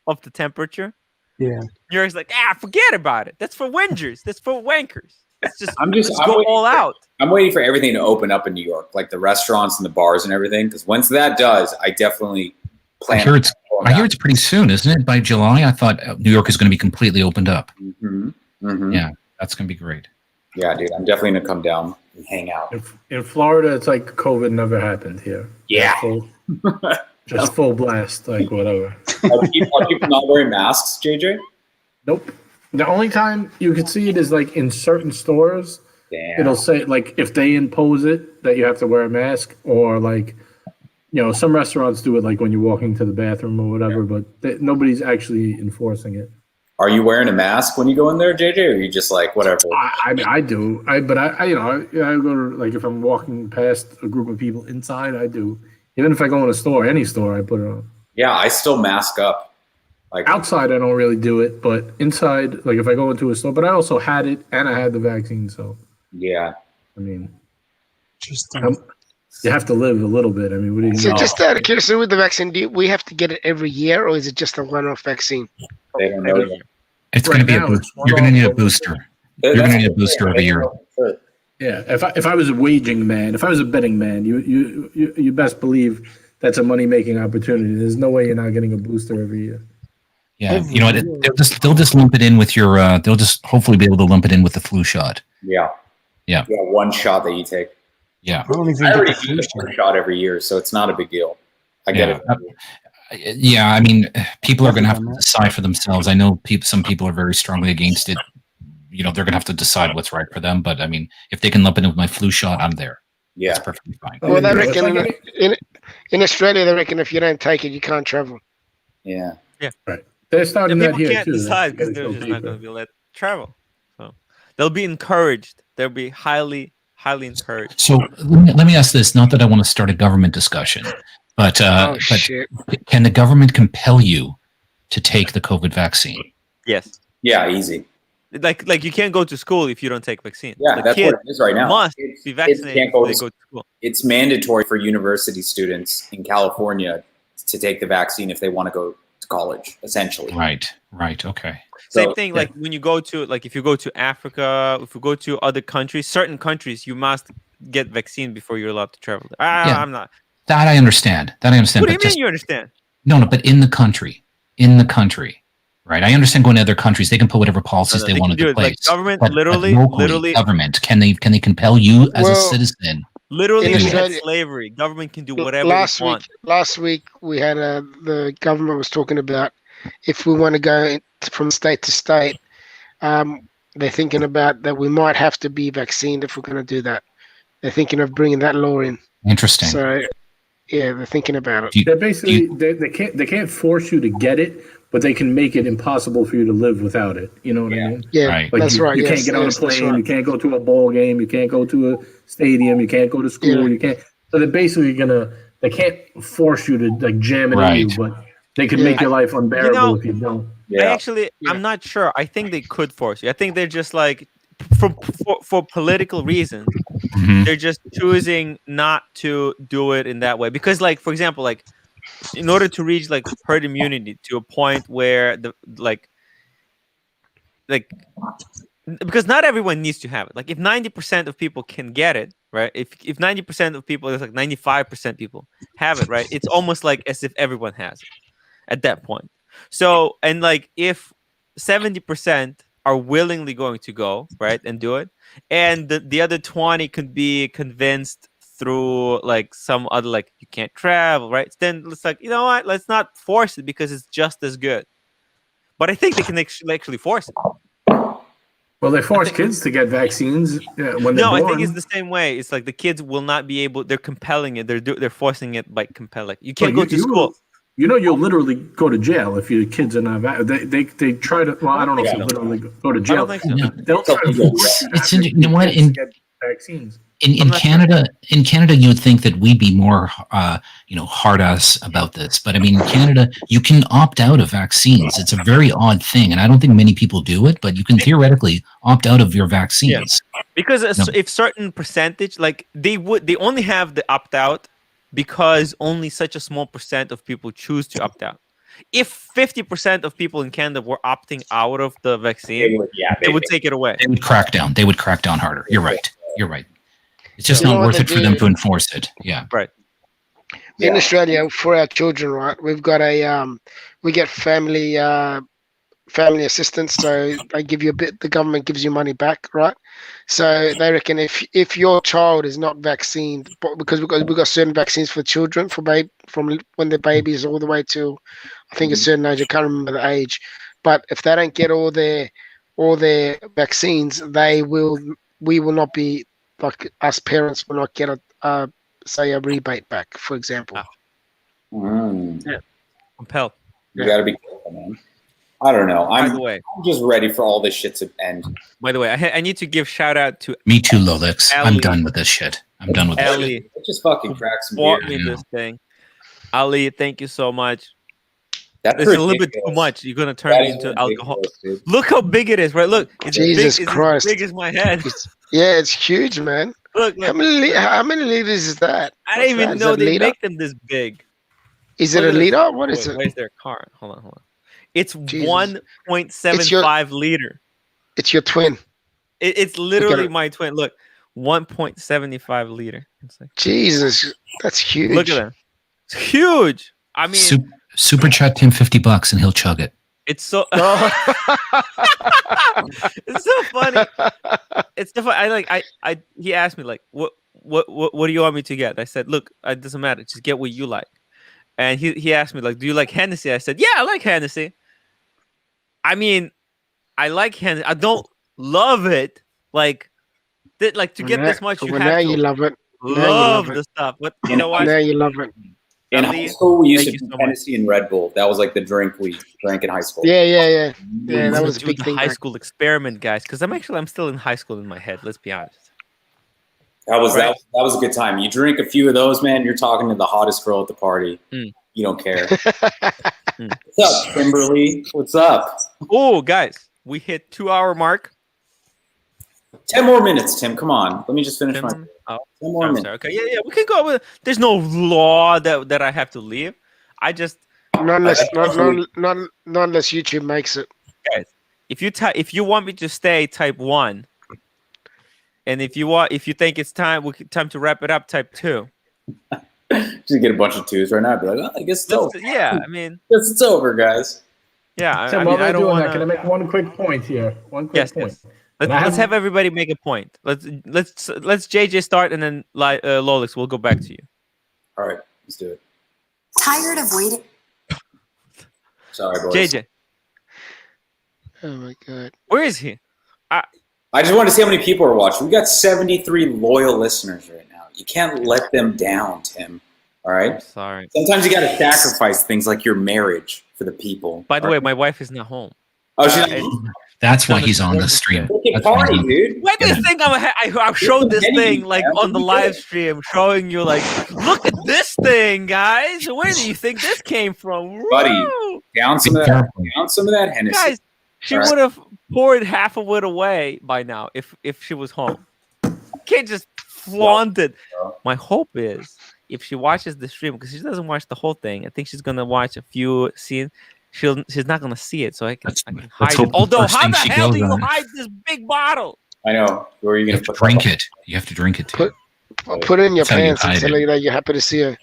of the temperature. Yeah. New York's like, forget about it. That's for whingers. That's for wankers. It's just, I'm go all out. I'm waiting for everything to open up in New York, like the restaurants and the bars and everything. Because once that does, I definitely plan. I hear it's pretty soon, isn't it? By July, I thought New York is going to be completely opened up. Mm-hmm. Mm-hmm. Yeah, that's going to be great. Yeah, dude, I'm definitely going to come down and hang out. In Florida, it's like COVID never happened here. Yeah. Just full blast, like whatever. Are people not wearing masks, JJ? Nope. The only time you could see it is like in certain stores. Damn. It'll say like if they impose it that you have to wear a mask, or like, you know, some restaurants do it like when you're walking to the bathroom or whatever, but nobody's actually enforcing it. Are you wearing a mask when you go in there, JJ, or are you just like whatever? I do. I go to, like, if I'm walking past a group of people inside, I do. Even if I go in a store, any store, I put it on. Yeah, I still mask up. Like outside, I don't really do it, but inside, like if I go into a store, but I also had it and I had the vaccine, so yeah. I mean, you have to live a little bit. I mean, what do you So just out of curiosity, with the vaccine, do we have to get it every year, or is it just a one-off vaccine? They don't know. It's going to be a booster. You're going to need a booster. You're going to need a booster every year. Yeah, if I was a waging man, if I was a betting man, you best believe that's a money-making opportunity. There's no way you're not getting a booster every year. Yeah, you know what? They'll just lump it in with your. They'll just hopefully be able to lump it in with the flu shot. Yeah. One shot that you take. Yeah. I already do the flu shot every year, so it's not a big deal. I get it. Yeah, I mean, people are going to have to decide for themselves. I know some people are very strongly against it. You know, they're going to have to decide what's right for them. But I mean, if they can lump it in with my flu shot, I'm there. Yeah, that's perfectly fine. Well, they reckon in Australia, they reckon if you don't take it, you can't travel. Yeah. Right. They're starting that here can't too. decide because they're just not going to be let travel. So they'll be encouraged. They'll be highly encouraged. So let me ask this: not that I want to start a government discussion, but can the government compel you to take the COVID vaccine? Yes. Yeah, easy. Like you can't go to school if you don't take vaccine. Yeah, that's what it is right now. Must be vaccinated before they go to school. It's mandatory for university students in California to take the vaccine if they want to go to college, essentially. Right, okay. Same thing, like when you go to, like if you go to Africa, if you go to other countries, certain countries, you must get vaccine before you're allowed to travel. I'm not. That I understand. What do you mean you understand? No, but in the country, right? I understand going to other countries; they can put whatever policies they want into place. Like government, but literally, government can they compel you as a citizen? Literally, we had slavery. Government can do whatever they want. Last week, we had the government was talking about if we want to go from state to state, they're thinking about that we might have to be vaccinated if we're going to do that. They're thinking of bringing that law in. Interesting. So, yeah, they're thinking about it. They're basically they can't force you to get it, but they can make it impossible for you to live without it. You know what I mean? Yeah, right. Like that's right. You can't get on a plane. You can't go to a ball game. You can't go to a stadium. You can't go to school. Yeah. You can't. So they're basically they can't force you to like jam it in you, but they can make your life unbearable if you don't. Yeah. I'm not sure. I think they could force you. I think they're just like, for political reasons, they're just choosing not to do it in that way. Because, like, for example, like, in order to reach like herd immunity to a point where because not everyone needs to have it. Like, if 90% of people can get it, right? If 90% of people, it's like 95% people have it, right? It's almost like as if everyone has it at that point. So, and like if 70% are willingly going to go, right, and do it, and the other 20 could be convinced through like some other, like, you can't travel, right? Then it's like, you know what? Let's not force it because it's just as good. But I think they can actually force it. Well, they force kids to get vaccines when they're born. No, I think it's the same way. It's like the kids will not be able. They're compelling it. They're forcing it by compelling. You can't go to school. You know, you'll literally go to jail if your kids are not vaccinated. They try to. Well, I don't know if you literally go to jail. They'll try to force you know what? to get vaccines. In Canada, you would think that we'd be more, hard ass about this. But I mean, in Canada, you can opt out of vaccines. It's a very odd thing, and I don't think many people do it. But you can theoretically opt out of your vaccines. Yeah. Because if certain percentage, like they only have the opt out because only such a small percent of people choose to opt out. If 50% of people in Canada were opting out of the vaccine, they would take it away. They would crack down. They would crack down harder. You're right. It's just not worth it for them to enforce it. Yeah. Right. In Australia, for our children, right, we've got we get family assistance. So they give you a bit. The government gives you money back, right? So they reckon if your child is not vaccinated, because we've got certain vaccines for children from when they're babies all the way to, I think, a certain age. I can't remember the age, but if they don't get all their vaccines, we will not be, like, us parents will not get a rebate back, for example. Yeah. Compelled. You got to be careful, man. I don't know. I'm just ready for all this shit to end. By the way, I need to give shout out to me too, Rolex. I'm done with this shit. I'm done with this shit. It just fucking cracks some beer. Me this thing. Ali, thank you so much. That's a little bit too much. You're gonna turn me into alcohol. Look how big it is, right? Look, it's Jesus big, Christ. It's as big as my head. It's huge, man. Look. How many liters is that? I didn't even know they make them this big. Is it a liter? What is it? Where's their car? Hold on. It's 1.75 liter. It's your twin. It's literally my twin. Look, 1.75 liter. It's like, Jesus, that's huge. Look at that. It's huge. I mean, super chat Tim $50 and he'll chug it. It's so it's so funny. It's so funny. He asked me, like, what do you want me to get? I said, look, it doesn't matter. Just get what you like. And he asked me, like, do you like Hennessy? I said, yeah, I like Hennessy. I mean, I like Hennessy. I don't love it. Like to get this much, you have to you love it. Love the stuff. But you know what? Now you love it. In high school, we used to do Hennessy and Red Bull. That was like the drink we drank in high school. Yeah. That was a big thing. High school experiment, guys. Because I'm still in high school in my head. Let's be honest. That was a good time. You drink a few of those, man. You're talking to the hottest girl at the party. You don't care. What's up, Kimberly? What's up? Oh, guys, we hit 2-hour mark. 10 more minutes, Tim. Come on. Let me just finish 10 more minutes. Okay, yeah, we can go with. There's no law that I have to leave. I just not unless YouTube makes it. Guys, if you want me to stay, type 1. And if you think it's time to wrap it up, type 2. Just get a bunch of 2s right now. I'd be like, oh, I guess it's over. Yeah, I mean, guess it's over, guys. Yeah, Tim, I don't want. Can I make one quick point here? One quick point. Yes. Let's have everybody make a point. Let's JJ start, and then Rolex, we'll go back to you. All right, let's do it. Tired of waiting. Sorry, boys. JJ. Oh my god. Where is he? I just wanted to see how many people are watching. We got 73 loyal listeners right now. You can't let them down, Tim. All right? I'm sorry. Sometimes you got to sacrifice things like your marriage for the people. By the way, my wife is not home. Oh, she's not home? That's why he's on the stream. Party, dude. Why do you think I showed this thing like on the live stream, showing you like, look at this thing, guys. Where do you think this came from, buddy? Down some of that Hennessy. Guys, she would have poured half of it away by now if she was home. You can't just flaunt it. My hope is if she watches the stream, because she doesn't watch the whole thing. I think she's gonna watch a few scenes. She's not gonna see it, so I can hide it. Although, how the hell do you hide this big bottle? I know. Where are you gonna drink it? You have to drink it too. Put it in your pants and tell her that you're happy to see her.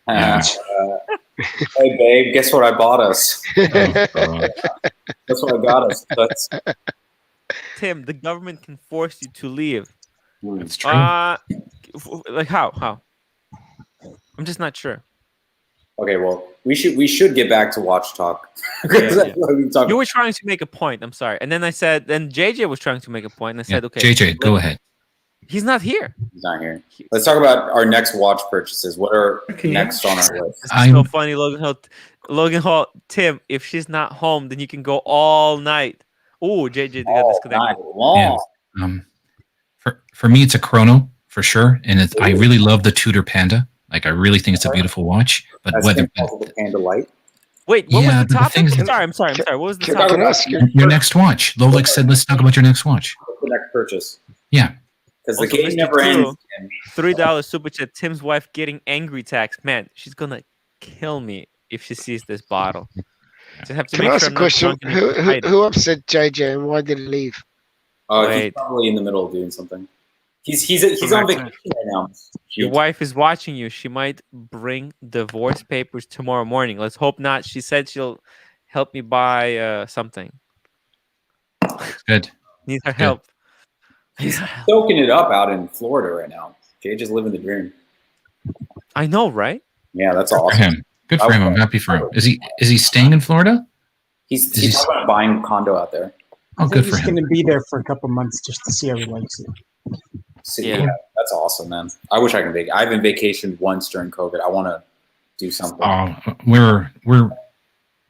Hey, babe, guess what I bought us? That's what I got us. Tim, the government can force you to leave. That's true. Like how? I'm just not sure. Okay, well, we should get back to Watch Talk. You were trying to make a point. I'm sorry, and then JJ was trying to make a point, and I said, okay, JJ, go ahead. He's not here. He's not here. Let's talk about our next watch purchases. What are next on our list? It's so funny, Logan Hall. Tim, if she's not home, then you can go all night. Oh, JJ got disconnected. Yeah. For me, it's a chrono for sure, and I really love the Tudor Panda. Like, I really think it's a beautiful watch. But whether the Panda Light. Wait, what was the topic? I'm sorry. What was the topic? Your next watch. Rolex said, let's talk about your next watch. The next purchase. Yeah. Because the game never ends. $3 super chat. Tim's wife getting angry text. Man, she's gonna kill me if she sees this bottle. Just have to Can I ask a question? Who upset JJ and why did he leave? He's probably in the middle of doing something. He's on vacation right now. Your wife is watching you. She might bring divorce papers tomorrow morning. Let's hope not. She said she'll help me buy something. Good. Need her help. He's soaking it up out in Florida right now. Jay just living the dream. I know, right? Yeah, that's awesome. Good for him. I'm happy for him. Is he staying in Florida? He's talking about buying a condo out there. Oh, good for him. He's going to be there for a couple months just to see how he likes it. Yeah, that's awesome, man. I wish I could I haven't vacationed once during COVID. I want to do something. We're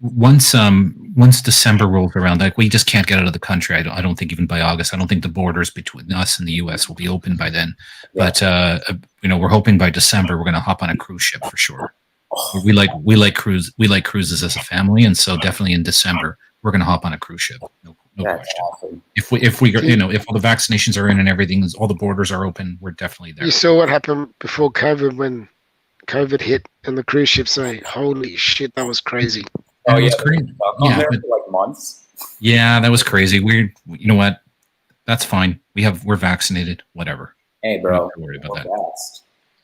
once December rolls around, like, we just can't get out of the country. I don't think even by August. I don't think the borders between us and the U.S. will be open by then. Yeah. But we're hoping by December we're going to hop on a cruise ship for sure. We like cruises as a family, and so definitely in December we're going to hop on a cruise ship. No question. Awesome. If all the vaccinations are in and everything, all the borders are open, we're definitely there. You saw what happened before COVID when COVID hit and the cruise ships say, "Holy shit, that was crazy." Oh yeah, crazy. There for like months. Yeah, that was crazy. You know what? That's fine. We're vaccinated. Whatever. Hey, bro. Don't worry about that.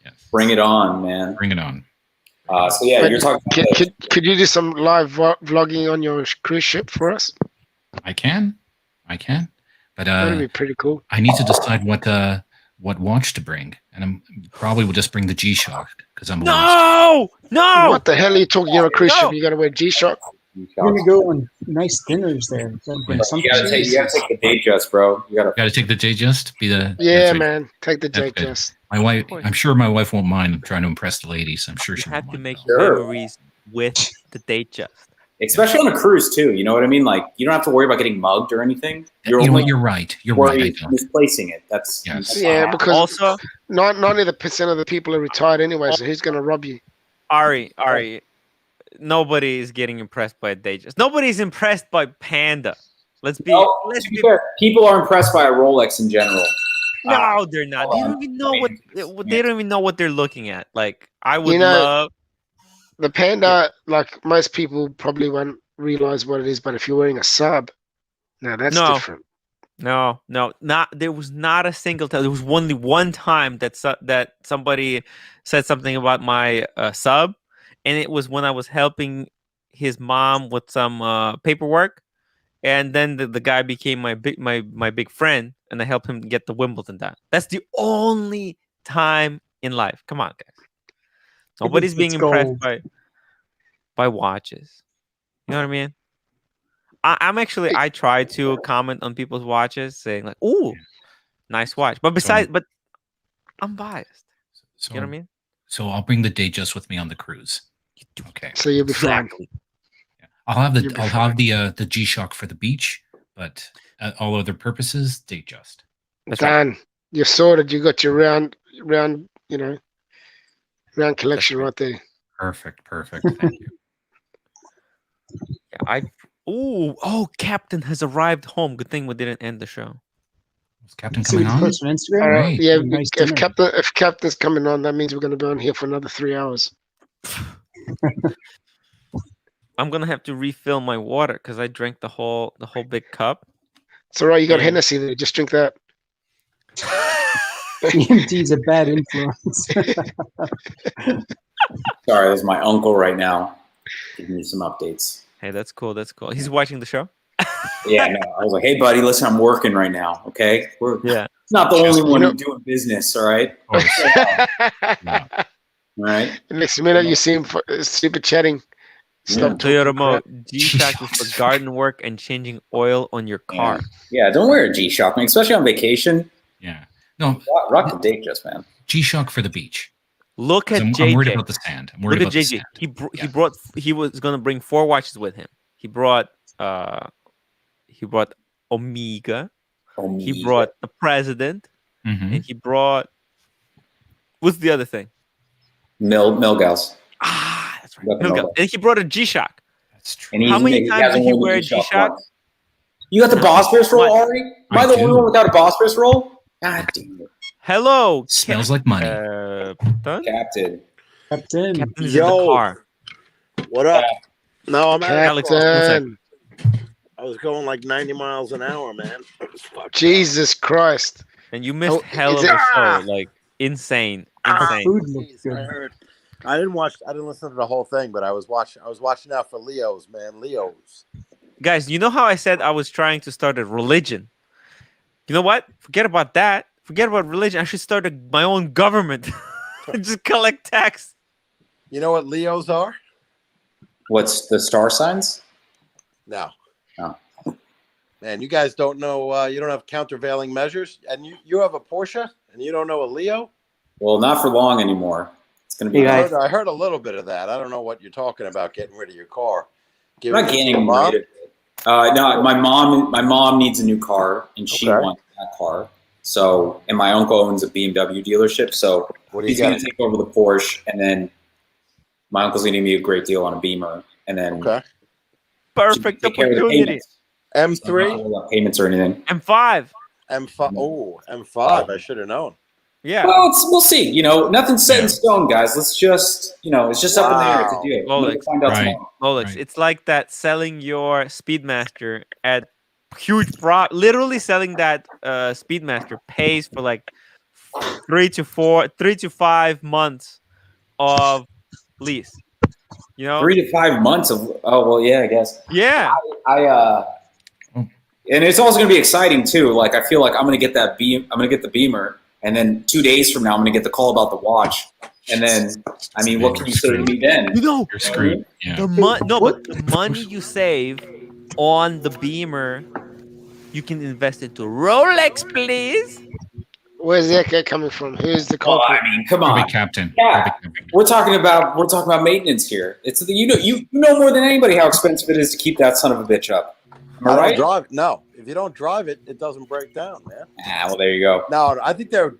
Yes. Bring it on, man. Bring it on. So yeah, you're talking. Could you do some live vlogging on your cruise ship for us? I can, but that'd be pretty cool. I need to decide what watch to bring, and I'm probably will just bring the G-Shock because I'm no. What the hell are you talking? You're a cruise ship. You got to wear G-Shock. We're gonna go on nice dinners there. You gotta take the Datejust, bro. You gotta take the Datejust. Man. Take the Datejust. My wife. I'm sure my wife won't mind. I'm trying to impress the ladies. I'm sure she have to make memories with the Datejust. Especially on a cruise too, you know what I mean? Like, you don't have to worry about getting mugged or anything. You're right. You're right. Misplacing it. That's because also 90% of the people are retired anyway. So who's going to rob you? Ari, nobody is getting impressed by Datejust. Nobody's impressed by Panda. Let's be fair. People are impressed by a Rolex in general. No, they're not. They don't even know they don't even know what they're looking at. Like, I would love the Panda. Like, most people probably won't realize what it is, but if you're wearing a sub, that's different. No, not there was not a single time. There was only one time that somebody said something about my sub, and it was when I was helping his mom with some paperwork, and then the guy became my big friend, and I helped him get the Wimbledon done. That's the only time in life. Come on, guys. Nobody's being impressed by watches. You know what I mean? I try to comment on people's watches, saying like, "Ooh, nice watch." But but I'm biased. You know what I mean? So I'll bring the Datejust with me on the cruise. Okay. So you'll be fine. Yeah. I'll have the G-Shock for the beach, but all other purposes, Datejust. Dan, right. You're sorted. You got your round collection right there. Perfect. Thank you. Yeah, Captain has arrived home. Good thing we didn't end the show. Is Captain coming on? On Instagram? Right. Yeah, nice if Captain's coming on, that means we're going to be on here for another 3 hours. I'm going to have to refill my water because I drank the whole big cup. It's all right. You got Hennessy there. Just drink that. EMT's a bad influence. Sorry, that's my uncle right now. Giving me some updates. Hey, that's cool. He's watching the show? Yeah, no. I was like, hey, buddy, listen, I'm working right now, okay? Yeah. It's not the only one doing business, all right? All right? Next minute, you see him super chatting. Toyota G-Shock is for garden work and changing oil on your car. Yeah, don't wear a G-Shock, man, especially on vacation. Yeah. No. Rock the Datejust, man. G-Shock for the beach. Look at JJ. I'm worried about the sand. Look at JJ. He was going to bring 4 watches with him. He brought Omega. He brought the President. Mm-hmm. And he brought, what's the other thing? Milgauss. That's right. Milgauss. And he brought a G-Shock. That's true. And how many times did he wear a G-Shock? You got the Bosphorus roll, Ari? Am I the only one without a Bosphorus roll? God damn it. Hello. Smells like money. Captain is in the car. What up? No, I'm Captain. I was going like 90 miles an hour, man. Jesus Christ. And you missed hell of a show. Like, insane. I didn't listen to the whole thing, but I was watching out for Leos, man. Leos. Guys, you know how I said I was trying to start a religion? You know what? Forget about that. Forget about religion. I should start my own government. Just collect tax. You know what Leos are? What's the star signs? No. Oh. Man, you guys don't know. You don't have countervailing measures, and you have a Porsche, and you don't know a Leo. Well, not for long anymore. It's gonna be. I heard a little bit of that. I don't know what you're talking about. Getting rid of your car. I'm not getting rid of it. No, my mom needs a new car, and she wants that car. So, and my uncle owns a BMW dealership, so he's going to take over the Porsche, and then my uncle's going to give me a great deal on a Beamer, and then perfect opportunity. M3 not payments or anything. M5. Oh, M5. I should have known. Yeah. Well, we'll see. You know, nothing's set in stone, guys. Let's just, it's just up in the air to do. Rolex. Find out tomorrow. Rolex. Right. It's like that selling your Speedmaster at huge profit. Literally selling that Speedmaster pays for like 3 to 5 months of lease. 3 to 5 months of. Oh well, yeah, I guess. Yeah. And it's also going to be exciting too. Like I feel like I'm going to get that I'm going to get the Beamer. And then 2 days from now, I'm going to get the call about the watch. And then, I mean, what can you say to me then? You're screwed. Yeah. But the money you save on the Beamer, you can invest into Rolex, please. Where's that guy coming from? Who's the culprit? Well, I mean, come on, Captain. Yeah, we're talking about maintenance here. It's you know more than anybody how expensive it is to keep that son of a bitch up. Am I right? Drive. No, if you don't drive it, it doesn't break down, man. Well, there you go. No, I think they're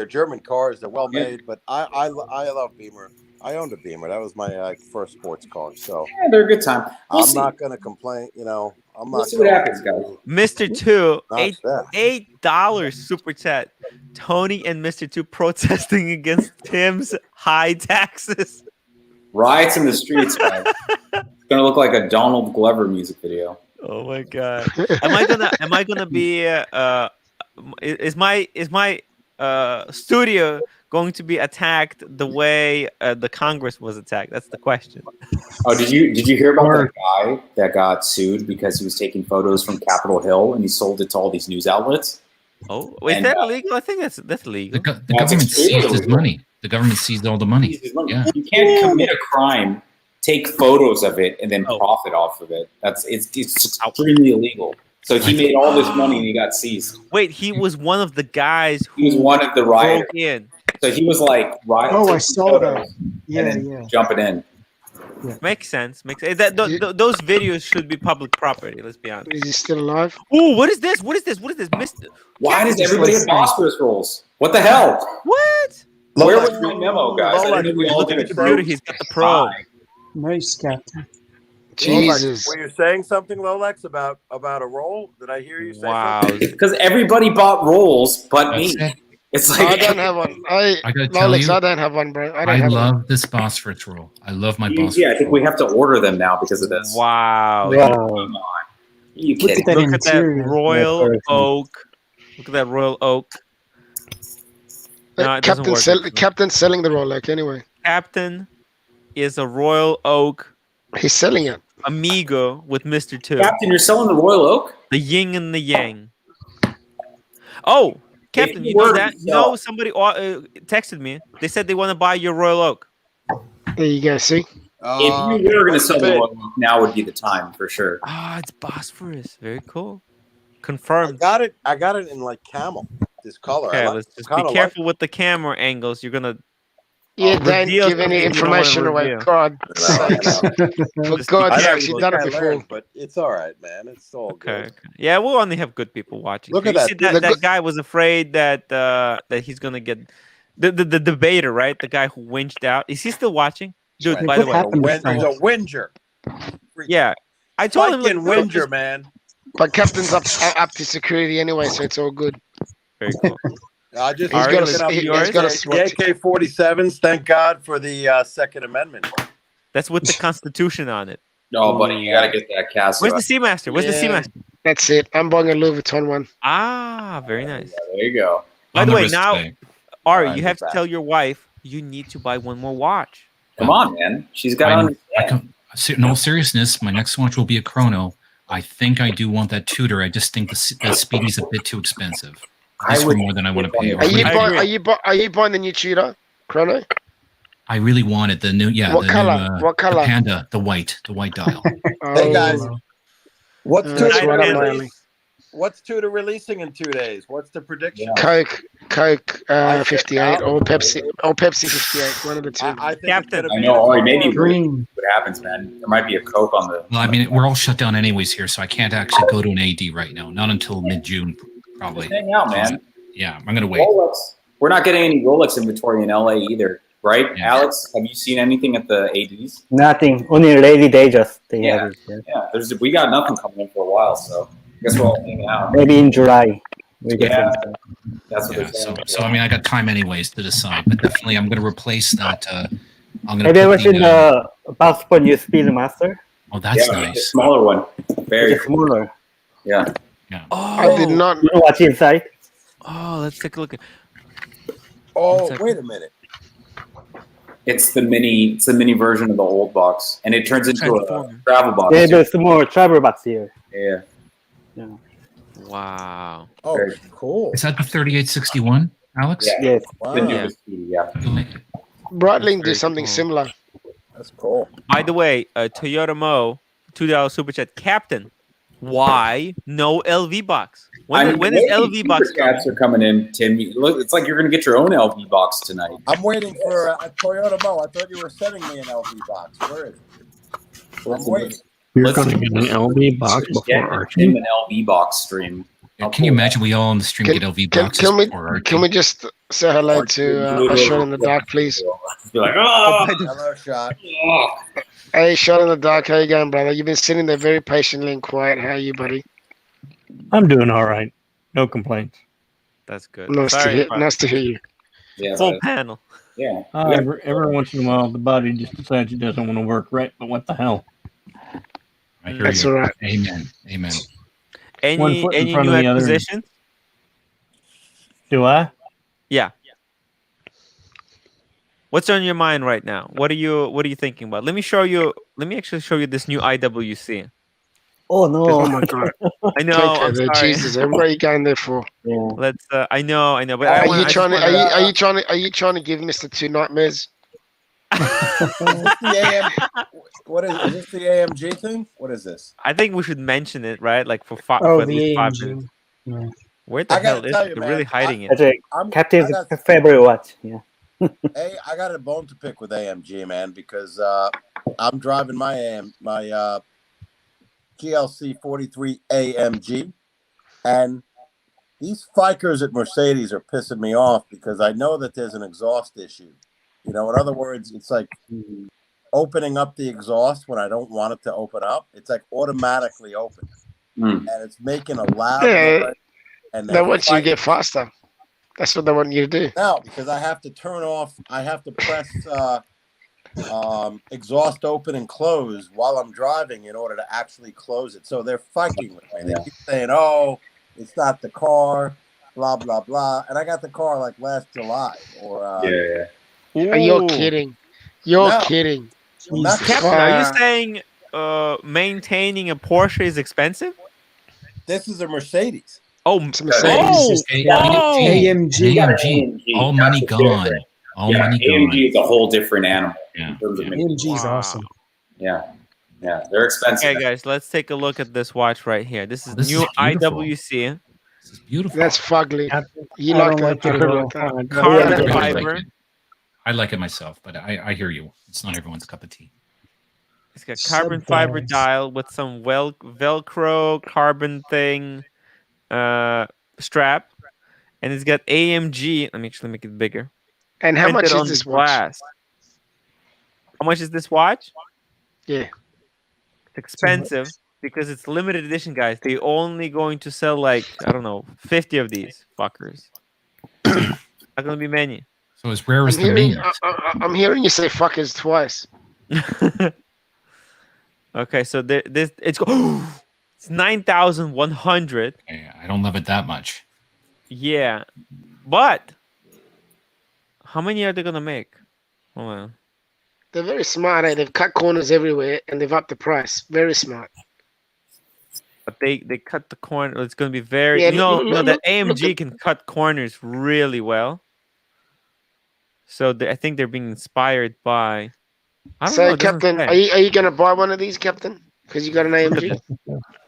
German cars. They're well made, but I love Beamer. I owned a Beamer. That was my first sports car. So yeah, they're a good time. I'm not going to complain. You know, I'm not. We'll see what happens, guys. Mr. Two, $8 super chat. Tony and Mr. Two protesting against Tim's high taxes. Riots in the streets, guys. It's gonna look like a Donald Glover music video. Oh my god! Am I gonna be? Is my studio going to be attacked the way the Congress was attacked? That's the question. Oh, did you hear about that guy that got sued because he was taking photos from Capitol Hill and he sold it to all these news outlets? Oh, is that illegal? I think that's legal. The government seized his money. The government seized all the money. Yeah. You can't commit a crime, take photos of it, and then profit off of it. It's extremely illegal. So he made all this money and he got seized. Wait, he was one of the guys who he was one of the rioters. broke in. So he was like rioting. Oh, I saw that. Yeah, jumping in. Yeah. Makes sense. Those videos should be public property. Let's be honest. Is he still alive? Oh, what is this? What is this? What is this, Mister? Why does everybody have phosphorus rolls? What the hell? What? Where was my memo, guys? Look at the computer. He's got the Pro. Nice, Captain. Jesus. Were you saying something, Rolex, about a roll? Did I hear you say something? Because everybody bought rolls but me. It's like I don't have one. I gotta tell you, I don't have one, bro. I love this phosphorus roll. I love my phosphorus. Yeah, I think we have to order them now because of this. Wow. Come on. You kidding? Look at that royal oak. Look at that royal oak. No, it doesn't work. Captain's selling the Rolex anyway. Captain is a royal oak. He's selling it. Amigo with Mr. Two. Captain, you're selling the royal oak? The yin and the yang. Oh, Captain, you know that? No, somebody texted me. They said they want to buy your royal oak. There you go. See. If you were going to sell the royal oak, now would be the time for sure. Ah, it's Bosphorus. Very cool. Confirmed. I got it in like camel. This color. Okay, let's just be careful with the camera angles. You're gonna. Yeah, don't give any information away. God sakes. For God's sakes, you've done it before. But it's all right, man. It's all good. Okay. Yeah, we'll only have good people watching. Look at that. That guy was afraid that he's gonna get the debater, right? The guy who whinged out. Is he still watching? Dude, by the way, he's a whinger. Yeah, I told him. Whinger, man. But Captain's up to security anyway, so it's all good. Very cool. I just he's got the AK-47s. Thank God for the Second Amendment. That's with the Constitution on it. No, buddy, you gotta get that cast. Where's the Seamaster? Where's the Seamaster? That's it. I'm buying a Louis Vuitton one. Ah, very nice. There you go. By the way, now, Ari, you have to tell your wife you need to buy one more watch. Come on, man. She's got in all seriousness, my next watch will be a chrono. I think I do want that Tudor. I just think the Speedy's a bit too expensive. For more than I want to pay. Are you buying the new Tudor chrono? I really wanted the new. Yeah. What color? What color? The Panda, the white dial. Hey guys, what's Tudor releasing in 2 days? What's the prediction? Coke 58 or Pepsi 58. One of the two. I think Captain. I know, Ari, maybe green. What happens, man? There might be a Coke on the. Well, I mean, we're all shut down anyways here, so I can't actually go to an AD right now. Not until mid-June, probably. Hang out, man. Yeah, I'm gonna wait. Rolex. We're not getting any Rolex inventory in LA either, right? Yeah. Alex, have you seen anything at the ADs? Nothing. Only Lady Day just. Yeah. We got nothing coming in for a while, so I guess we're all hanging out. Maybe in July. That's what they're saying. So I mean, I got time anyways to decide, but definitely I'm going to replace that. I'm going to. Have you ever seen the Passport New Speedmaster? Oh, that's nice. The smaller one. Very smaller. Yeah. Oh, I did not watch inside. Oh, let's take a look. Wait a minute. It's the mini version of the old box, and it turns into a travel box. Yeah, there's more travel box here. Yeah. Wow. Oh, very cool. Is that the 3861, Alex? Yeah. Yes. Wow. Breitling did something similar. That's cool. By the way, Toyota Mo, $2 super chat. Captain, why no LV box? When is LV box cats are coming in, Tim? Look, it's like you're going to get your own LV box tonight. I'm waiting for a Toyota Mo. I thought you were sending me an LV box. Where is it? I'm waiting. You're going to get an LV box before Archie? An LV box stream. Yeah, can you imagine we all on the stream get LV boxes Can we just say hello to Ashton in the dark, please? be like, oh, hello, shot. Oh. Hey, shot in the dark. How you going, brother? You've been sitting there very patiently and quiet. How are you, buddy? I'm doing all right. No complaints. That's good. Nice to hear you. Yeah, full panel. Yeah. Every once in a while, the body just decides it doesn't want to work right. But what the hell? I hear That's you. all right. Amen. Amen. One foot in Any front new of the other. acquisitions? Do I? Yeah. What's on your mind right now? What are you thinking about? Let me actually show you this new IWC. Oh no! Oh my god! I know. I'm there. sorry. Jesus, what are you going there for? Yeah. Let's. I know. But Are you trying to give Mr. Two nightmares? What is this? The AMG thing? What is this? I think we should mention it, right? Like for the least 5 AMG. minutes. Yeah. Where the hell is it? They're really hiding it. That's a Captain's February watch. Yeah. Hey, I got a bone to pick with AMG, man, because I'm driving my GLC 43 AMG, and these fikers at Mercedes are pissing me off because I know that there's an exhaust issue. You know, in other words, it's like opening up the exhaust when I don't want it to open up. It's like automatically open, and it's making a loud noise. And they want you to get faster. That's what they want you to do. No, because I have to turn off. I have to press exhaust open and close while I'm driving in order to actually close it. So they're fighting with me. They keep saying, "Oh, it's not the car," blah blah blah. And I got the car like last July. Or You're kidding. You're kidding. Captain, are you saying maintaining a Porsche is expensive? This is a Mercedes. Oh, AMG. All money gone. All money gone. AMG is a whole different animal. Yeah. AMG is awesome. Yeah. They're expensive. Okay, guys, let's take a look at this watch right here. This is new IWC. This is beautiful. That's fugly. You I like don't like it at all. Carbon fiber. I like it myself, but I hear you. It's not everyone's cup of tea. It's got carbon fiber dial with some Velcro carbon thing strap, and it's got AMG. Let me actually make it bigger. And how much is this watch? How much is this watch? Yeah, it's expensive because it's limited edition, guys. They're only going to sell like 50 of these fuckers. Not gonna be many. So as rare as the meat. I'm hearing you say fuckers twice. Okay, so it's 9,100. I don't love it that much. Yeah, but how many are they gonna make? Hold on. They're very smart. They've cut corners everywhere and they've upped the price. Very smart. But they cut the corner. It's gonna be very. That AMG can cut corners really well. So I think they're being inspired by. I don't know, Captain, are you gonna buy one of these, Captain? Because you got an AMG.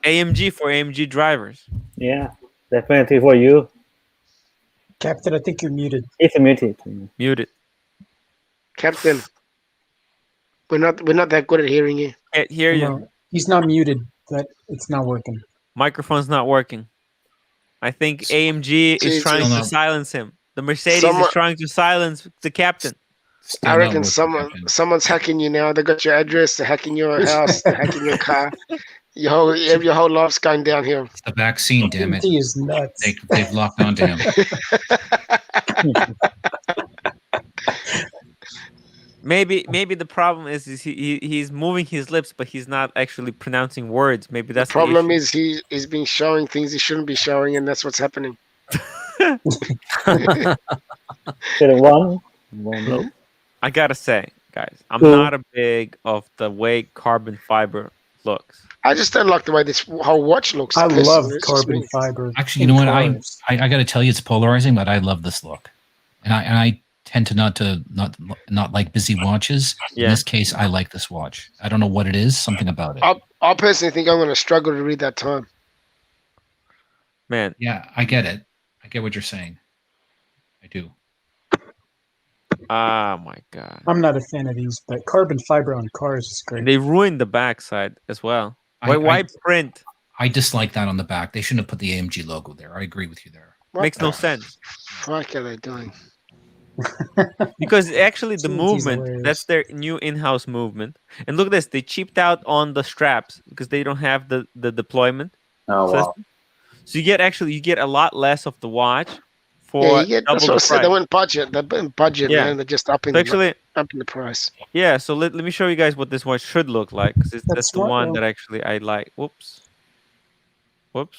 AMG for AMG drivers. Yeah, definitely for you. Captain, I think you're muted. It's muted. Muted. Captain, we're not that good at hearing you. Can't hear you. No, he's not muted. But it's not working. Microphone's not working. I think AMG is trying to silence him. The Mercedes is trying to silence the captain. I reckon someone's hacking you now. They got your address. They're hacking your house. They're hacking your car. Your whole life's going downhill. It's the vaccine, damn it. He is nuts. They've locked on to him. Maybe the problem is he's moving his lips, but he's not actually pronouncing words. Maybe that's the problem. Is he's been showing things he shouldn't be showing, and that's what's happening. I gotta say, guys, I'm not a big of the way carbon fiber looks. I just don't like the way this whole watch looks. I love carbon fiber. Actually, you know what? I got to tell you, it's polarizing, but I love this look, and I tend to not like busy watches. Yeah. In this case, I like this watch. I don't know what it is. Something about it. I personally think I'm going to struggle to read that time. Man. Yeah, I get it. I get what you're saying. I do. Oh my god. I'm not a fan of these, but carbon fiber on cars is great. They ruined the backside as well. Why print? I dislike that on the back. They shouldn't have put the AMG logo there. I agree with you there. Makes no sense. What are they doing? Because actually the CNC is movement, hilarious. that's their new in-house movement. And look at this, they cheaped out on the straps because they don't have the deployment system. So you get a lot less of the watch for you get. double That's what I the said. They price. went budget. They went budget, Yeah. man. They're just upping So actually, the price. yeah. So let me show you guys what this watch should look like, because that's the smart, one though. that actually I like. Whoops. Hold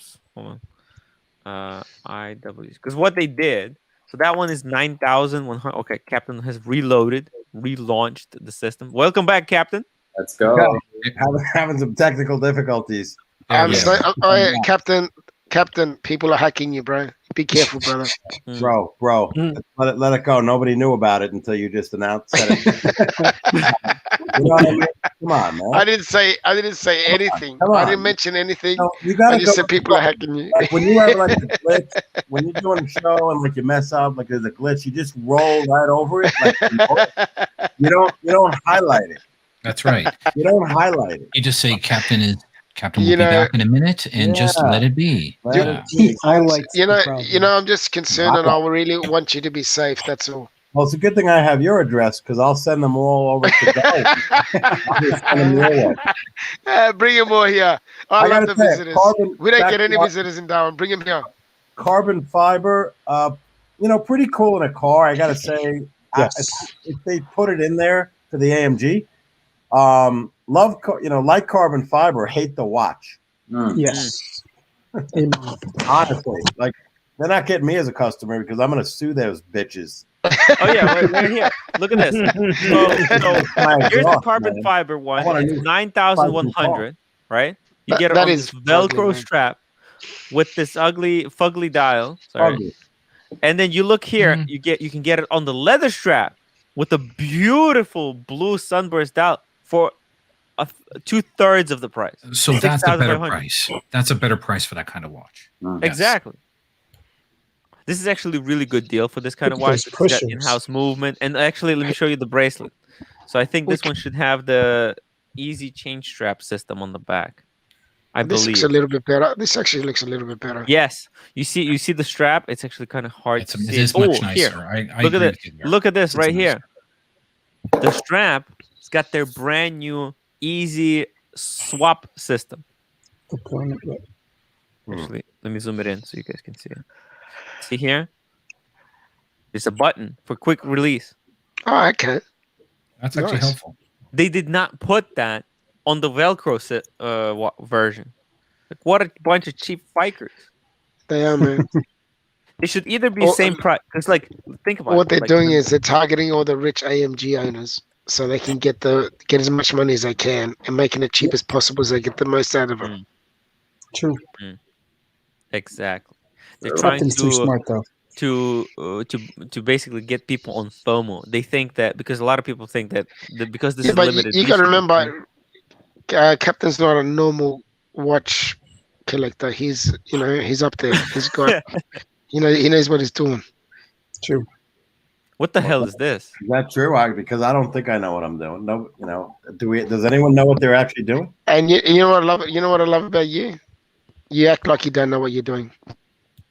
on. IW, because what they did. So that one is 9,100. Okay, Captain has relaunched the system. Welcome back, Captain. Let's go. Okay. Having some technical difficulties. Captain, people are hacking you, bro. Be careful, brother. Bro, let it go. Nobody knew about it until you just announced it. You know what I mean? Come on, man. I didn't say anything. I didn't mention anything. No, you gotta I just said people are hacking you. Like when you have like a glitch, when you're doing a show and like you mess up, like there's a glitch, you just roll right over it. Like you don't highlight it. That's right. You don't highlight it. You just say Captain will be back in a minute, and just let it be. I'm just concerned, and I really want you to be safe. That's all. Well, it's a good thing I have your address, because I'll send them all over to Guy. Bring them all here. I love the visitors. We don't get any visitors in Darwin. Bring them here. Carbon fiber, pretty cool in a car, I gotta say. Yes. If they put it in there for the AMG, like carbon fiber, hate the watch. Yes. Honestly, like they're not getting me as a customer, because I'm gonna sue those bitches. Oh yeah, right here. Look at this. So here's the carbon fiber one. It's 9,100, right? You get it on this Velcro strap with this ugly, fugly dial. Sorry. And then you look here. You can get it on the leather strap with a beautiful blue sunburst dial for 2/3 of the price. So that's a better price. That's a better price for that kind of watch. Exactly. This is actually a really good deal for this kind of watch. It's got in-house movement. And actually, let me show you the bracelet. So I think this one should have the easy change strap system on the back. I believe. This looks a little bit better. This actually looks a little bit better. Yes. You see the strap? It's actually kind of hard to see. It is much nicer. I look at agree it. with you. Look at this right here. The strap has got their brand new easy swap system. Actually, let me zoom it in so you guys can see it. See here? There's a button for quick release. Oh, okay. That's actually helpful. They did not put that on the Velcro version. Like, what a bunch of cheap fikers. They are, man. They should either be same price. Because, like, think about what they're doing is they're targeting all the rich AMG owners, so they can get as much money as they can, and making it cheap as possible, so they get the most out of it. True. Exactly. They're trying too smart, though. to basically get people on FOMO. They think that because a lot of people think that because this is but limited. You got to remember, Captain's not a normal watch collector. He's up there. He's got he knows what he's doing. True. What the hell is this? Is that true? Because I don't think I know what I'm doing. No, does anyone know what they're actually doing? And you know what I love? You know what I love about you? You act like you don't know what you're doing.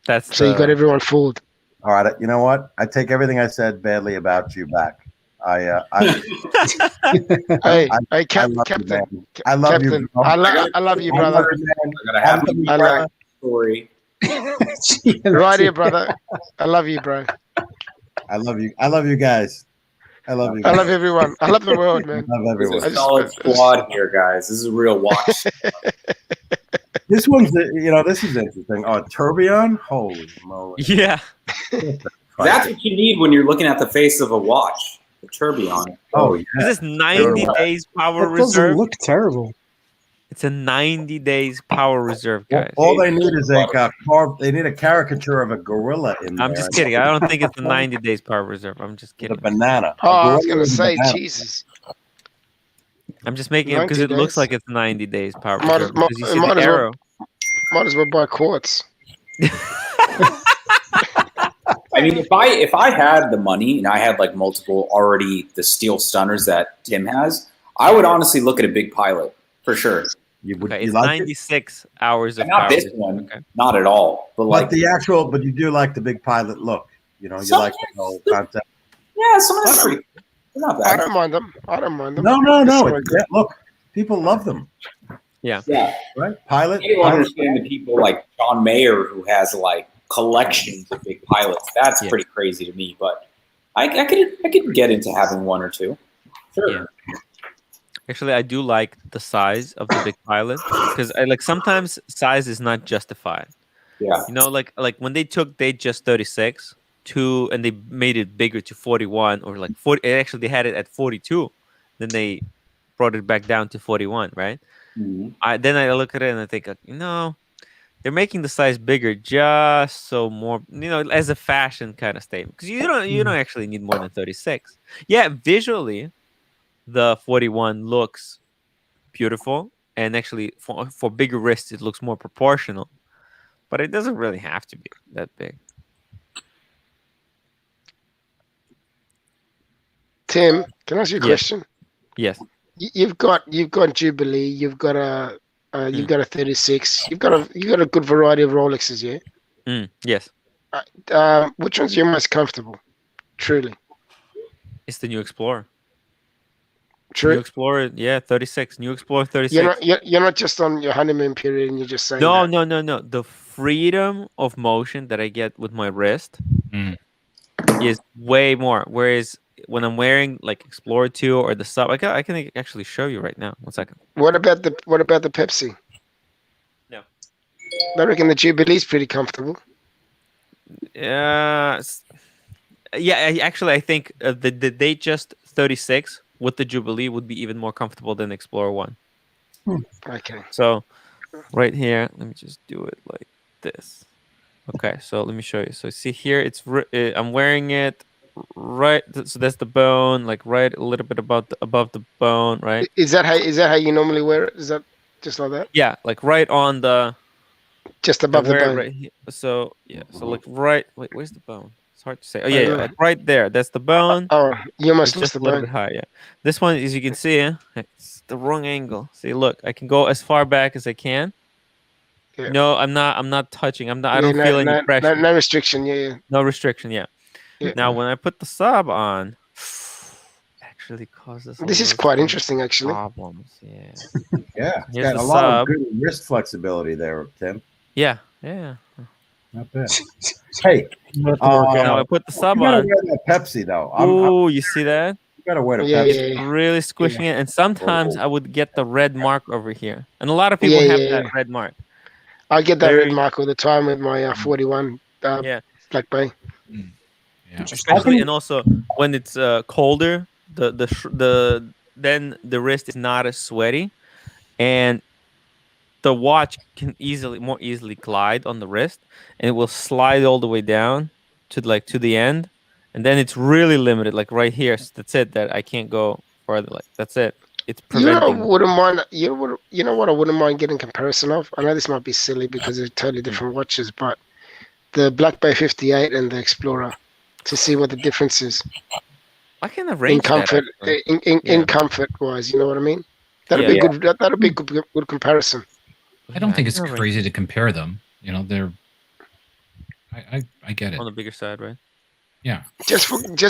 So you got everyone fooled. All right, you know what? I take everything I said badly about you back. Hey, Captain. I love you. I love you, brother. I'm gonna have a story. Right here, brother. I love you, bro. I love you. I love you guys. I love you. I love everyone. I love the world, man. I love everyone. This is a solid squad here, guys. This is a real watch. This one's, this is interesting. Oh, tourbillon? Holy moly! Yeah, that's what you need when you're looking at the face of a watch. The tourbillon. Oh, yeah. This is 90 days power That doesn't reserve. look terrible. It's a 90 days power reserve, guys. All they need is they need a caricature of a gorilla in there. I'm just kidding. I don't think it's a 90 days power reserve. I'm just kidding. A banana. Oh, I was gonna say, Jesus. I'm just making it because it looks like it's 90 days power reserve. Might as well buy quartz. I mean, if I had the money and I had like multiple already the steel stunners that Tim has, I would honestly look at a big pilot for sure. It's 96 hours of not power. This one, not at all. But like the actual, but you do like the big pilot look. You like the whole concept. Yeah, some of them are pretty. They're not bad. I don't mind them. I don't mind them. No. Look, people love them. Yeah. Right. Pilot. I don't understand the people like John Mayer who has like collections of big pilots. That's pretty crazy to me. But I could get into having one or two. Sure. Yeah. Actually, I do like the size of the big pilot because I like sometimes size is not justified. Yeah. You know, like when they took Datejust 36 to and they made it bigger to 41 or like 40. Actually, they had it at 42. Then they brought it back down to 41, right? Mm-hmm. Then I look at it and I think, they're making the size bigger just so more, as a fashion kind of statement. Because you don't actually need more than 36. Yeah, visually, the 41 looks beautiful, and actually for bigger wrists, it looks more proportional. But it doesn't really have to be that big. Tim, can I ask you a question? Yes. You've got Jubilee. You've got a 36. You've got a good variety of Rolexes, yeah. Yes. Which one's your most comfortable? Truly. It's the New Explorer. True. New Explorer, 36. New Explorer 36. You're not just on your honeymoon period and you're just saying No. The freedom of motion that I get with my wrist is way more. Whereas when I'm wearing like Explorer 2 or the Sub, I can actually show you right now. 1 second. What about the Pepsi? No. I reckon the Jubilee's pretty comfortable. Yeah. Actually, I think the Datejust 36 with the Jubilee would be even more comfortable than Explorer 1. Okay. So right here, let me just do it like this. Okay, so let me show you. So see here, I'm wearing it right. So that's the bone, like right a little bit above the bone, right? Is that how you normally wear it? Is that just like that? Yeah, like right on the. Just above the bone. Right here. So so like right. Wait, where's the bone? It's hard to say. Oh yeah, like right there. That's the bone. Oh, you almost it's lost just the a little bone. bit high. Yeah. This one, as you can see, it's the wrong angle. See, look, I can go as far back as I can. Yeah. No, I'm not touching. I don't feel any pressure. No restriction. Yeah. No restriction. Yeah. Now, when I put the Sub on, actually causes. This is quite interesting, actually. Problems. Yeah. Yeah. It's Here's got the a lot of Sub. good wrist flexibility there, Tim. Yeah. Not bad. Hey, now I put the Sub you gotta on. wear that Pepsi though. Oh, you see that? You gotta wear the Pepsi. It's really squishing it, and sometimes I would get the red mark over here, and a lot of people have that red mark. I get that red mark all the time with my 41 Black Bay. Especially, and also when it's colder, then the wrist is not as sweaty, and the watch can more easily glide on the wrist, and it will slide all the way down to the end, and then it's really limited, like right here. So that's it. That I can't go further. Like that's it. It's preventing. Wouldn't mind. You know what? I wouldn't mind getting comparison of. I know this might be silly because they're totally different watches, but the Black Bay 58 and the Explorer, to see what the difference is. I can arrange in comfort, in comfort wise. You know what I mean? That'd be good. That'd be good comparison. I don't think it's crazy to compare them. They're. I get it. On the bigger side, right? Yeah. Just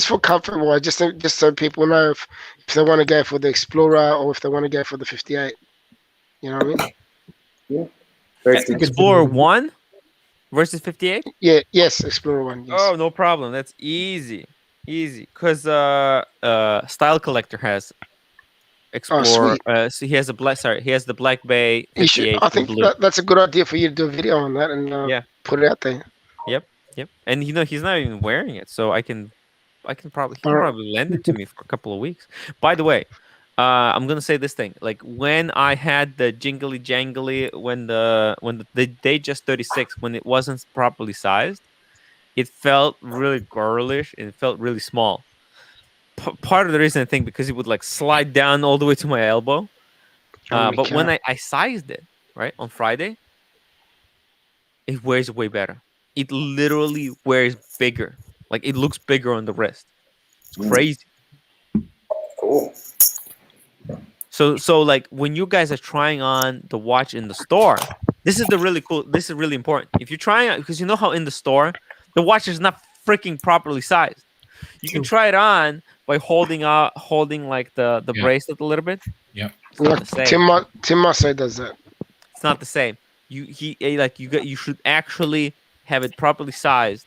for comfort wise, just so people know if they want to go for the Explorer or if they want to go for the 58. You know what I mean? Yeah. Explorer 1 versus 58? Yeah. Yes, Explorer 1. Yes. Oh, no problem. That's easy. Because Style Collector has Explorer. So he has the Black Bay 58. I think that's a good idea for you to do a video on that and put it out there. Yep. And he's not even wearing it, so he can probably lend it to me for a couple of weeks. By the way, I'm gonna say this thing. Like when I had the jingly jangly, when the Datejust 36, when it wasn't properly sized, it felt really girlish and it felt really small. Part of the reason I think because it would like slide down all the way to my elbow. But when I sized it right on Friday, it wears way better. It literally wears bigger. Like it looks bigger on the wrist. It's crazy. Cool. So like when you guys are trying on the watch in the store, this is this is really important. If you're trying out, because you know how in the store the watch is not freaking properly sized. You can try it on by holding like the bracelet a little bit. Yeah. Tim Massey does that. It's not the same. You should actually have it properly sized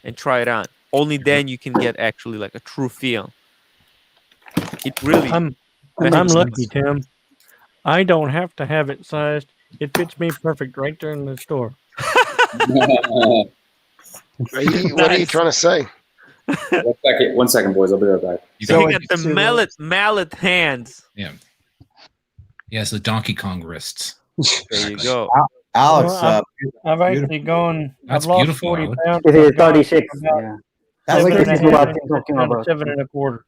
and try it on. Only then you can get actually like a true feel. It really. I'm lucky, Tim. I don't have to have it sized. It fits me perfect right there in the store. What are you trying to say? 1 second, boys. I'll be right back. So he got the mallet hands. Yeah. He has the Donkey Kong wrists. There you go. Alex, I've actually gone. That's I've lost beautiful, 40 Alex. pounds. It is 36. Yeah. That's like like this is what I'm talking about. 7 1/4.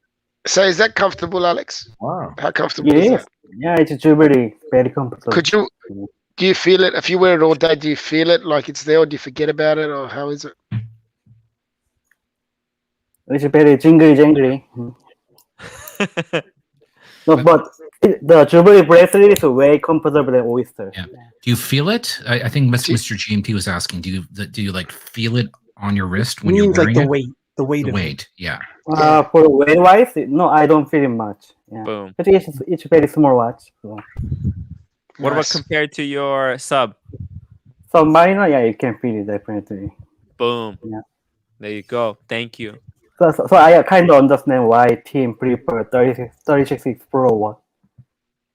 So is that comfortable, Alex? wow. How comfortable It is is. that? Yeah, it's really very comfortable. Do you feel it? If you wear it all day, do you feel it like it's there, or do you forget about it, or how is it? It's very jingly. No, but the jewelry bracelet is way comfortable than oyster. Yeah. Do you feel it? I think Mr. GMT was asking. Do you like feel it on your wrist when you're wearing like it? the weight The of weight, it. yeah. For weight wise, no, I don't feel it much. Yeah. Boom. But it's very small watch. So. What about compared to your sub? So mine, yeah, you can feel it definitely. Boom. Yeah. There you go. Thank you. So I kind of understand why team prefer 36 Pro watch.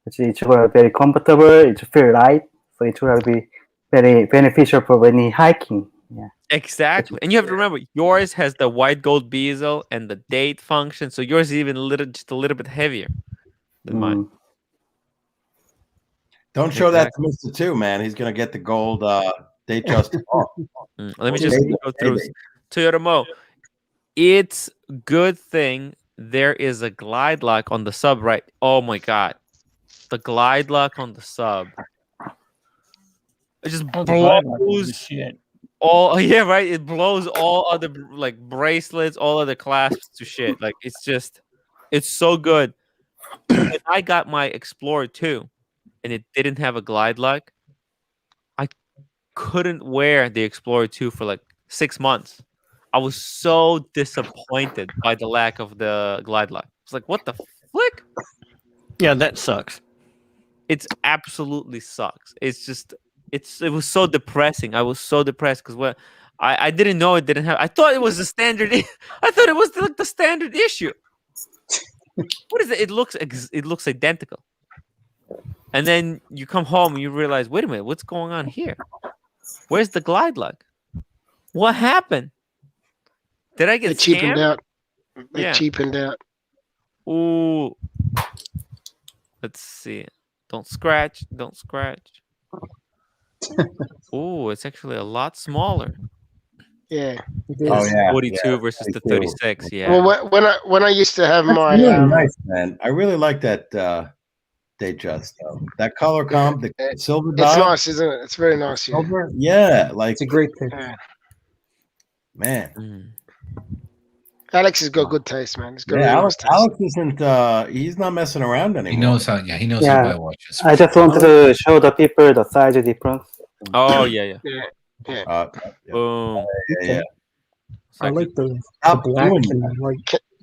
It's very comfortable. It's very light, so it will be very beneficial for when hiking. Yeah. Exactly. And you have to remember, yours has the white gold bezel and the date function, so yours is even just a little bit heavier than mine. Don't show that to Mr. 2, man. He's gonna get the gold date just off. Let me just go through Toyota Mo. It's good thing there is a glide lock on the sub, right? Oh my god. The glide lock on the sub. It just blows shit. all right. It blows all other like bracelets, all other clasps to shit. Like it's so good. When I got my Explorer 2 and it didn't have a glide lock, I couldn't wear the Explorer 2 for like 6 months. I was so disappointed by the lack of the glide lock. It's like, what the flick? Yeah, that sucks. It's absolutely sucks. It's just it was so depressing. I was so depressed because I didn't know it didn't have. I thought it was a standard. I thought it was like the standard issue. What is it? It looks identical. And then you come home and you realize, wait a minute, what's going on here? Where's the glide lock? What happened? Did I get cheapened scammed? out? They cheapened out. Ooh. Let's see. Don't scratch. Don't scratch. Ooh, it's actually a lot smaller. Yeah. Oh yeah. 42 versus the 36. Yeah. Well, when I used to have my really nice, man. I really like that date just that color comp, the silver dot. It's nice, isn't it? It's very nice. Silver? Yeah, like it's a great pick. Man. Alex has got good taste, man. He's got Alex, taste. Alex isn't he's not messing around anymore. He knows how to buy watches. I just wanted to show the people the size difference. Oh yeah. Boom. Yeah. I like the black and like.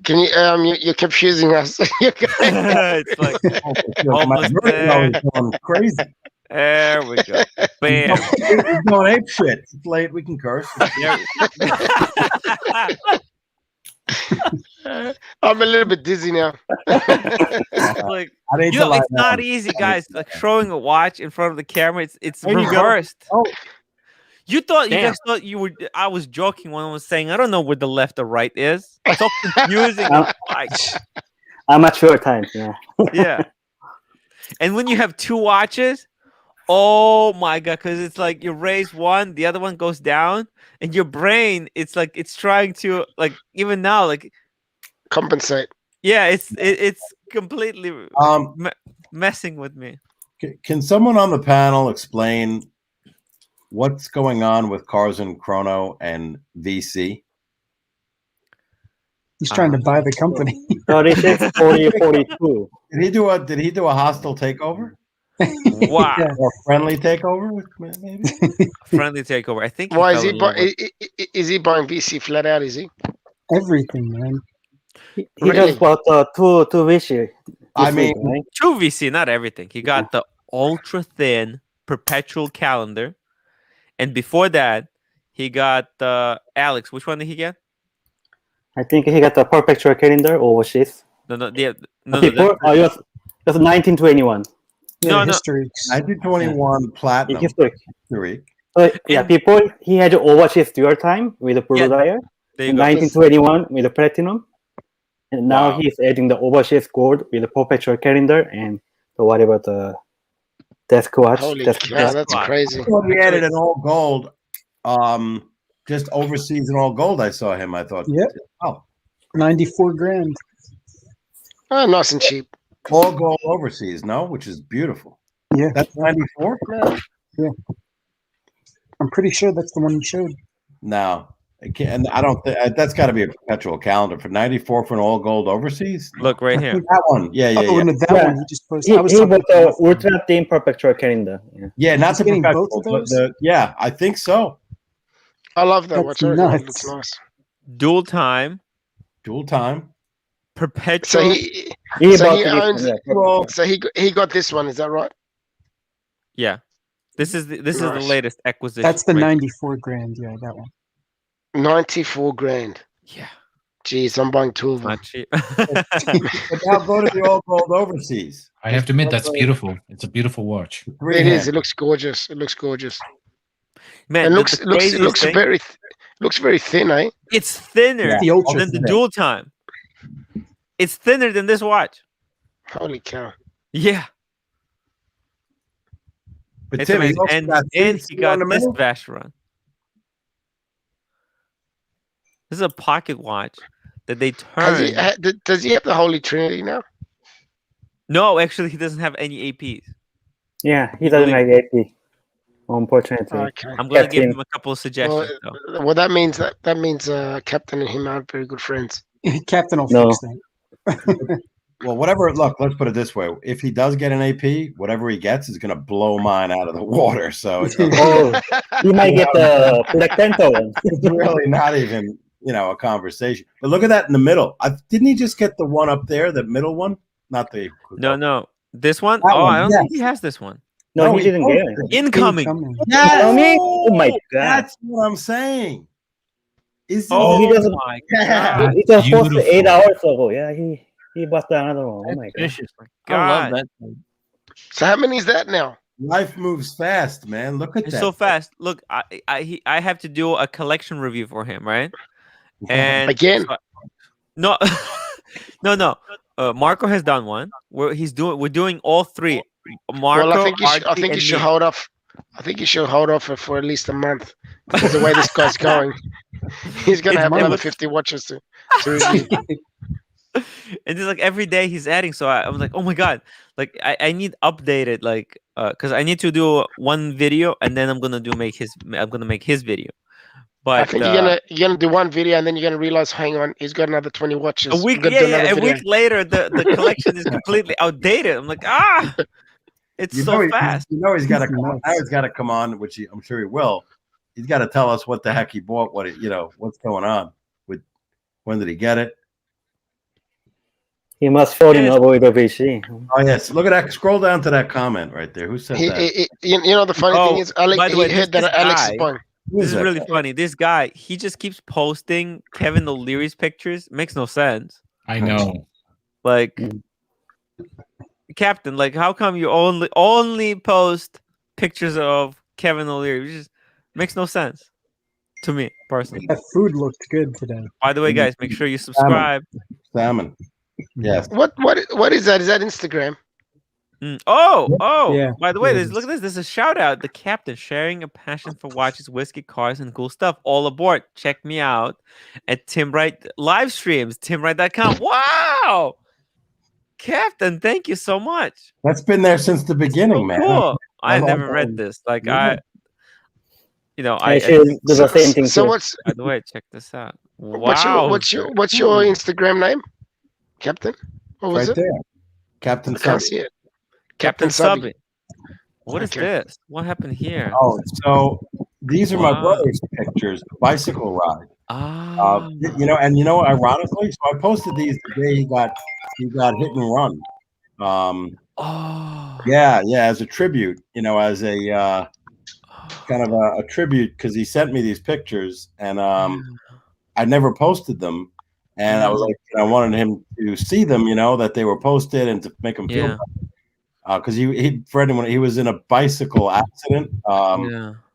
Can you you're confusing us. It's like almost going crazy. There we go. Bam. He's going ape shit. It's late. We can curse. I'm a little bit dizzy now. Like, it's not easy, guys. Like showing a watch in front of the camera, it's reversed. You guys thought you were. I was joking when I was saying I don't know where the left or right is. It's so confusing. Amateur time, yeah. Yeah. And when you have two watches, oh my god, because it's like you raise one, the other one goes down, and your brain, it's like it's trying to like even now like compensate. Yeah, it's completely messing with me. Can someone on the panel explain what's going on with Cars and Chrono and VC? He's trying to buy the company. 36, 40, 42. Did he do a hostile takeover? Wow. Or a friendly takeover? Maybe? Friendly takeover. I think. Why is he buying VC flat out? Is he? Everything, man. He just bought two VC. I mean, right? Two VC, not everything. He got the ultra thin perpetual calendar, and before that, he got the Alex. Which one did he get? I think he got the perpetual calendar overseas. No. It was 1921. No. 1921 platinum. Historic. History. Before he had overseas dual time with the blue dial. In 1921 with the platinum. And now he's adding the overseas gold with the perpetual calendar and the desk watch. Holy cow, that's crazy. He added an all gold, just overseas in all gold. I saw him. I thought, yep. Oh, 94 grand. Oh, nice and cheap. All gold overseas, no, which is beautiful. Yeah, that's 94. Yeah, I'm pretty sure that's the one you showed. No. And I don't think that's got to be a perpetual calendar for 94 for an all gold overseas. Look right here. That one, yeah. One he just posted. He bought the ultra thin perpetual calendar. Yeah, not the perpetual. Both of those? Yeah, I think so. I love that. That's watch. It's nice. Dual time. Perpetual. So he got this one. Is that right? Yeah, this is the latest acquisition. That's the 94 grand. Yeah, that one. 94 grand. Yeah. Jeez, I'm buying two of them. Not cheap. But now go to the all gold overseas. I have to admit, that's beautiful. It's a beautiful watch. It is. It looks gorgeous. Man, it looks very thin, eh? It's thinner than the dual time. It's thinner than this watch. Holy cow! Yeah. But it's Tim, and he got this Vacheron. This is a pocket watch that they turn. Does he have the Holy Trinity now? No, actually, he doesn't have any APs. Yeah, he doesn't like AP. Unfortunately, I'm gonna give him a couple of suggestions. Well, that means Captain and him aren't very good friends. Captain will fix that. Well, whatever. Look, let's put it this way: if he does get an AP, whatever he gets is going to blow mine out of the water. So it's he might get the Black Panther one. It's really not even a conversation. But look at that in the middle. Didn't he just get the one up there, the middle one? Not the no. This one? I don't think he has this one. No, he didn't get it. Incoming. Yes. Oh my god. That's what I'm saying. He doesn't. My god. It was supposed to 8 hours ago. Yeah, he bought another one. Oh my god. I love that. So how many is that now? Life moves fast, man. Look at that. It's so fast. Look, I have to do a collection review for him, right? And again, no. Marco has done one. We're doing all three. Marco, well, I think you should hold off. I think you should hold off for at least a month because the way this guy's going, he's gonna have another 50 watches to review. And it's like every day he's adding. So I was like, oh my god, like I need updated, like because I need to do one video and then I'm gonna make his video. But I think you're gonna do one video and then you're gonna realize, hang on, he's got another 20 watches. A week later, the collection is completely outdated. I'm like, it's so fast. He's got to come on. Now he's got to come on, which I'm sure he will. He's got to tell us what the heck he bought. What's going on with? When did he get it? He must fall in love with the VC. Oh yes, look at that. Scroll down to that comment right there. Who said that? The funny thing is, Alex. By the way, he heard that Alex is buying. This is really funny. This guy, he just keeps posting Kevin O'Leary's pictures. Makes no sense. I know. Like, Captain, like, how come you only post pictures of Kevin O'Leary? It just makes no sense to me personally. That food looked good today. By the way, guys, make sure you subscribe. Salmon. Yes. What is that? Is that Instagram? Oh! Yeah. By the way, look at this. There's a shout out. The Captain sharing a passion for watches, whiskey, cars, and cool stuff. All aboard! Check me out at timwrite live streams. timwrite.com. Wow, Captain, thank you so much. That's been there since the beginning, man. Cool. I never read this. Like I do the same thing. So what's? By the way, check this out. Wow. What's your Instagram name, Captain? What was right it? There. Captain. I can't see it. Captain Subby. What is this? What happened here? Oh, so these are my brother's pictures. Bicycle ride. Ironically, so I posted these the day he got hit and run. As a tribute, as a kind of a tribute, because he sent me these pictures, and I never posted them, and I was like, I wanted him to see them, that they were posted, and to make him feel better. Because for anyone, he was in a bicycle accident.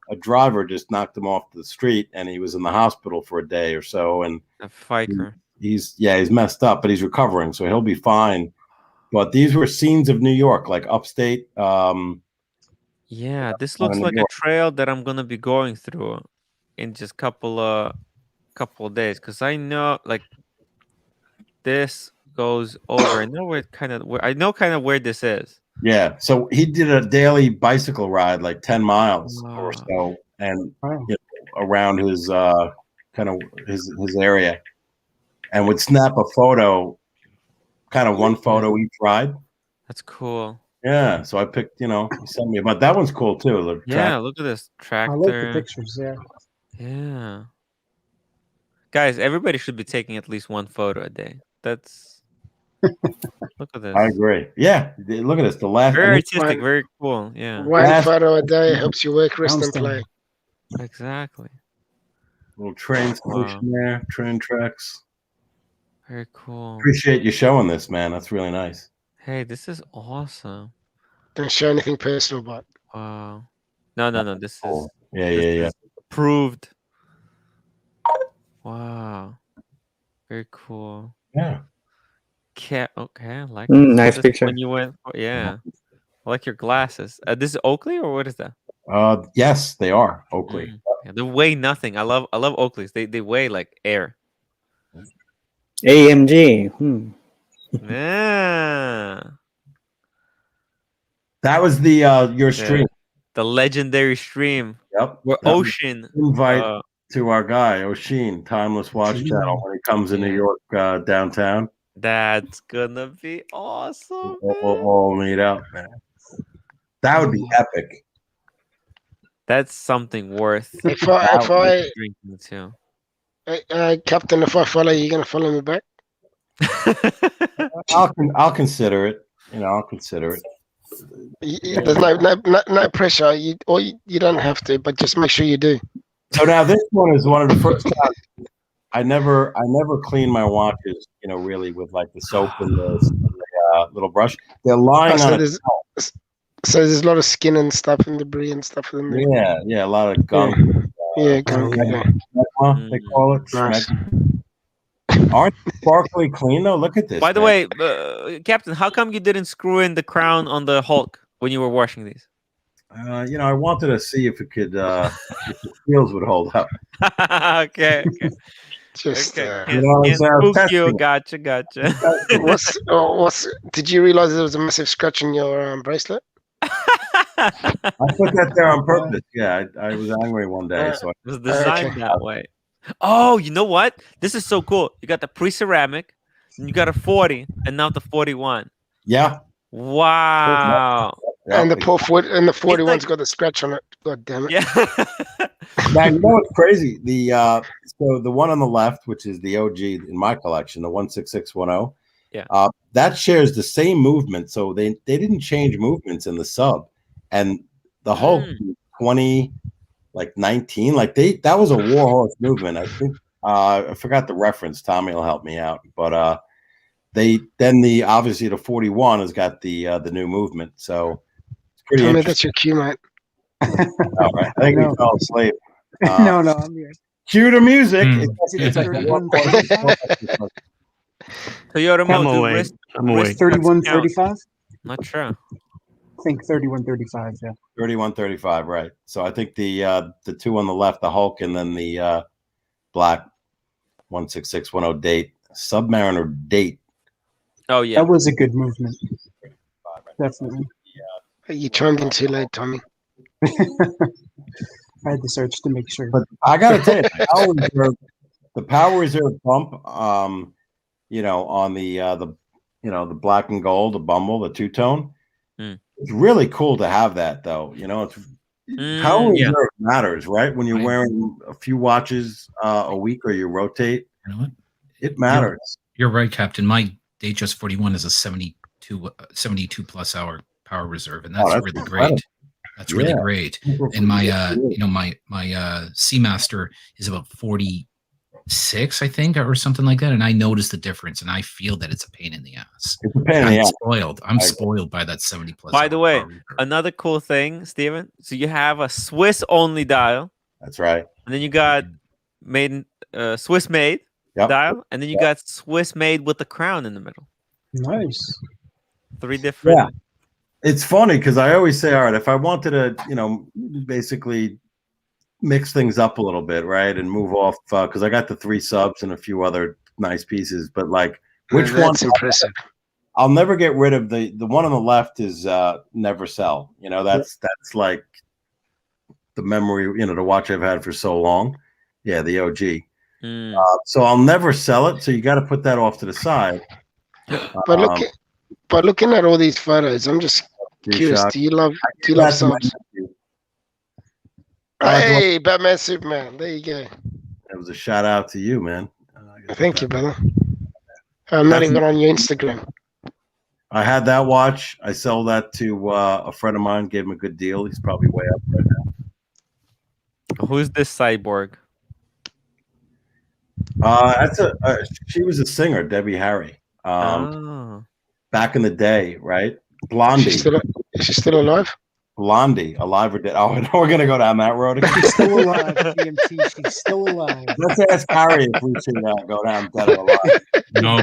A driver just knocked him off the street, and he was in the hospital for a day or so. And a biker. He's messed up, but he's recovering, so he'll be fine. But these were scenes of New York, like upstate. This looks like a trail that I'm gonna be going through in just couple of days, because I know like this goes over. I know where this is. Yeah, so he did a daily bicycle ride, like 10 miles or so, and around his kind of his area, and would snap a photo, kind of one photo each ride. That's cool. Yeah, so I picked, he sent me, but that one's cool too. Look at this tractor. I like the pictures. Yeah. Guys, everybody should be taking at least one photo a day. That's look at this. I agree. Yeah, look at this. The last very artistic, very cool. Yeah. One photo a day helps you work, rest, and play. Exactly. Little train station there, train tracks. Very cool. Appreciate you showing this, man. That's really nice. Hey, this is awesome. Don't show anything personal, but wow. No. This is yeah. Approved. Wow. Very cool. Yeah. Okay, I like nice picture. When you went, I like your glasses. This is Oakley, or what is that? Yes, they are Oakley. Yeah, they weigh nothing. I love Oakleys. They weigh like air. AMG. Yeah. That was the your stream. The legendary stream. Yep. Where Ocean invite to our guy Oshin, Timeless Watch Channel, when he comes in New York downtown. That's gonna be awesome. We'll meet up, man. That would be epic. That's something worth if I drinking too. Captain, if I follow you, gonna follow me back? I'll consider it. I'll consider it. There's no pressure. You don't have to, but just make sure you do. So now this one is one of the first times I never clean my watches, really with like the soap and the little brush. They're lying on it. So there's a lot of skin and stuff and debris and stuff in there. Yeah, a lot of gunk. Gunk. They call it. Nice. Aren't they sparkly clean though? Look at this. By the way, Captain, how come you didn't screw in the crown on the Hulk when you were washing these? I wanted to see if it could, if the seals would hold up. Okay. Just spook you. Gotcha. Did you realize there was a massive scratch in your bracelet? I put that there on purpose. Yeah, I was angry one day, so it was designed that way. Oh, you know what? This is so cool. You got the pre-ceramic, and you got a 40, and now the 41. Yeah. Wow. And the 41's got the scratch on it. God damn it. Yeah. Now, you know what's crazy? So the one on the left, which is the OG in my collection, the 16610. Yeah. That shares the same movement. So they didn't change movements in the sub, and the Hulk 2019, that was a warhorse movement. I think I forgot the reference. Tommy will help me out, but obviously the 41 has got the new movement. So it's pretty Tommy, interesting. that's your cue, mate. All right. I think we fell asleep. No, I'm here. Cue the music. So your remote. I'm away. 3135? Not sure. I think 3135, yeah. 3135, right. So I think the two on the left, the Hulk, and then the black 16610 date, Submariner date. Oh yeah. That was a good movement. Definitely. You chimed in too late, Tommy. I had to search to make sure. But I gotta tell you, the power reserve bump, on the black and gold, the Bumble, the two-tone. It's really cool to have that, though. It's power reserve matters, right? When you're wearing a few watches a week or you rotate, you know what? It matters. You're right, Captain. My Datejust 41 is a 72 plus hour power reserve, and that's really great. That's really great. And my my Seamaster is about 46, I think, or something like that. And I notice the difference, and I feel that it's a pain in the ass. It's a pain in the ass. I'm spoiled by that 70 plus. By the way, another cool thing, Steven. So you have a Swiss only dial. That's right. And then you got Swiss made dial, and then you got Swiss made with the crown in the middle. Nice. 3 different. Yeah. It's funny because I always say, all right, if I wanted to, basically mix things up a little bit, right, and move off because I got the 3 subs and a few other nice pieces, but like which one's impressive? I'll never get rid of the one on the left is never sell. That's like the memory, the watch I've had for so long. Yeah, the OG. So I'll never sell it. So you got to put that off to the side. But looking at all these photos, I'm just curious. Do you love subs? Hey, Batman, Superman. There you go. That was a shout out to you, man. Thank you, brother. I'm not even on your Instagram. I had that watch. I sold that to a friend of mine. Gave him a good deal. He's probably way up right now. Who's this cyborg? She was a singer, Debbie Harry. Back in the day, right? Blondie. Is she still alive? Blondie, alive or dead? Oh, we're gonna go down that road again. She's still alive, BMT. She's still alive. Let's ask Harry if we should go down dead or alive. No,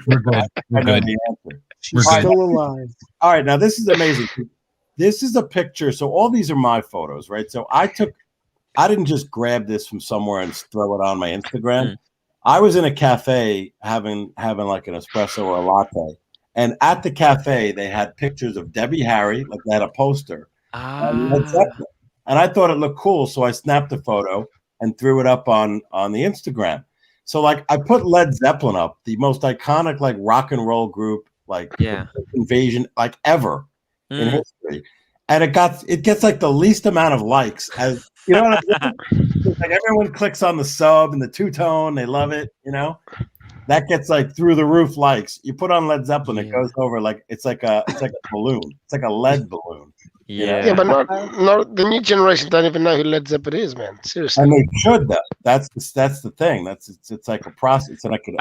we're good. I know the answer. She's still alive. All right, now this is amazing. This is a picture. So all these are my photos, right? So I didn't just grab this from somewhere and throw it on my Instagram. I was in a cafe having like an espresso or a latte. And at the cafe, they had pictures of Debbie Harry, like they had a poster. And I thought it looked cool. So I snapped a photo and threw it up on the Instagram. So like I put Led Zeppelin up, the most iconic like rock and roll group, like invasion like ever in history. And it gets like the least amount of likes as you know what I mean? Like everyone clicks on the sub and the two-tone, they love it, That gets like through the roof likes. You put on Led Zeppelin, it goes over like it's like a balloon. It's like a lead balloon. Yeah, but not the new generation don't even know who Led Zeppelin is, man. Seriously. And they should though. That's the thing. It's like a process. It's like an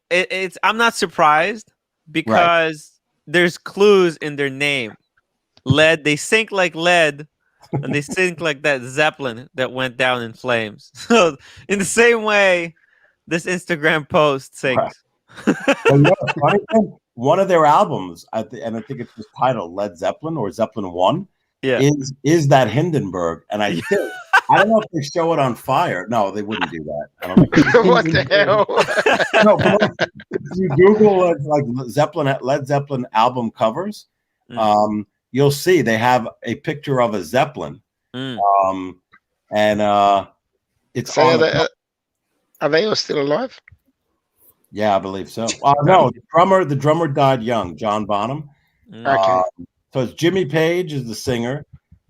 it's I'm not surprised because there's clues in their name. Lead, they sink like lead. And they sink like that Zeppelin that went down in flames. So in the same way, this Instagram post sinks. Funny thing, one of their albums, and I think it's just titled Led Zeppelin or Zeppelin 1, is that Hindenburg. And I don't know if they show it on fire. No, they wouldn't do that. I don't think what the hell? No, but if you Google Led Zeppelin album covers, you'll see they have a picture of a Zeppelin, and it's. So are they all still alive? Yeah, I believe so. No, the drummer died young, John Bonham. Okay. So it's Jimmy Page is the singer,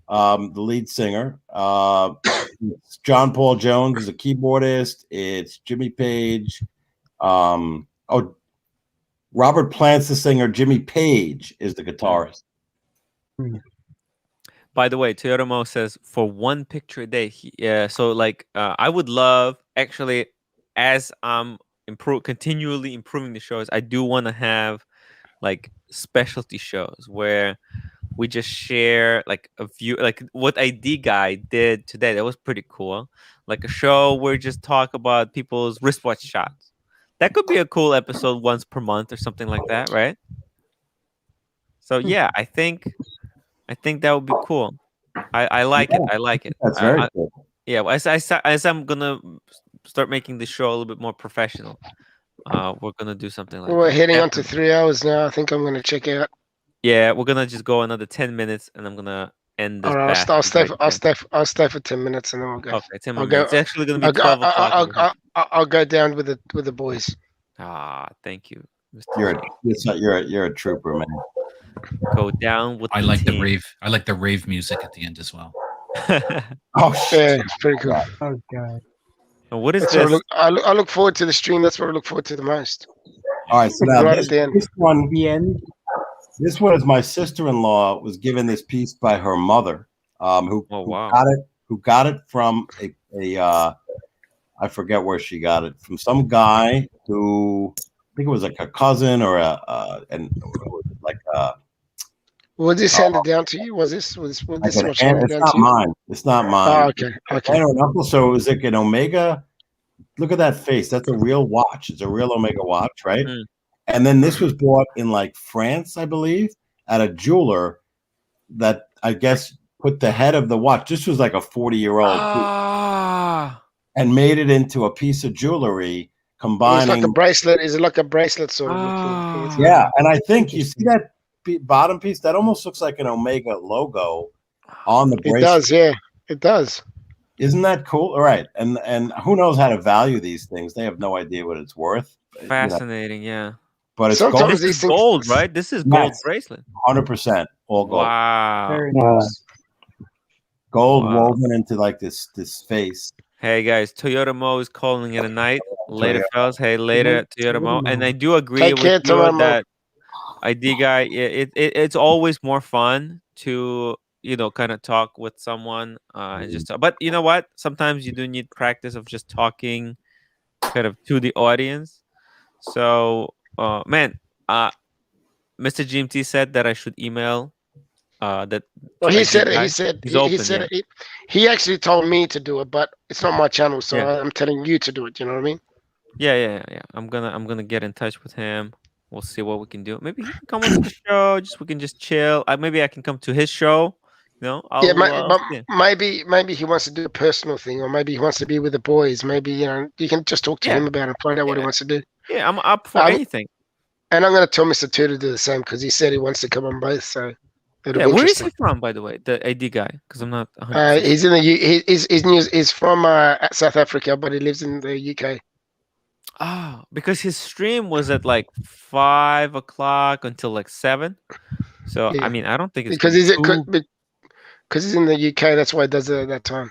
the lead singer. It's John Paul Jones is the keyboardist. It's Jimmy Page. Robert Plant's the singer. Jimmy Page is the guitarist. By the way, Toyotomo says for 1 picture a day. So like I would love actually as I'm continually improving the shows, I do want to have like specialty shows where we just share like a view, like what ID Guy did today. That was pretty cool. Like a show where we just talk about people's wristwatch shots. That could be a cool episode once per month or something like that, right? So yeah, I think that would be cool. I like it. I like it. That's very cool. Yeah, as I'm gonna start making the show a little bit more professional, we're gonna do something like. We're heading on to 3 hours now. I think I'm gonna check out. Yeah, we're gonna just go another 10 minutes, and I'm gonna end this. All right, I'll stay for 10 minutes, and then we'll go. Okay, 10 minutes. It's actually gonna be 12 o'clock. I'll go down with the boys. Thank you, Mr. You're a trooper, man. go down with I the like team. the rave. I like the rave music at the end as well. Oh shit! Yeah, it's pretty cool. Oh god. What is That's this? what I look forward to the stream. That's what I look forward to the most. All right, so now Right at the end. this one, The end. this one is my sister-in-law was given this piece by her mother, who got it from a I forget where she got it from, some guy who I think it was like a cousin or Was this handed down to you? Was this much handed down to you? mine. It's not mine. Oh, okay. Okay. Aunt or uncle. So it was like an Omega. Look at that face. That's a real watch. It's a real Omega watch, right? Mm. And then this was bought in like France, I believe, at a jeweler that I guess put the head of the watch. This was like a 40-year-old and made it into a piece of jewelry, combining. It's like a bracelet. Is it like a bracelet sort of looking thing? Yeah, and I think you see that bottom piece. That almost looks like an Omega logo on the bracelet. It does, yeah. It does. Isn't that cool? All right, and who knows how to value these things? They have no idea what it's worth. Fascinating, yeah. But it's sometimes gold. this is gold, right? This is gold bracelet. 100% all gold. Wow. Very nice. Gold woven into like this face. Hey guys, Toyota Mo is calling it a night. Later, fellas. Hey, later, Toyota Mo. And I do agree with you that ID guy. It's always more fun to kind of talk with someone and just talk. But you know what? Sometimes you do need practice of just talking kind of to the audience. So, man, Mr. GMT said that I should email that. Well, he said he actually told me to do it, but it's not my channel, so I'm telling you to do it. You know what I mean? Yeah. I'm gonna get in touch with him. We'll see what we can do. Maybe he can come on to the show. We can just chill. Maybe I can come to his show. Maybe he wants to do a personal thing, or maybe he wants to be with the boys. Maybe you can just talk to him about it and find out what he wants to do. Yeah, I'm up for anything. And I'm going to tell Mr. Two to do the same because he said he wants to come on both. So where is he from, by the way, the AD guy? Because I'm not. He's in the he's from South Africa, but he lives in the UK. Oh, because his stream was at like 5 o'clock until like 7. So I mean, I don't think it's because he's in the UK. That's why he does it at that time.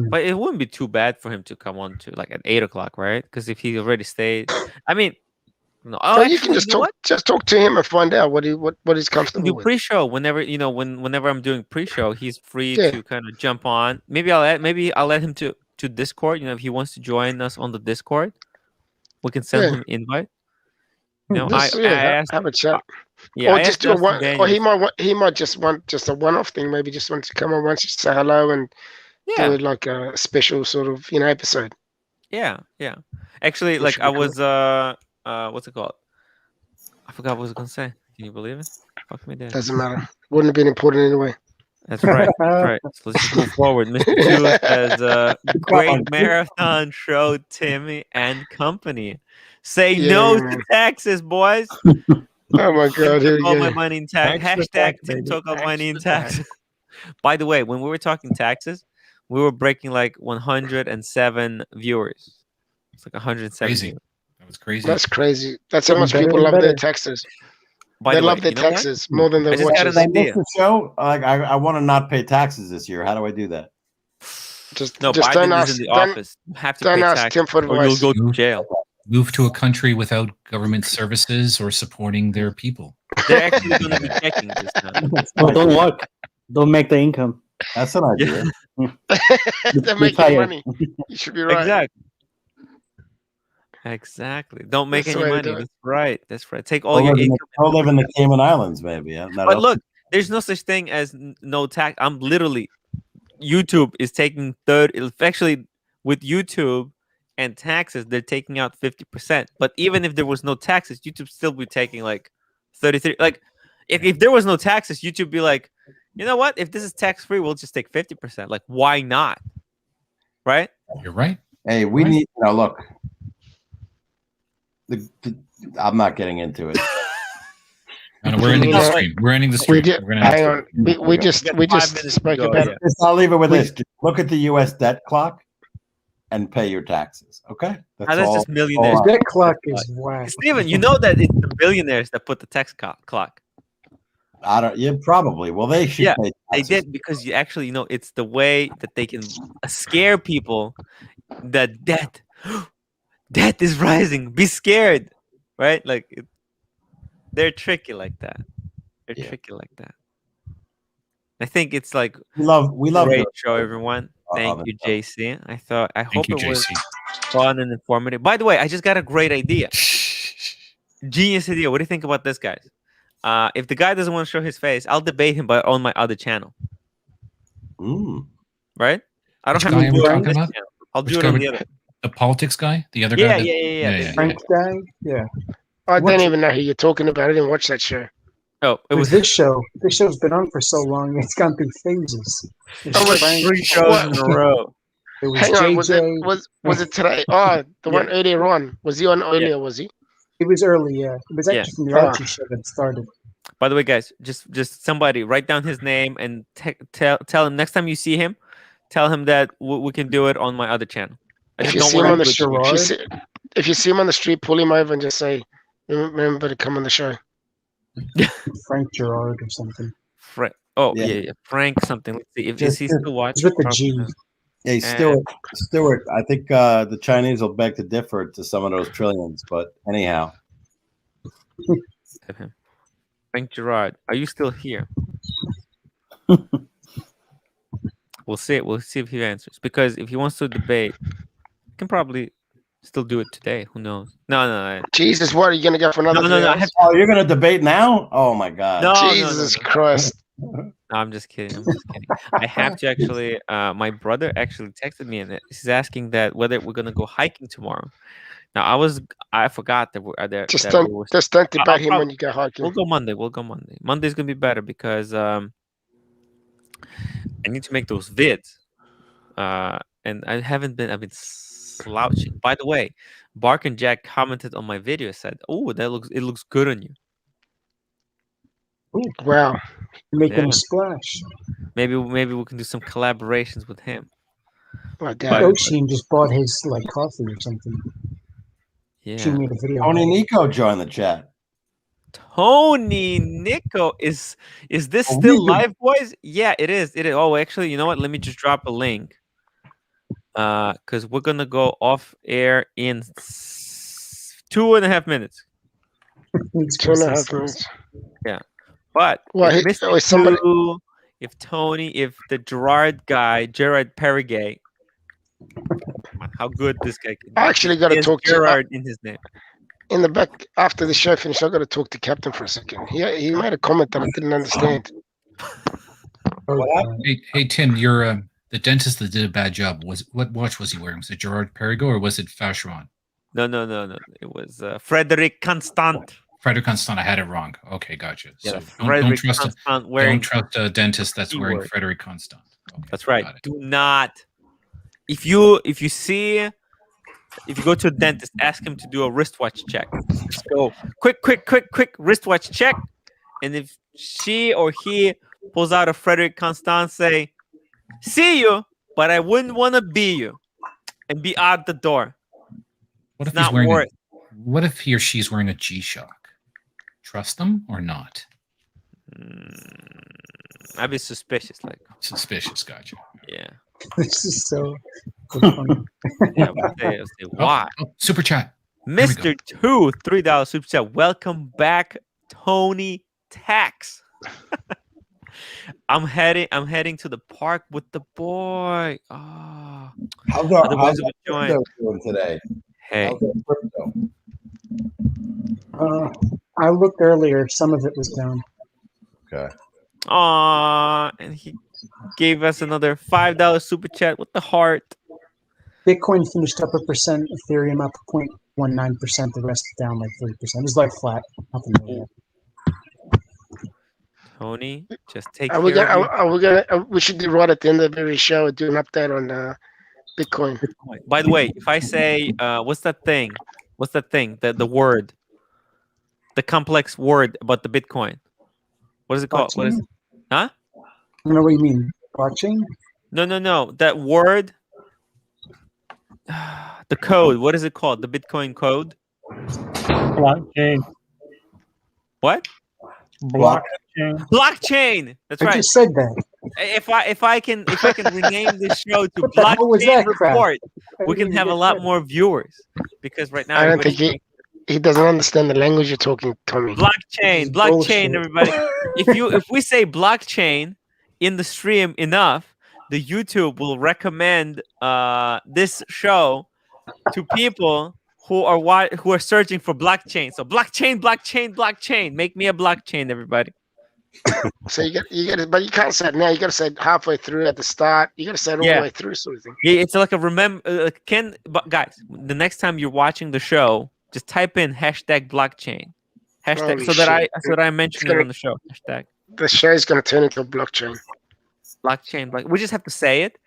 But it wouldn't be too bad for him to come on to like at 8 o'clock, right? Because if he already stayed, I mean, no. Oh, you can just talk to him and find out what he's comfortable with. Pre-show whenever whenever I'm doing pre-show, he's free to kind of jump on. Maybe I'll let him to Discord. If he wants to join us on the Discord, we can send him an invite. I have a chat. Yeah, or just do or he might just want just a one-off thing. Maybe just want to come on once, just say hello and do it like a special sort of episode. Yeah. Actually, like I was what's it called? I forgot what I was gonna say. Can you believe it? Fuck me dead. Doesn't matter. Wouldn't have been important anyway. That's right. So let's just move forward. Mr. Two says great marathon show, Timmy and company. Say no to taxes, boys. Oh my god, here we go. My money in tax. Hashtag Tim took all money in taxes. By the way, when we were talking taxes, we were breaking like 107 viewers. It's like 107. Crazy. That was crazy. That's crazy. That's how much people love their taxes. They love their taxes more than their watches. The show, I want to not pay taxes this year. How do I do that? Just don't ask. In the office. You have to pay taxes, Tim for or you'll go to jail. Move to a country without government services or supporting their people. They're actually going to be checking this time. Well, don't work. Don't make the income. That's an idea. They're making money. You should be right. Exactly. Don't make any money. That's right. Take all your income. I'll live in the Cayman Islands, maybe. But look, there's no such thing as no tax. I'm literally, YouTube is taking actually, with YouTube and taxes, they're taking out 50%. But even if there was no taxes, YouTube still be taking like 33. Like, if there was no taxes, YouTube be like, you know what? If this is tax free, we'll just take 50%. Like, why not? Right? You're right. Hey, we need look. I'm not getting into it. No, we're ending the stream. We're ending the stream. Hang on. We just spoke about it. I'll leave it with this. Look at the U.S. debt clock and pay your taxes. Okay? That's just millionaires. Debt clock is whack. Steven, you know that it's the billionaires that put the tax clock. I don't. Yeah, probably. Well, they should. Yeah, pay they taxes. did because you actually, it's the way that they can scare people that debt is rising. Be scared, right? Like they're tricky like that. They're tricky like that. I think it's like We love great the show, everyone. Thank you, stuff. JC. I Thank hope you, it was JC. fun and informative. By the way, I just got a great idea. Genius idea. What do you think about this, guys? If the guy doesn't want to show his face, I'll debate him on my other channel. Right? I don't Which have guy to are do we it on talking this about? channel. I'll Which do it guy on would- the other. The politics guy? The other Yeah, guy? yeah. Frank guy, yeah. I don't even know who you're talking about. I didn't watch that show. Oh, it was this show. This show's been on for so long; it's gone through phases. It Oh, was wait, Frank. 3 shows in a row. It was Hang on, was JJ. it today? Oh, the one earlier on. Was he on earlier? Was he? It was early, yeah. It was actually from the Ah. Archie show that started. By the way, guys, just somebody write down his name and tell him next time you see him, tell him that we can do it on my other channel. I If just you don't see him want on the to street, if you see him on the street, pull him over and just say, "Remember to come on the show." Frank Gerard or something. Oh yeah. Frank something. Let's see if is he still watching. It's with the G. Hey, Stuart, I think the Chinese will beg to differ to some of those trillions, but anyhow. Frank Gerard, are you still here? We'll see. We'll see if he answers. Because if he wants to debate, he can probably still do it today. Who knows? No. Jesus, what are you gonna go for another? No. Oh, you're gonna debate now? Oh my God! No, Jesus Christ! No, I'm just kidding. I have to actually. My brother actually texted me and he's asking that whether we're gonna go hiking tomorrow. Now I forgot that we're there. Just don't debate him when you go hiking. We'll go Monday. Monday's gonna be better because I need to make those vids. And I've been slouching. By the way, Bark and Jack commented on my video, said, "Oh, it looks good on you." Ooh, wow, making a splash. Maybe we can do some collaborations with him. Oshin just bought his coffee or something. Yeah. She made a video. Tony Nico joined the chat. Tony Nico, is this still live, boys? Yeah, it is. It is. Oh, actually, you know what? Let me just drop a link. Because we're gonna go off air in 2.5 minutes. 2.5 minutes. Yeah, but if the Gerard guy, Gerard Perigay, how good this guy can be. I actually got to talk to Gerard in his name. In the back after the show finished, I got to talk to Captain for a second. He made a comment that I didn't understand. Hey Tim, you're the dentist that did a bad job. What watch was he wearing? Was it Gerard Perregaux or was it Vacheron? No. It was Frederic Constant. Frederic Constant. I had it wrong. Okay, gotcha. Yeah, so don't trust a dentist that's wearing Frederic Constant. Okay, that's right. Do not. If you go to a dentist, ask him to do a wristwatch check. Just go quick wristwatch check, and if she or he pulls out a Frederic Constant, say, "See you, but I wouldn't want to be you," and be out the door. What if he's wearing? What if he or she's wearing a G-Shock? Trust them or not? I'd be suspicious. Suspicious, gotcha. Yeah. This is so funny. Yeah, I'll say why? Super chat. Mr. $2, $3 super chat. Welcome back, Tony Tax. I'm heading to the park with the boy. Oh, how's our crypto doing today? Hey. I looked earlier. Some of it was down. Okay. And he gave us another $5 super chat with the heart. Bitcoin finished up 1%, Ethereum up 0.19%, the rest down 3%. It was flat. Nothing really. Tony, just take care. We should do right at the end of every show do an update on Bitcoin. By the way, if I say what's that thing? The word. The complex word about the Bitcoin. What is it called? What is it? Huh? I don't know what you mean. Blockchain? No. That word. The code. What is it called? The Bitcoin code? Blockchain. What? Blockchain. Blockchain. That's right. I just said that. If I can rename this show to Blockchain Report, we can have a lot more viewers because right now I don't think he doesn't understand the language you're talking, Tommy. Blockchain, everybody. If we say blockchain in the stream enough, the YouTube will recommend this show to people who are searching for blockchain. So blockchain. Make me a blockchain, everybody. So you got, but you can't say it now. You got to say it halfway through at the start. You got to say it all the way through, sort of thing. Yeah, it's like a but guys, the next time you're watching the show, just type in #blockchain, so that I mention it on the show. Hashtag. The show's going to turn into a blockchain. Blockchain. We just have to say it.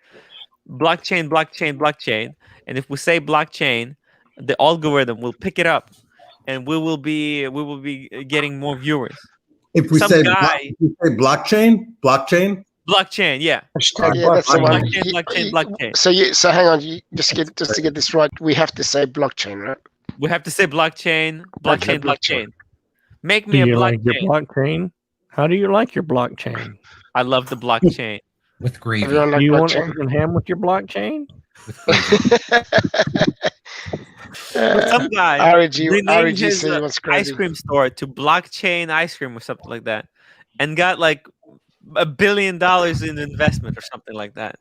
Blockchain. And if we say blockchain, the algorithm will pick it up, and we will be getting more viewers. If we say blockchain, yeah. Yeah, that's the one. Blockchain. So hang on, just to get this right, we have to say blockchain, right? We have to say blockchain. Make me a blockchain. Do you like your blockchain? How do you like your blockchain? I love the blockchain. With gravy. Do you want to ham with your blockchain? Some guy renamed his ice cream store to Blockchain Ice Cream or something like that, and got like $1 billion in investment or something like that.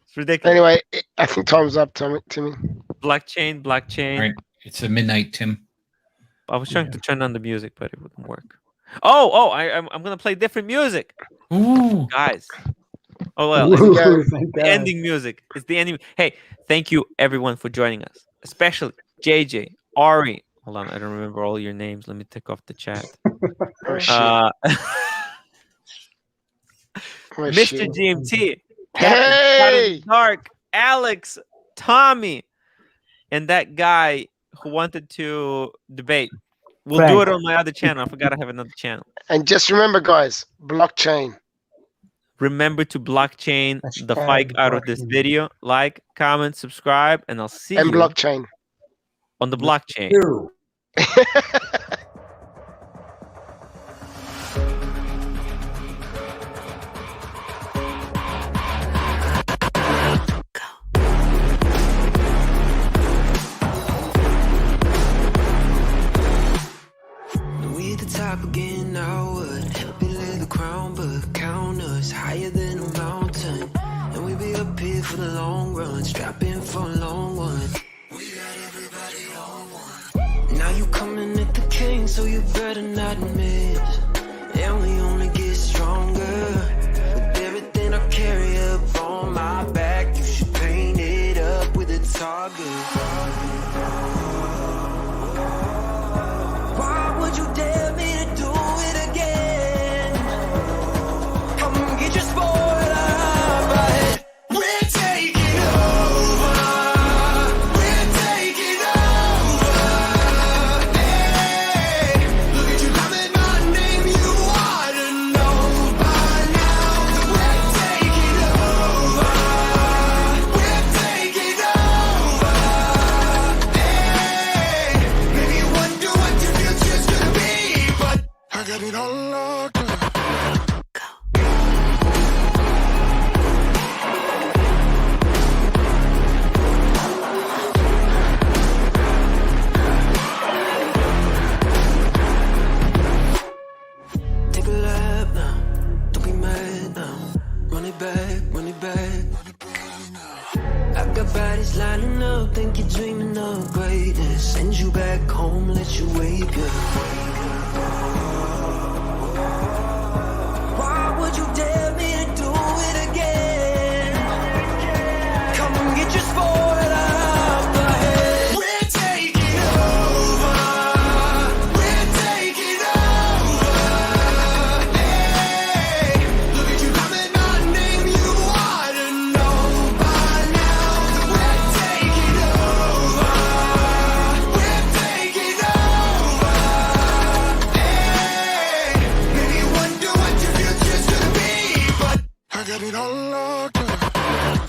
It's ridiculous. Anyway, I think time's up, Timmy. Blockchain. All right, it's a midnight, Tim. I was trying to turn on the music, but it wouldn't work. I'm gonna play different music. Ooh, guys. Oh well, it's the ending music. It's the ending. Hey, thank you everyone for joining us, especially JJ, Ari. Hold on, I don't remember all your names. Let me take off the chat. Mr. GMT, hey, Dark, Alex, Tommy, and that guy who wanted to debate. We'll do it on my other channel. I forgot I have another channel. And just remember, guys, blockchain. Remember to blockchain the fight out of this video. Like, comment, subscribe, and I'll see you blockchain on the blockchain. We at the top again now. Below the crown, but count us higher than a mountain. And we be up here for the long run, strapping for a long one. We got everybody on one. Now you coming at the king, so you better not miss. And we only get stronger with everything I carry up on my back. You should paint it up with a target. Why would you dare me to do it again? Come get your spoiler, but we're taking over. We're taking over. Hey, look at you loving my name. You ought to know by now that we're taking over. We're taking over. Hey, maybe you wonder what your future's gonna be, but I got it all locked up. Take a lap now, don't be mad now. Run it back, run it back. I got bodies lining up, think you're dreaming of greatness. Send you back home, let you wake up.